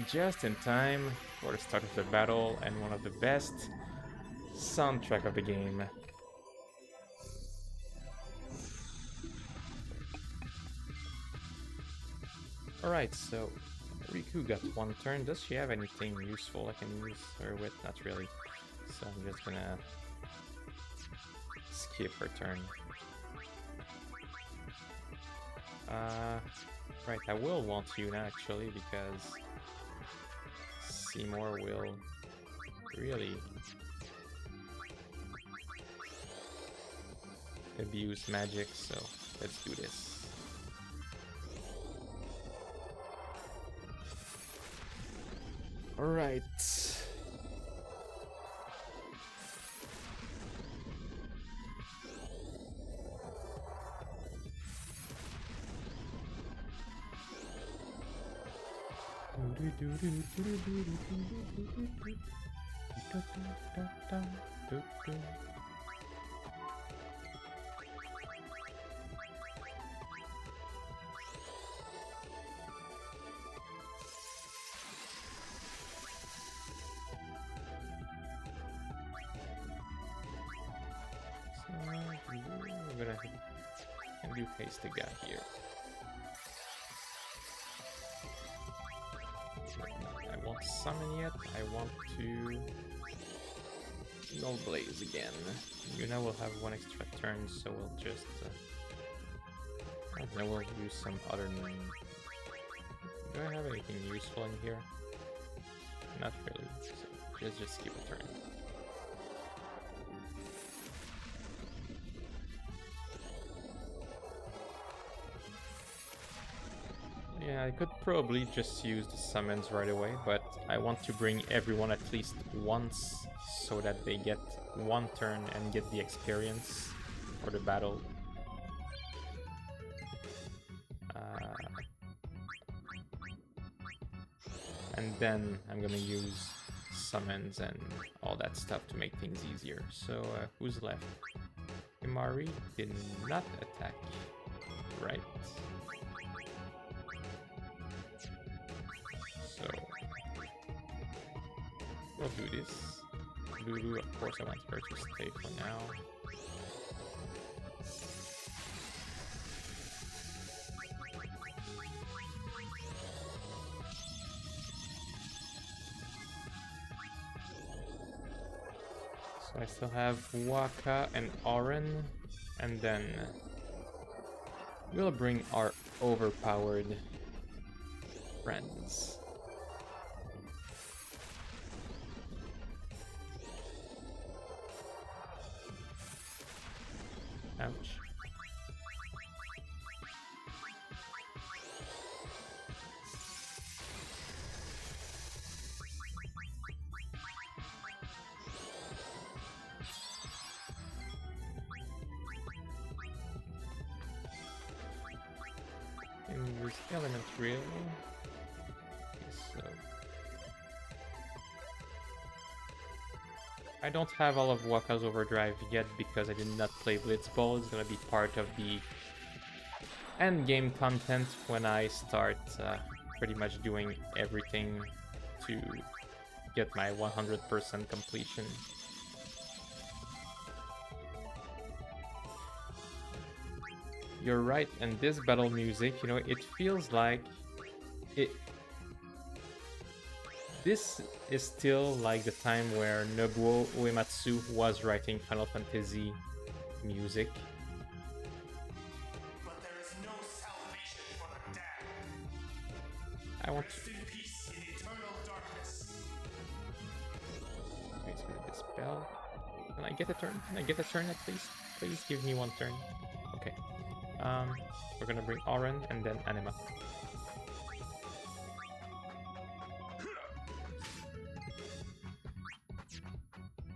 Just in time for the start of the battle and one of the best soundtrack of the game. Alright, so Riku got one turn. Does she have anything useful I can use her with? Not really. So I'm just gonna skip her turn. Right, I will want Yuna actually because Seymour will really abuse magic, so let's do this. All right. We're gonna do paste the guy here. I won't summon yet. I want to no blaze again. Yuna will have one extra turn, so we'll just and then we'll use some other. Do I have anything useful in here? Not really. So let's just skip a turn. Yeah, I could probably just use the summons right away, but I want to bring everyone at least once so that they get one turn and get the experience for the battle. And then I'm gonna use summons and all that stuff to make things easier. So who's left? Imari did not attack, right? So we'll do this. Lulu, of course I want her to stay for now. So I still have Waka and Oren, and then we'll bring our overpowered friends. Ouch. In this element really. So I don't have all of Waka's overdrive yet because I did not play Blitzball. It's gonna be part of the end game content when I start pretty much doing everything to get my 100% completion. You're right, and this battle music, you know, it feels like it. This is still like the time where Nobuo Uematsu was writing Final Fantasy music. But there is no salvation for the damned. I want Rest in peace in eternal darkness. to wait for this spell. Can I get a turn? Can I get a turn at least? Please give me one turn. Okay. We're gonna bring Oren and then Anima.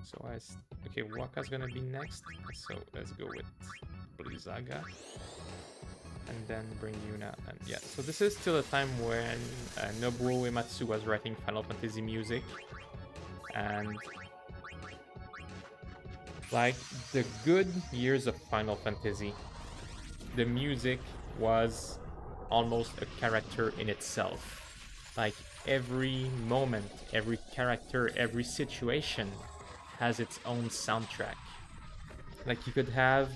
So okay, Waka's gonna be next. So let's go with Blizzaga. And then bring Yuna. And yeah, so this is still a time when Nobuo Uematsu was writing Final Fantasy music. And like the good years of Final Fantasy, the music was almost a character in itself. Like every moment, every character, every situation has its own soundtrack. Like you could have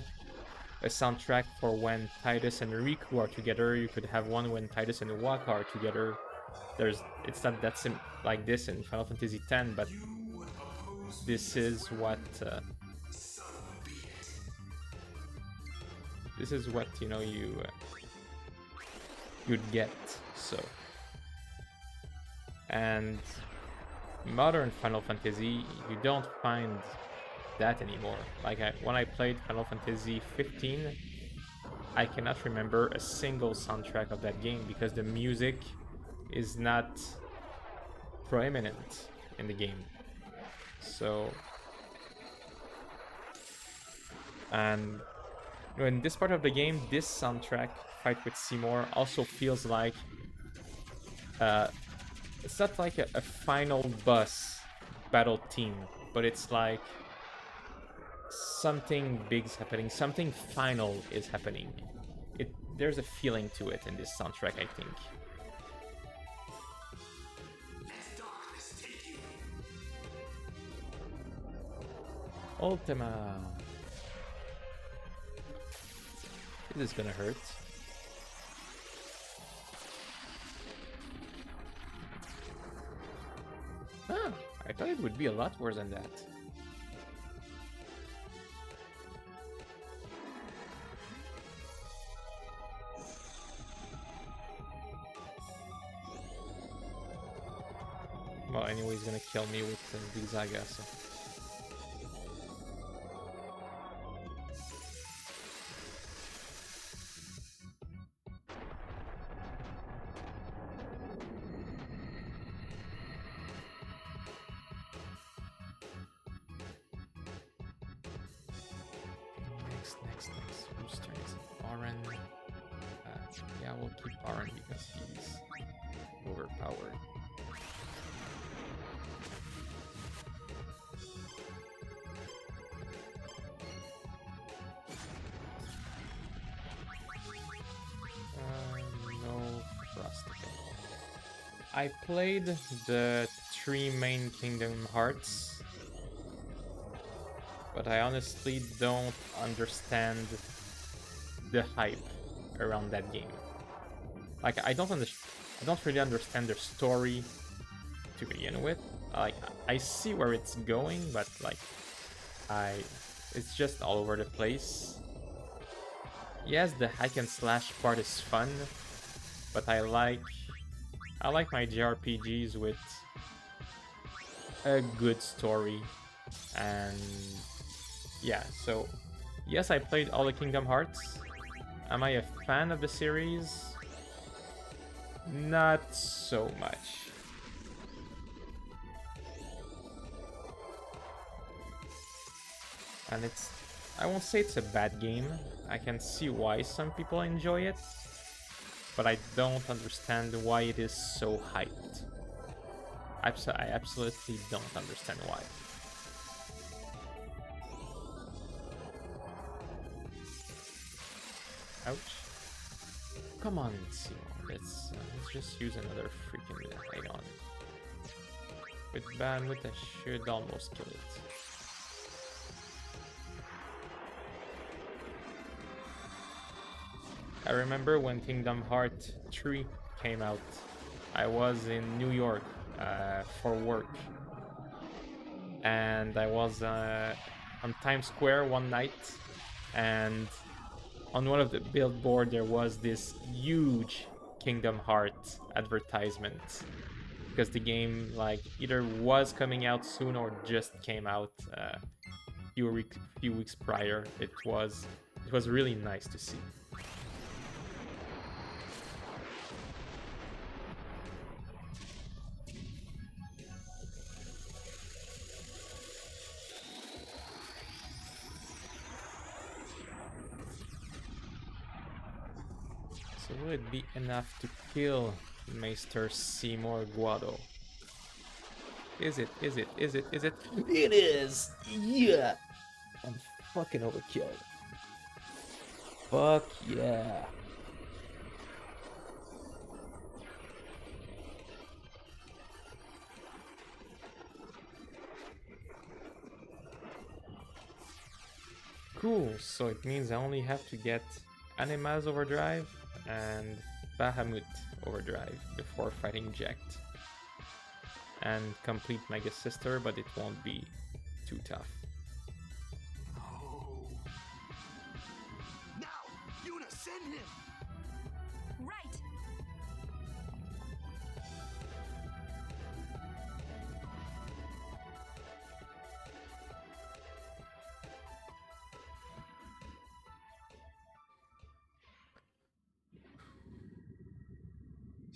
a soundtrack for when Tidus and Riku are together. You could have one when Tidus and Waka are together. It's not that like this in Final Fantasy X, but this is what you know you'd get. So, and modern Final Fantasy, you don't find that anymore. Like when I played Final Fantasy 15, I cannot remember a single soundtrack of that game because the music is not prominent in the game. So, and in this part of the game, this soundtrack, Fight with Seymour, also feels like it's not like a final boss battle theme, but it's like something big is happening, something final is happening. There's a feeling to it in this soundtrack, I think. Ultima. This is gonna hurt. Ah, I thought it would be a lot worse than that. Well, anyway, he's gonna kill me with the Zaga, so. Next. Whose turn is it? Oren. Yeah, we'll keep Oren because he's overpowered. No Frost. I played the 3 main Kingdom Hearts, but I honestly don't understand the hype around that game. Like, I don't really understand the story to begin with. Like, I see where it's going, but like, it's just all over the place. Yes, the hack and slash part is fun, but I like my JRPGs with a good story. And yeah, so yes, I played all the Kingdom Hearts. Am I a fan of the series? Not so much. And I won't say it's a bad game. I can see why some people enjoy it, but I don't understand why it is so hyped. I absolutely don't understand why. Ouch. Come on, Seymour. Let's just use another freaking hang on. With bandwidth, I should almost kill it. I remember when Kingdom Hearts 3 came out. I was in New York for work. And I was on Times Square one night, and on one of the billboard there was this huge Kingdom Hearts advertisement, because the game like either was coming out soon or just came out a few weeks prior. It was really nice to see. So will it be enough to kill Maester Seymour Guado? Is it? Is it? Is it? Is it? It is! Yeah! I'm fucking overkill. Fuck yeah. Cool, so it means I only have to get Anima's Overdrive and Bahamut Overdrive before fighting Jekt. And complete Mega Sister, but it won't be too tough. Now, Yuna, send him. Right.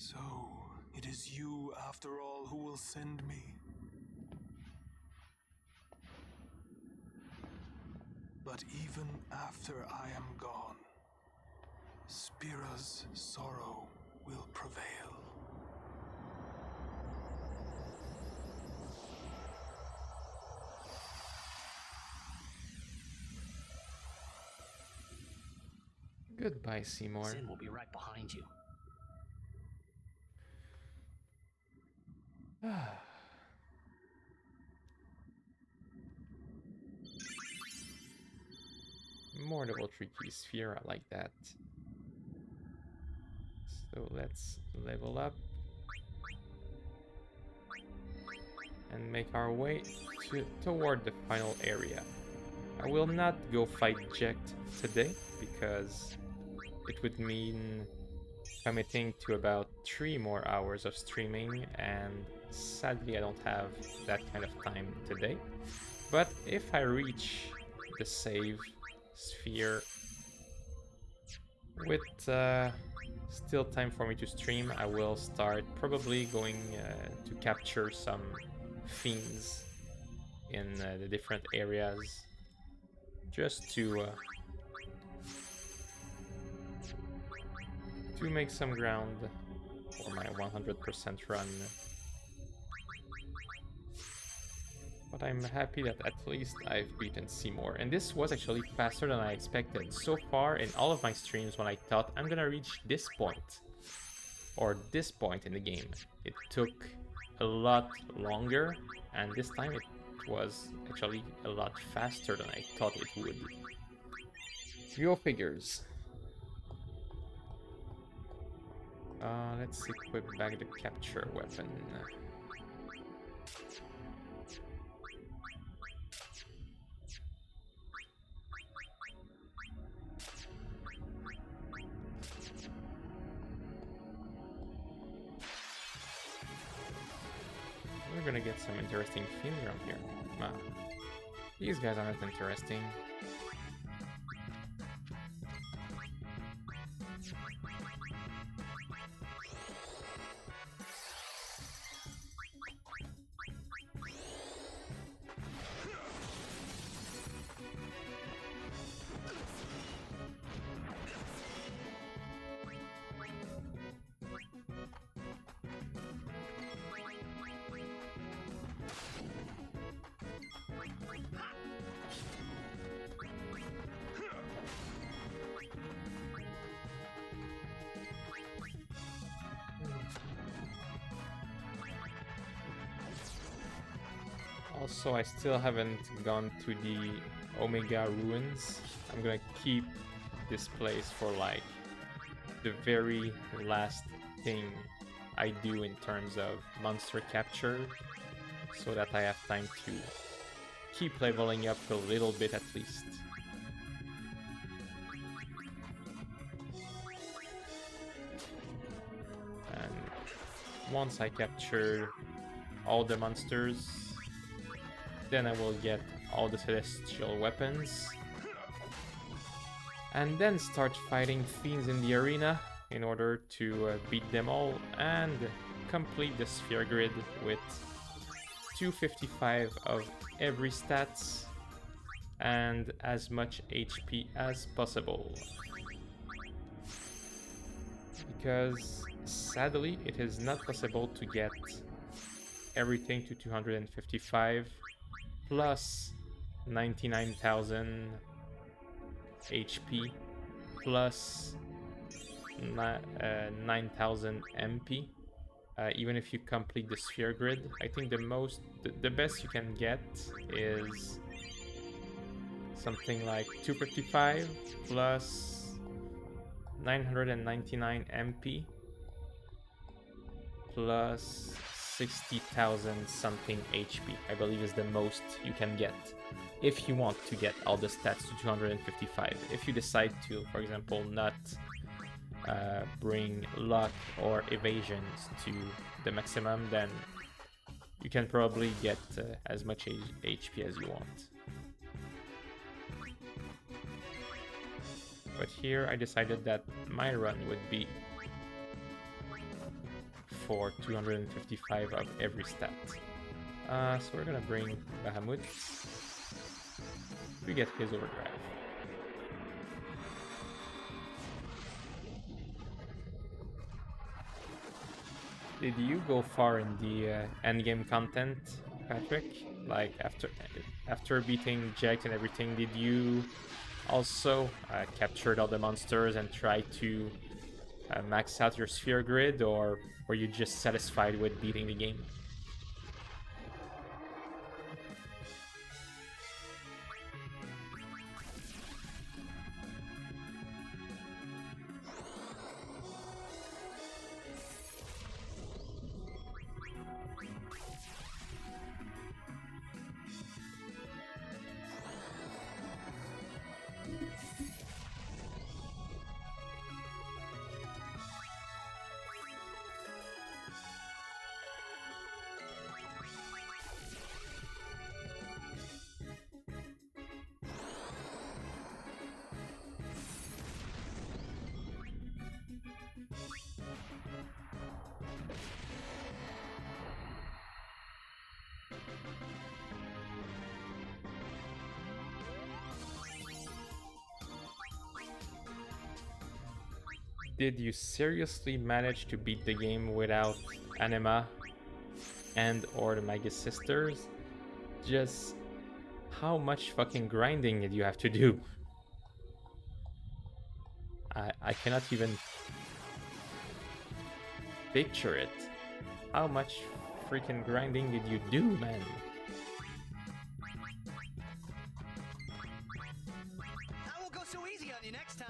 So, it is you, after all, who will send me. But even after I am gone, Spira's sorrow will prevail. Goodbye, Seymour. Sin will be right behind you. More level 3 key sphere, I like that. So let's level up and make our way toward the final area. I will not go fight Jekt today because it would mean committing to about 3 more hours of streaming, and sadly I don't have that kind of time today. But if I reach the save sphere with still time for me to stream, I will start probably going to capture some fiends in the different areas, just to make some ground for my 100% run. But I'm happy that at least I've beaten Seymour, and this was actually faster than I expected. So far in all of my streams, when I thought I'm gonna reach this point or this point in the game, it took a lot longer, and this time it was actually a lot faster than I thought it would. Go figures. Let's equip back the capture weapon. We're gonna get some interesting fiends around here. These guys aren't interesting. Also, I still haven't gone to the Omega Ruins. I'm gonna keep this place for like the very last thing I do in terms of monster capture, so that I have time to keep leveling up a little bit at least. And once I capture all the monsters, then I will get all the celestial weapons, and then start fighting fiends in the arena in order to beat them all and complete the sphere grid with 255 of every stats and as much HP as possible. Because sadly it is not possible to get everything to 255 plus 99,000 HP plus 9,000 MP. Even if you complete the sphere grid, I think the best you can get is something like 255 plus 999 MP plus 60,000 something HP, I believe is the most you can get if you want to get all the stats to 255. If you decide to, for example, not bring luck or evasions to the maximum, then you can probably get as much HP as you want. But here I decided that my run would be for 255 of every stat. So we're gonna bring Bahamut. We get his overdrive. Did you go far in the endgame content, Patrick? Like after beating Jack and everything, did you also captured all the monsters and try to max out your sphere grid, or were you just satisfied with beating the game? Did you seriously manage to beat the game without Anima and or the Magus Sisters? Just how much fucking grinding did you have to do? I cannot even picture it. How much freaking grinding did you do, man? I won't go so easy on you next time.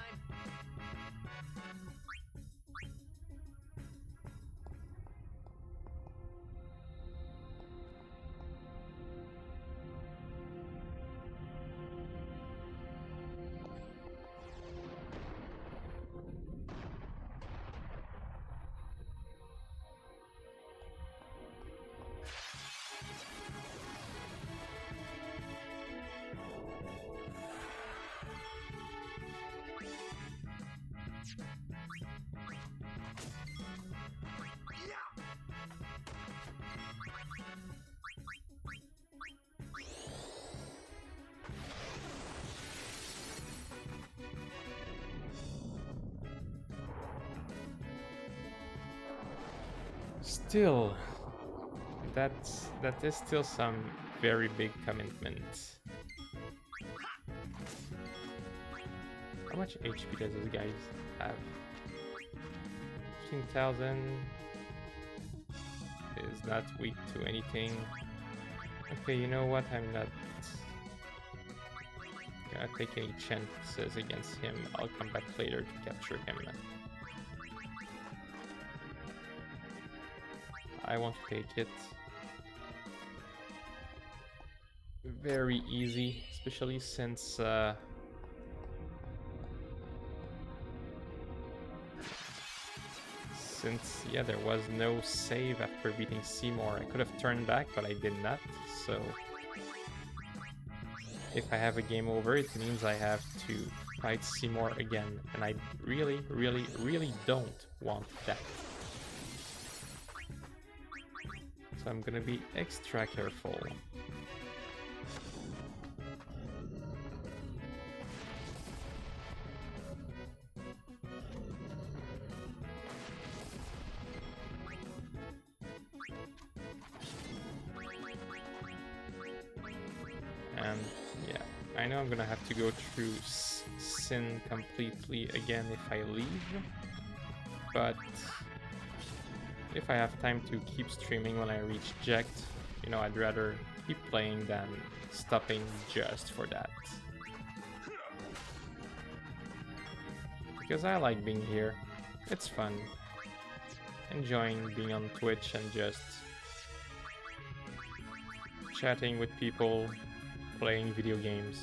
Still, that is still some very big commitment. How much HP does this guy have? 15,000. Is not weak to anything. Okay, you know what? I'm not gonna take any chances against him. I'll come back later to capture him. I want to take it. Very easy, especially since yeah, there was no save after beating Seymour. I could have turned back, but I did not. So if I have a game over, it means I have to fight Seymour again, and I really, really, really don't want that. So I'm gonna be extra careful. And yeah, I know I'm gonna have to go through Sin completely again if I leave, but if I have time to keep streaming when I reach Jacked, you know, I'd rather keep playing than stopping just for that. Because I like being here. It's fun. Enjoying being on Twitch and just chatting with people, playing video games.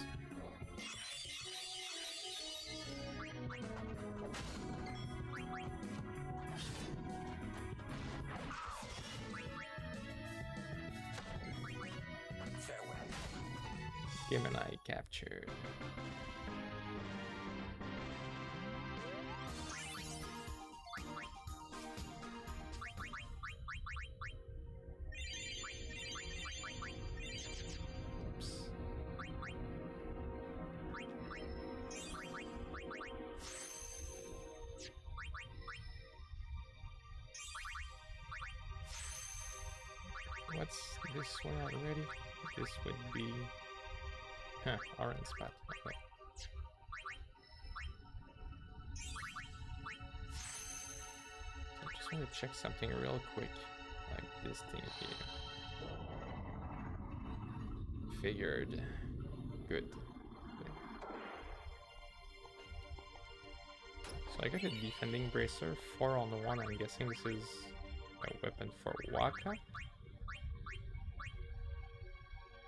Gemini captured. What's this one already? This would be... Huh, orange spot. Okay. I just want to check something real quick. Like this thing here. Figured. Good. So I got a defending bracer, 4 on the 1. I'm guessing this is a weapon for Waka.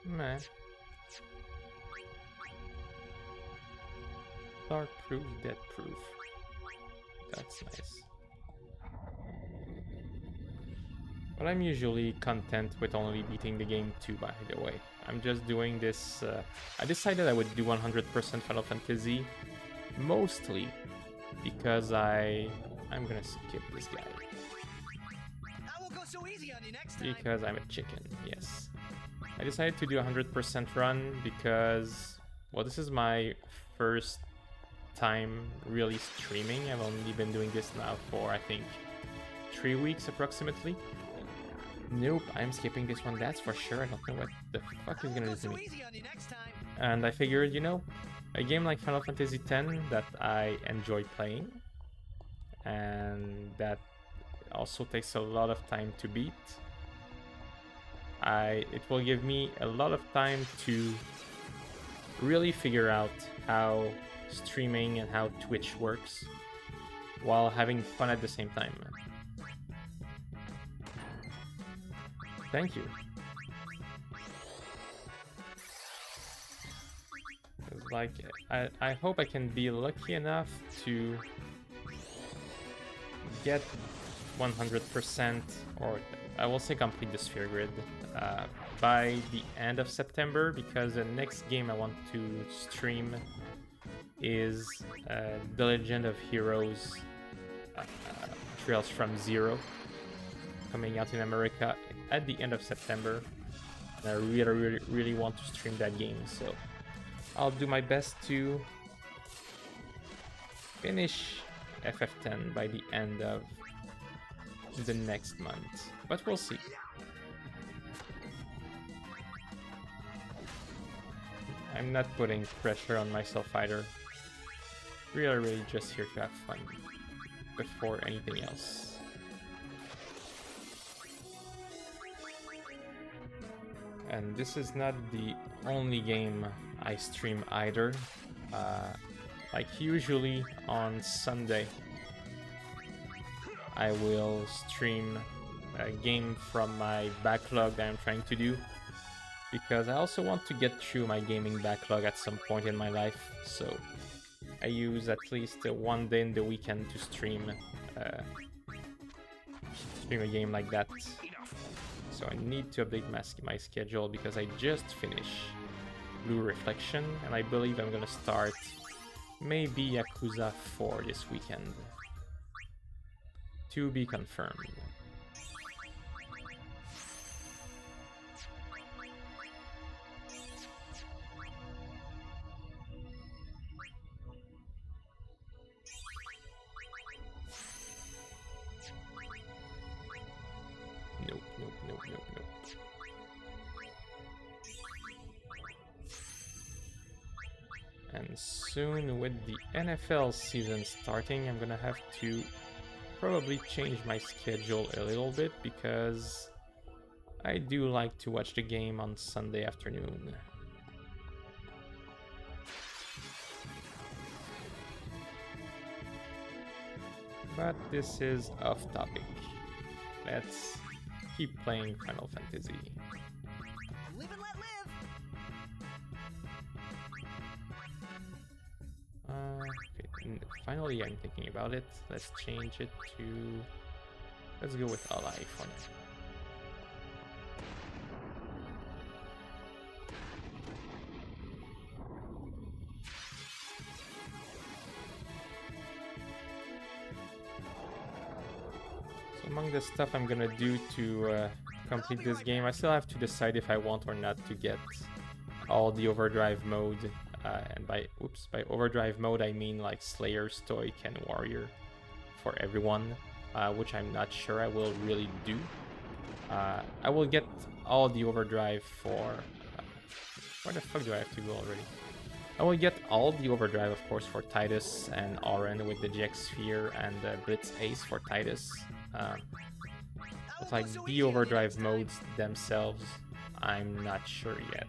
Meh. Dark proof, dead proof. That's nice. But I'm usually content with only beating the game 2, by the way. I'm just doing this... I decided I would do 100% Final Fantasy, mostly because I'm gonna skip this guy. I won't go so easy on you next time. Because I'm a chicken, yes. I decided to do 100% run because, well, this is my first time really streaming. I've only been doing this now for, I think, 3 weeks approximately. Nope, I'm skipping this one, that's for sure. I don't know what the fuck is gonna do to me. And I figured, you know, a game like Final Fantasy X that I enjoy playing and that also takes a lot of time to beat, it will give me a lot of time to really figure out how streaming and how Twitch works while having fun at the same time. Thank you. Like, I hope I can be lucky enough to get 100%, or I will say complete the Sphere Grid by the end of September, because the next game I want to stream is The Legend of Heroes Trails from Zero, coming out in America at the end of September. And I really want to stream that game, so I'll do my best to finish FF10 by the end of the next month, but we'll see. I'm not putting pressure on myself either. We are really just here to have fun before anything else. And this is not the only game I stream either. Like usually on Sunday, I will stream a game from my backlog that I'm trying to do, because I also want to get through my gaming backlog at some point in my life, so I use at least one day in the weekend to stream a game like that. So I need to update my schedule, because I just finished Blue Reflection, and I believe I'm gonna start maybe Yakuza 4 this weekend. To be confirmed. Nope. And soon, with the NFL season starting, I'm gonna have to probably change my schedule a little bit, because I do like to watch the game on Sunday afternoon. But this is off topic. Let's keep playing Final Fantasy. Live and let live. Okay, finally I'm thinking about it. Let's change it to... Let's go with Ally for now. So among the stuff I'm gonna do to complete this game, I still have to decide if I want or not to get all the overdrive mode. And by overdrive mode I mean like Slayer, Stoic, and Warrior for everyone, which I'm not sure I will really do. I will get all the overdrive for... where the fuck do I have to go already? I will get all the overdrive, of course, for Titus and Auron with the GX Sphere and the Blitz Ace for Titus. But like the overdrive modes themselves, I'm not sure yet.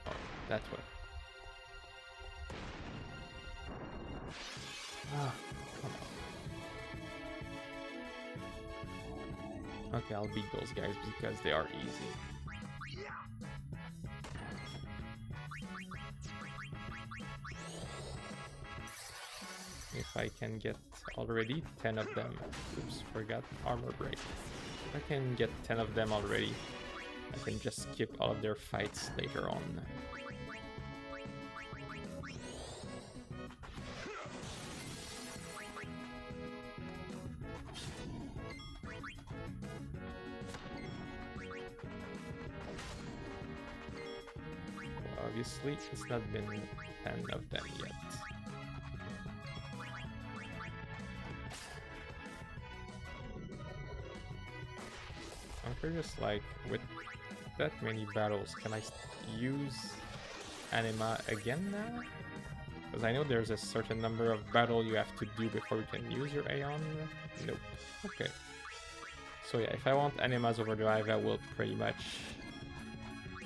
Oh, that way. Ah, come on. Okay, I'll beat those guys because they are easy. If I can get already 10 of them. Oops, forgot armor break. If I can get 10 of them already, I can just skip all of their fights later on. Obviously, it's not been 10 of them yet. I'm curious, like, with that many battles, can I use Anima again now? Because I know there's a certain number of battle you have to do before you can use your Aeon. Nope. Okay. So yeah, if I want Anima's Overdrive, I will pretty much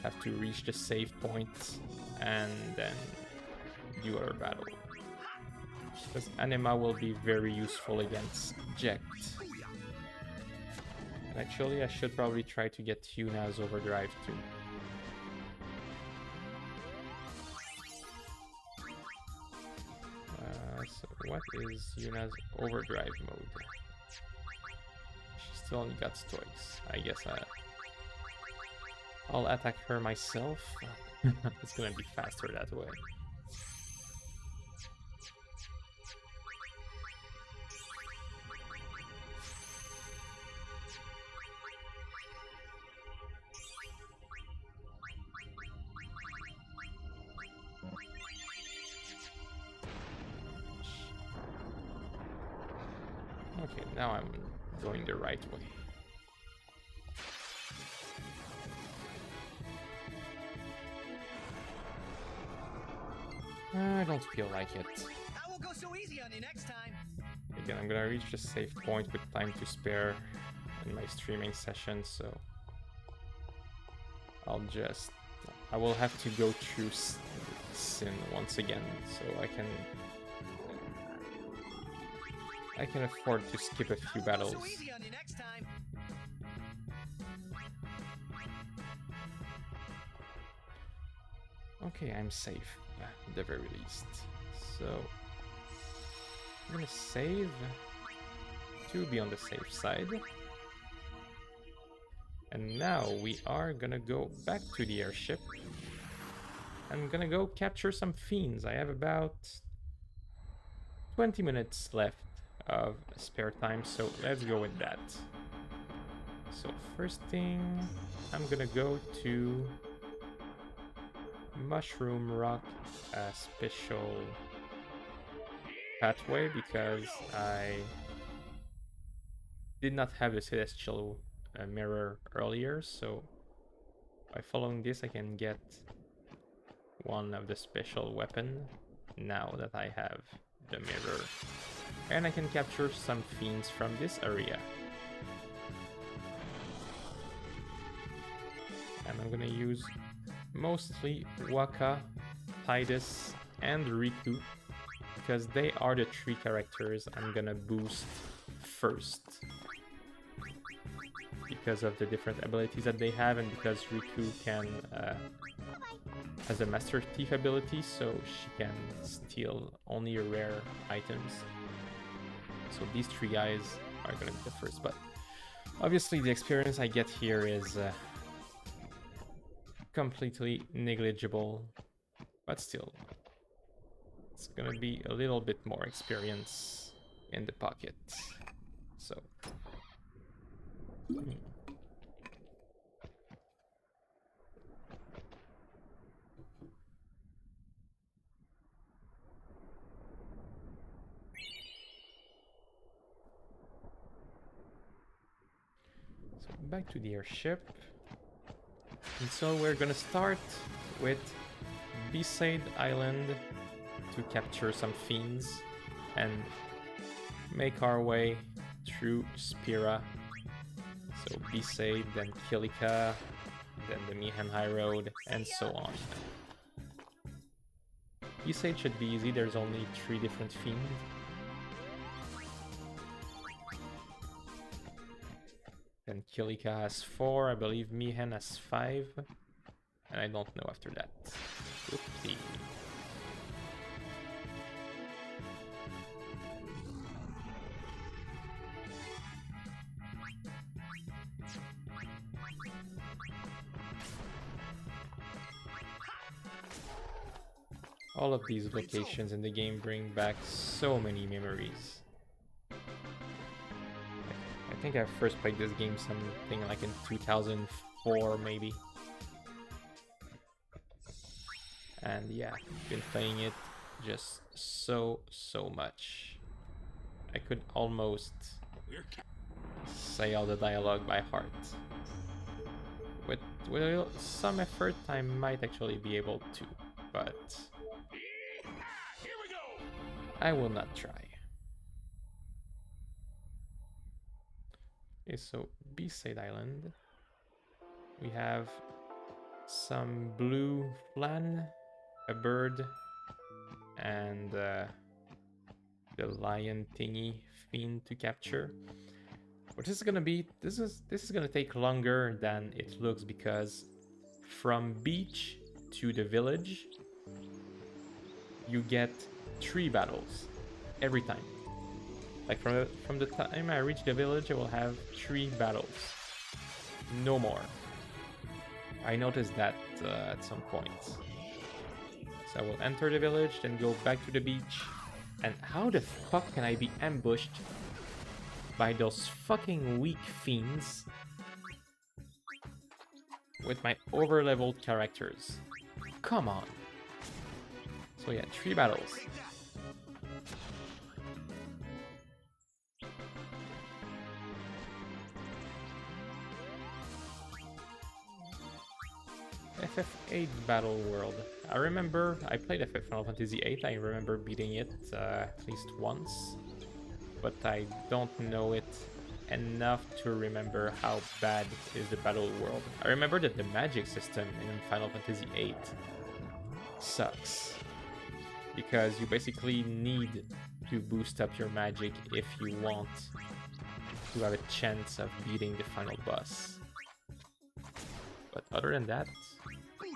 have to reach the save point and then do our battle. Because Anima will be very useful against Jekt. And actually, I should probably try to get Yuna's Overdrive too. So what is Yuna's Overdrive mode? She still only got Stoics. I guess I'll attack her myself. It's gonna be faster that way. Okay, now I'm going the right way. I don't feel like it. I won't go so easy on you next time. Again, I'm gonna reach the save point with time to spare in my streaming session, so I will have to go through Sin once again, so I can afford to skip a few battles. So easy on you next time. Okay, I'm safe at the very least. So I'm gonna save to be on the safe side. And now we are gonna go back to the airship. I'm gonna go capture some fiends. I have about 20 minutes left of spare time, so let's go with that. So first thing, I'm gonna go to Mushroom Rock special pathway because I did not have the Celestial mirror earlier, so by following this I can get one of the special weapon now that I have the mirror. And I can capture some fiends from this area. And I'm gonna use mostly Waka, Titus, and Riku, because they are the three characters I'm gonna boost first. Because of the different abilities that they have, and because Riku has a Master Thief ability, so she can steal only rare items. So these three guys are gonna be the first, but obviously the experience I get here is completely negligible, but still, it's gonna be a little bit more experience in the pocket. So. back to the airship. And so we're gonna start with Besaid Island to capture some fiends and make our way through Spira. So Besaid, then Kilika, then the Mihan High Road, and so on. Besaid should be easy, there's only 3 different fiends. Then Kilika has 4, I believe Mihan has 5, and I don't know after that. Oopsie. All of these locations in the game bring back so many memories. I think I first played this game something like in 2004 maybe. And yeah, been playing it just so much. I could almost say all the dialogue by heart. With some effort I might actually be able to, but Here we go. I will not try. Okay, so Besaid Island. We have some blue flan, a bird, and the lion thingy fiend to capture. What this is gonna be? This is gonna take longer than it looks because from beach to the village, you get 3 battles every time. Like from the time I reach the village, I will have 3 battles, no more. I noticed that at some point. So I will enter the village, then go back to the beach, and how the fuck can I be ambushed by those fucking weak fiends with my over-leveled characters? Come on. So yeah, 3 battles. FF8 Battle World. I remember I played FF Final Fantasy VIII. I remember beating it at least once, but I don't know it enough to remember how bad is the battle world. I remember that the magic system in Final Fantasy VIII sucks because you basically need to boost up your magic if you want to have a chance of beating the final boss. But other than that, I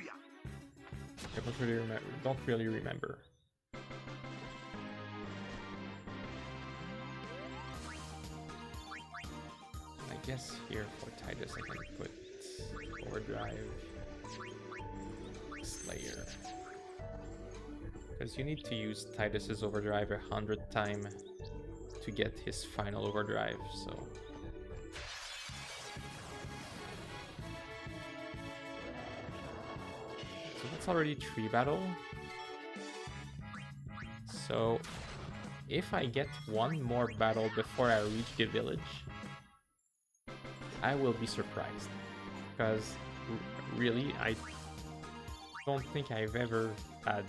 don't really remember. I guess here for Titus I can put Overdrive, Slayer. Because you need to use Titus's Overdrive 100 times to get his final Overdrive, so... So that's already 3 battle. So if I get 1 more battle before I reach the village, I will be surprised. Because really, I don't think I've ever had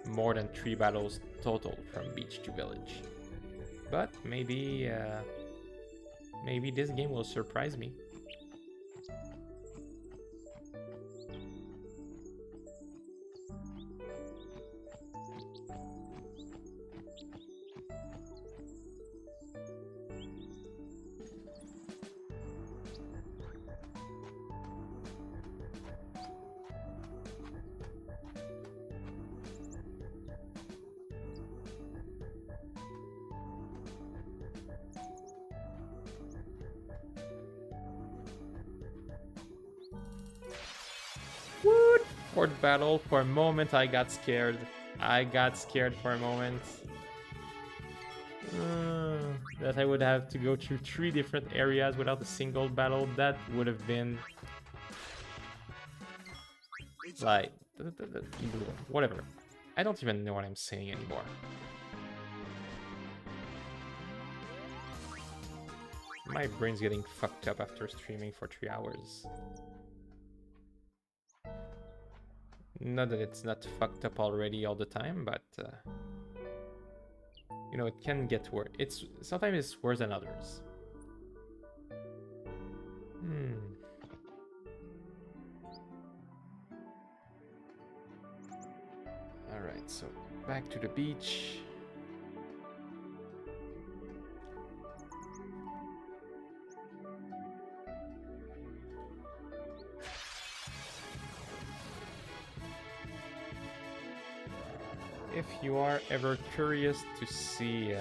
more than 3 battles total from beach to village. But maybe this game will surprise me. Fourth battle, for a moment I got scared. I got scared for a moment. That I would have to go through 3 different areas without a single battle. That would have been... like... whatever. I don't even know what I'm saying anymore. my brain's getting fucked up after streaming for 3 hours. Not that it's not fucked up already all the time, but you know, it can get worse. Sometimes it's worse than others. Alright, so back to the beach. If you are ever curious to see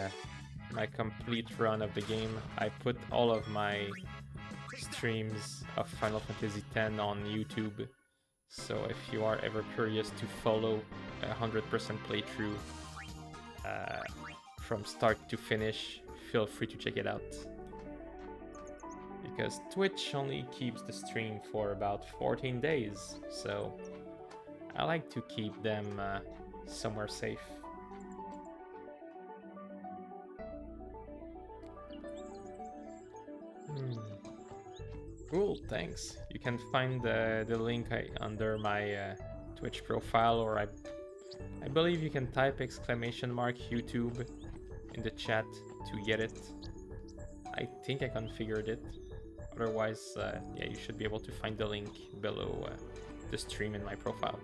my complete run of the game, I put all of my streams of Final Fantasy X on YouTube. So if you are ever curious to follow a 100% playthrough from start to finish, feel free to check it out. Because Twitch only keeps the stream for about 14 days, so I like to keep them somewhere safe. Cool, thanks. You can find the link under my Twitch profile, or I believe you can type !YouTube in the chat to get it. I think I configured it. Otherwise, yeah, you should be able to find the link below the stream in my profile.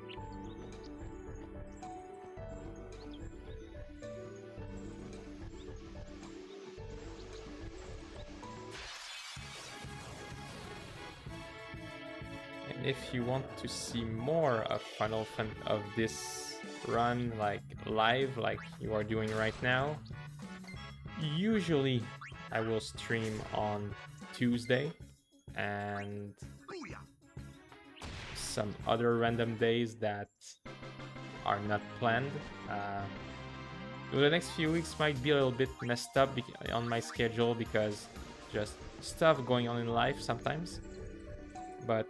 If you want to see more of of this run, like live, like you are doing right now, usually I will stream on Tuesday and some other random days that are not planned. The next few weeks might be a little bit messed up on my schedule because just stuff going on in life sometimes, but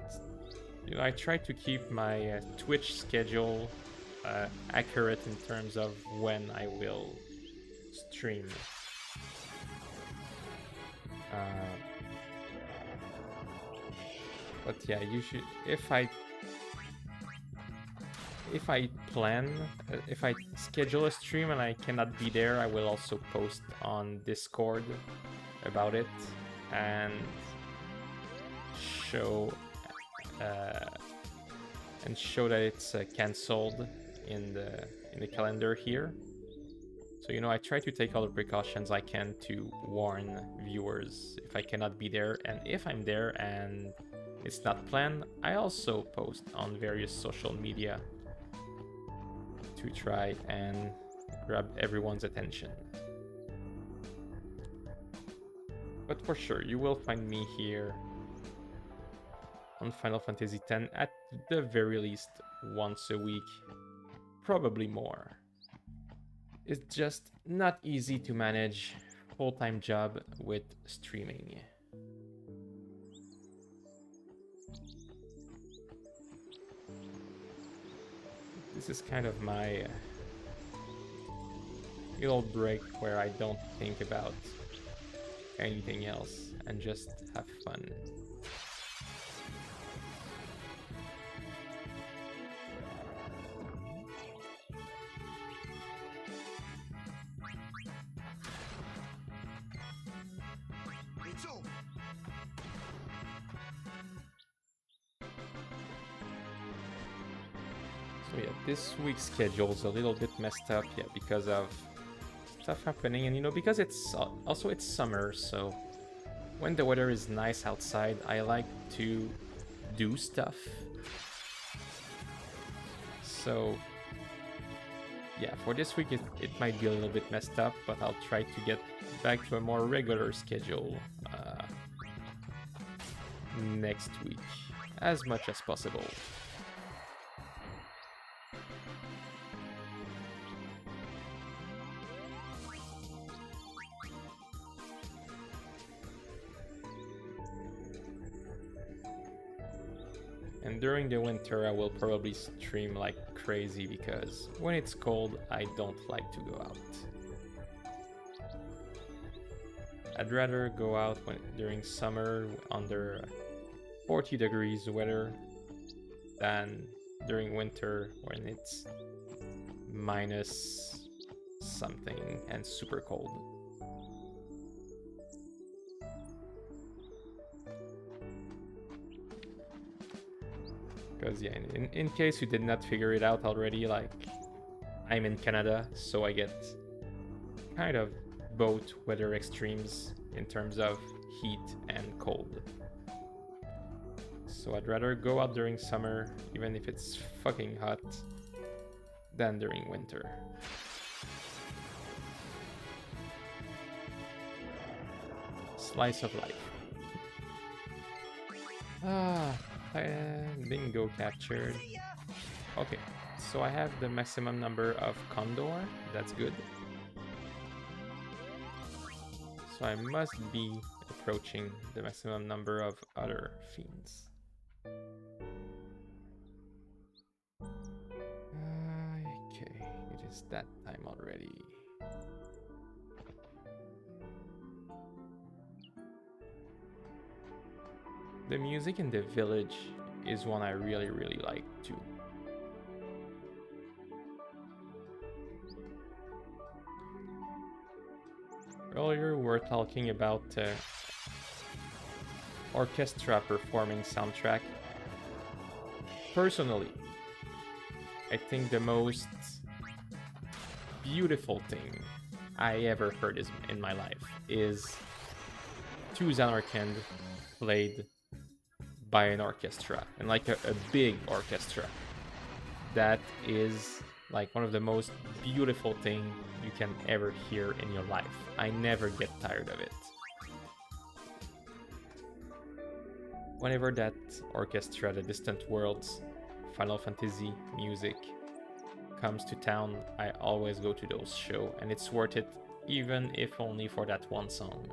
you know, I try to keep my Twitch schedule accurate in terms of when I will stream. But yeah, you should. If I schedule a stream and I cannot be there, I will also post on Discord about it and show that it's cancelled in the calendar here. So you know, I try to take all the precautions I can to warn viewers if I cannot be there, and if I'm there and it's not planned, I also post on various social media to try and grab everyone's attention. But for sure, you will find me here on Final Fantasy X at the very least once a week, probably more. It's just not easy to manage full-time job with streaming. This is kind of my little break where I don't think about anything else and just have fun. So yeah, this week's schedule is a little bit messed up, yeah, because of stuff happening, and you know, because it's also it's summer, so when the weather is nice outside, I like to do stuff. So yeah, for this week it might be a little bit messed up, but I'll try to get back to a more regular schedule next week as much as possible. And during the winter, I will probably stream like crazy because when it's cold, I don't like to go out. I'd rather go out during summer under 40 degrees weather than during winter when it's minus something and super cold. Because yeah, in case you did not figure it out already, like I'm in Canada, so I get kind of both weather extremes in terms of heat and cold. So I'd rather go out during summer, even if it's fucking hot, than during winter. Slice of life. Bingo captured. Okay, so I have the maximum number of Condor. That's good. So I must be approaching the maximum number of other fiends. Okay, it is that time already. The music in the village is one I really like too. Earlier we were talking about orchestra performing soundtrack. Personally, I think the most beautiful thing I ever heard in my life is two Zanarkand played by an orchestra, and like a big orchestra. That is like one of the most beautiful things you can ever hear in your life. I never get tired of it. Whenever that orchestra, the Distant Worlds, Final Fantasy music comes to town, I always go to those shows, and it's worth it, even if only for that one song.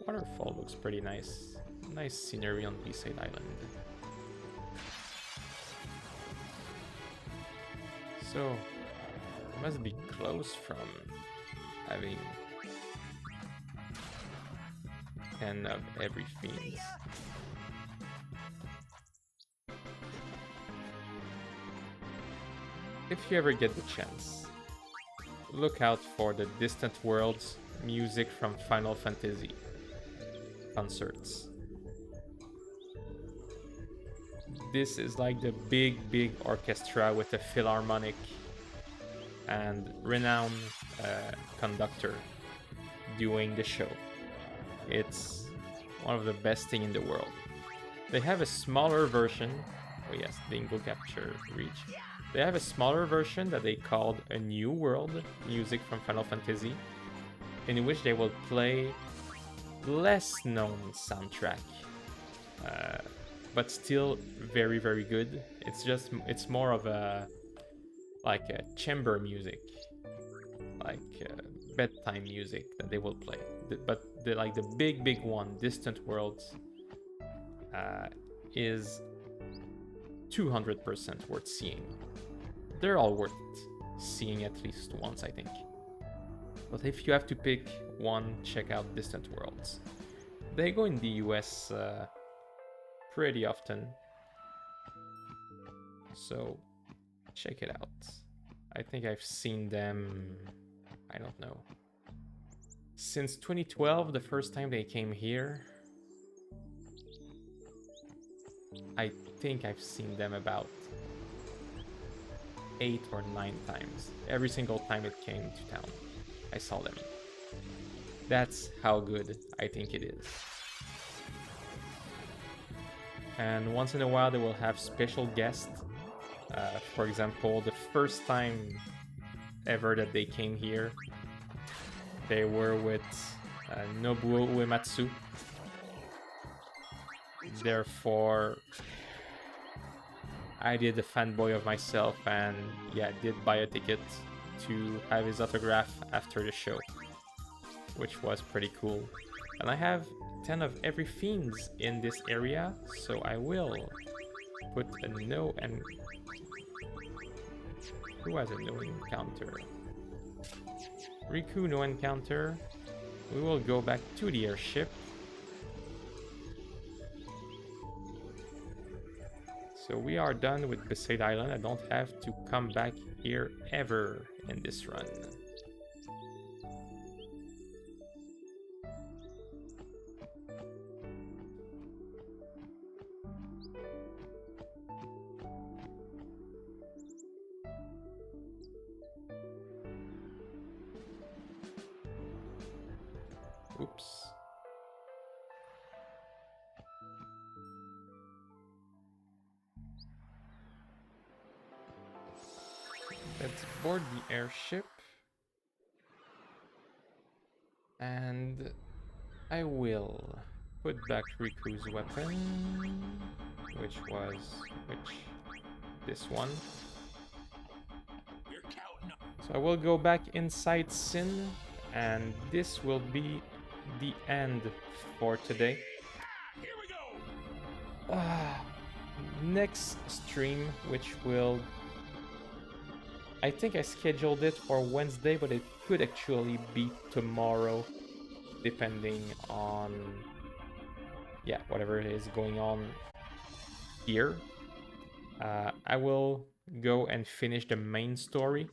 Waterfall looks pretty nice. Nice scenery on B-Side Island. So, it must be close from having 10 of every fiend. If you ever get the chance, look out for the Distant Worlds music from Final Fantasy concerts. This is like the big orchestra with a philharmonic and renowned conductor doing the show. It's one of the best thing in the world. They have a smaller version. Oh yes, Bingo Capture Reach. They have a smaller version that they called a New World music from Final Fantasy, in which they will play less known soundtrack, but still very good. It's more of a like a chamber music, like bedtime music that they will play. But the big one, Distant Worlds, is 200% worth seeing. They're all worth seeing at least once, I think. But if you have to pick one, check out Distant Worlds. They go in the US pretty often, so check it out. I think I've seen them, I don't know, since 2012, the first time they came here. I think I've seen them about 8 or 9 times. Every single time it came to town, I saw them. That's how good I think it is. And once in a while they will have special guests. For example, the first time ever that they came here, they were with Nobuo Uematsu. Therefore, I did a fanboy of myself and yeah, did buy a ticket to have his autograph after the show, which was pretty cool. And I have 10 of every fiends in this area, so I will put a no and... Who has a no encounter? Riku, no encounter. We will go back to the airship. So we are done with Besaid Island. I don't have to come back here ever in this run. Oops. Let's board the airship. And I will put back Riku's weapon, which this one. So I will go back inside Sin, and this will be the end for today. Here we go. Next stream, which will... I think I scheduled it for Wednesday, but it could actually be tomorrow, depending on, yeah, whatever is going on here. I will go and finish the main story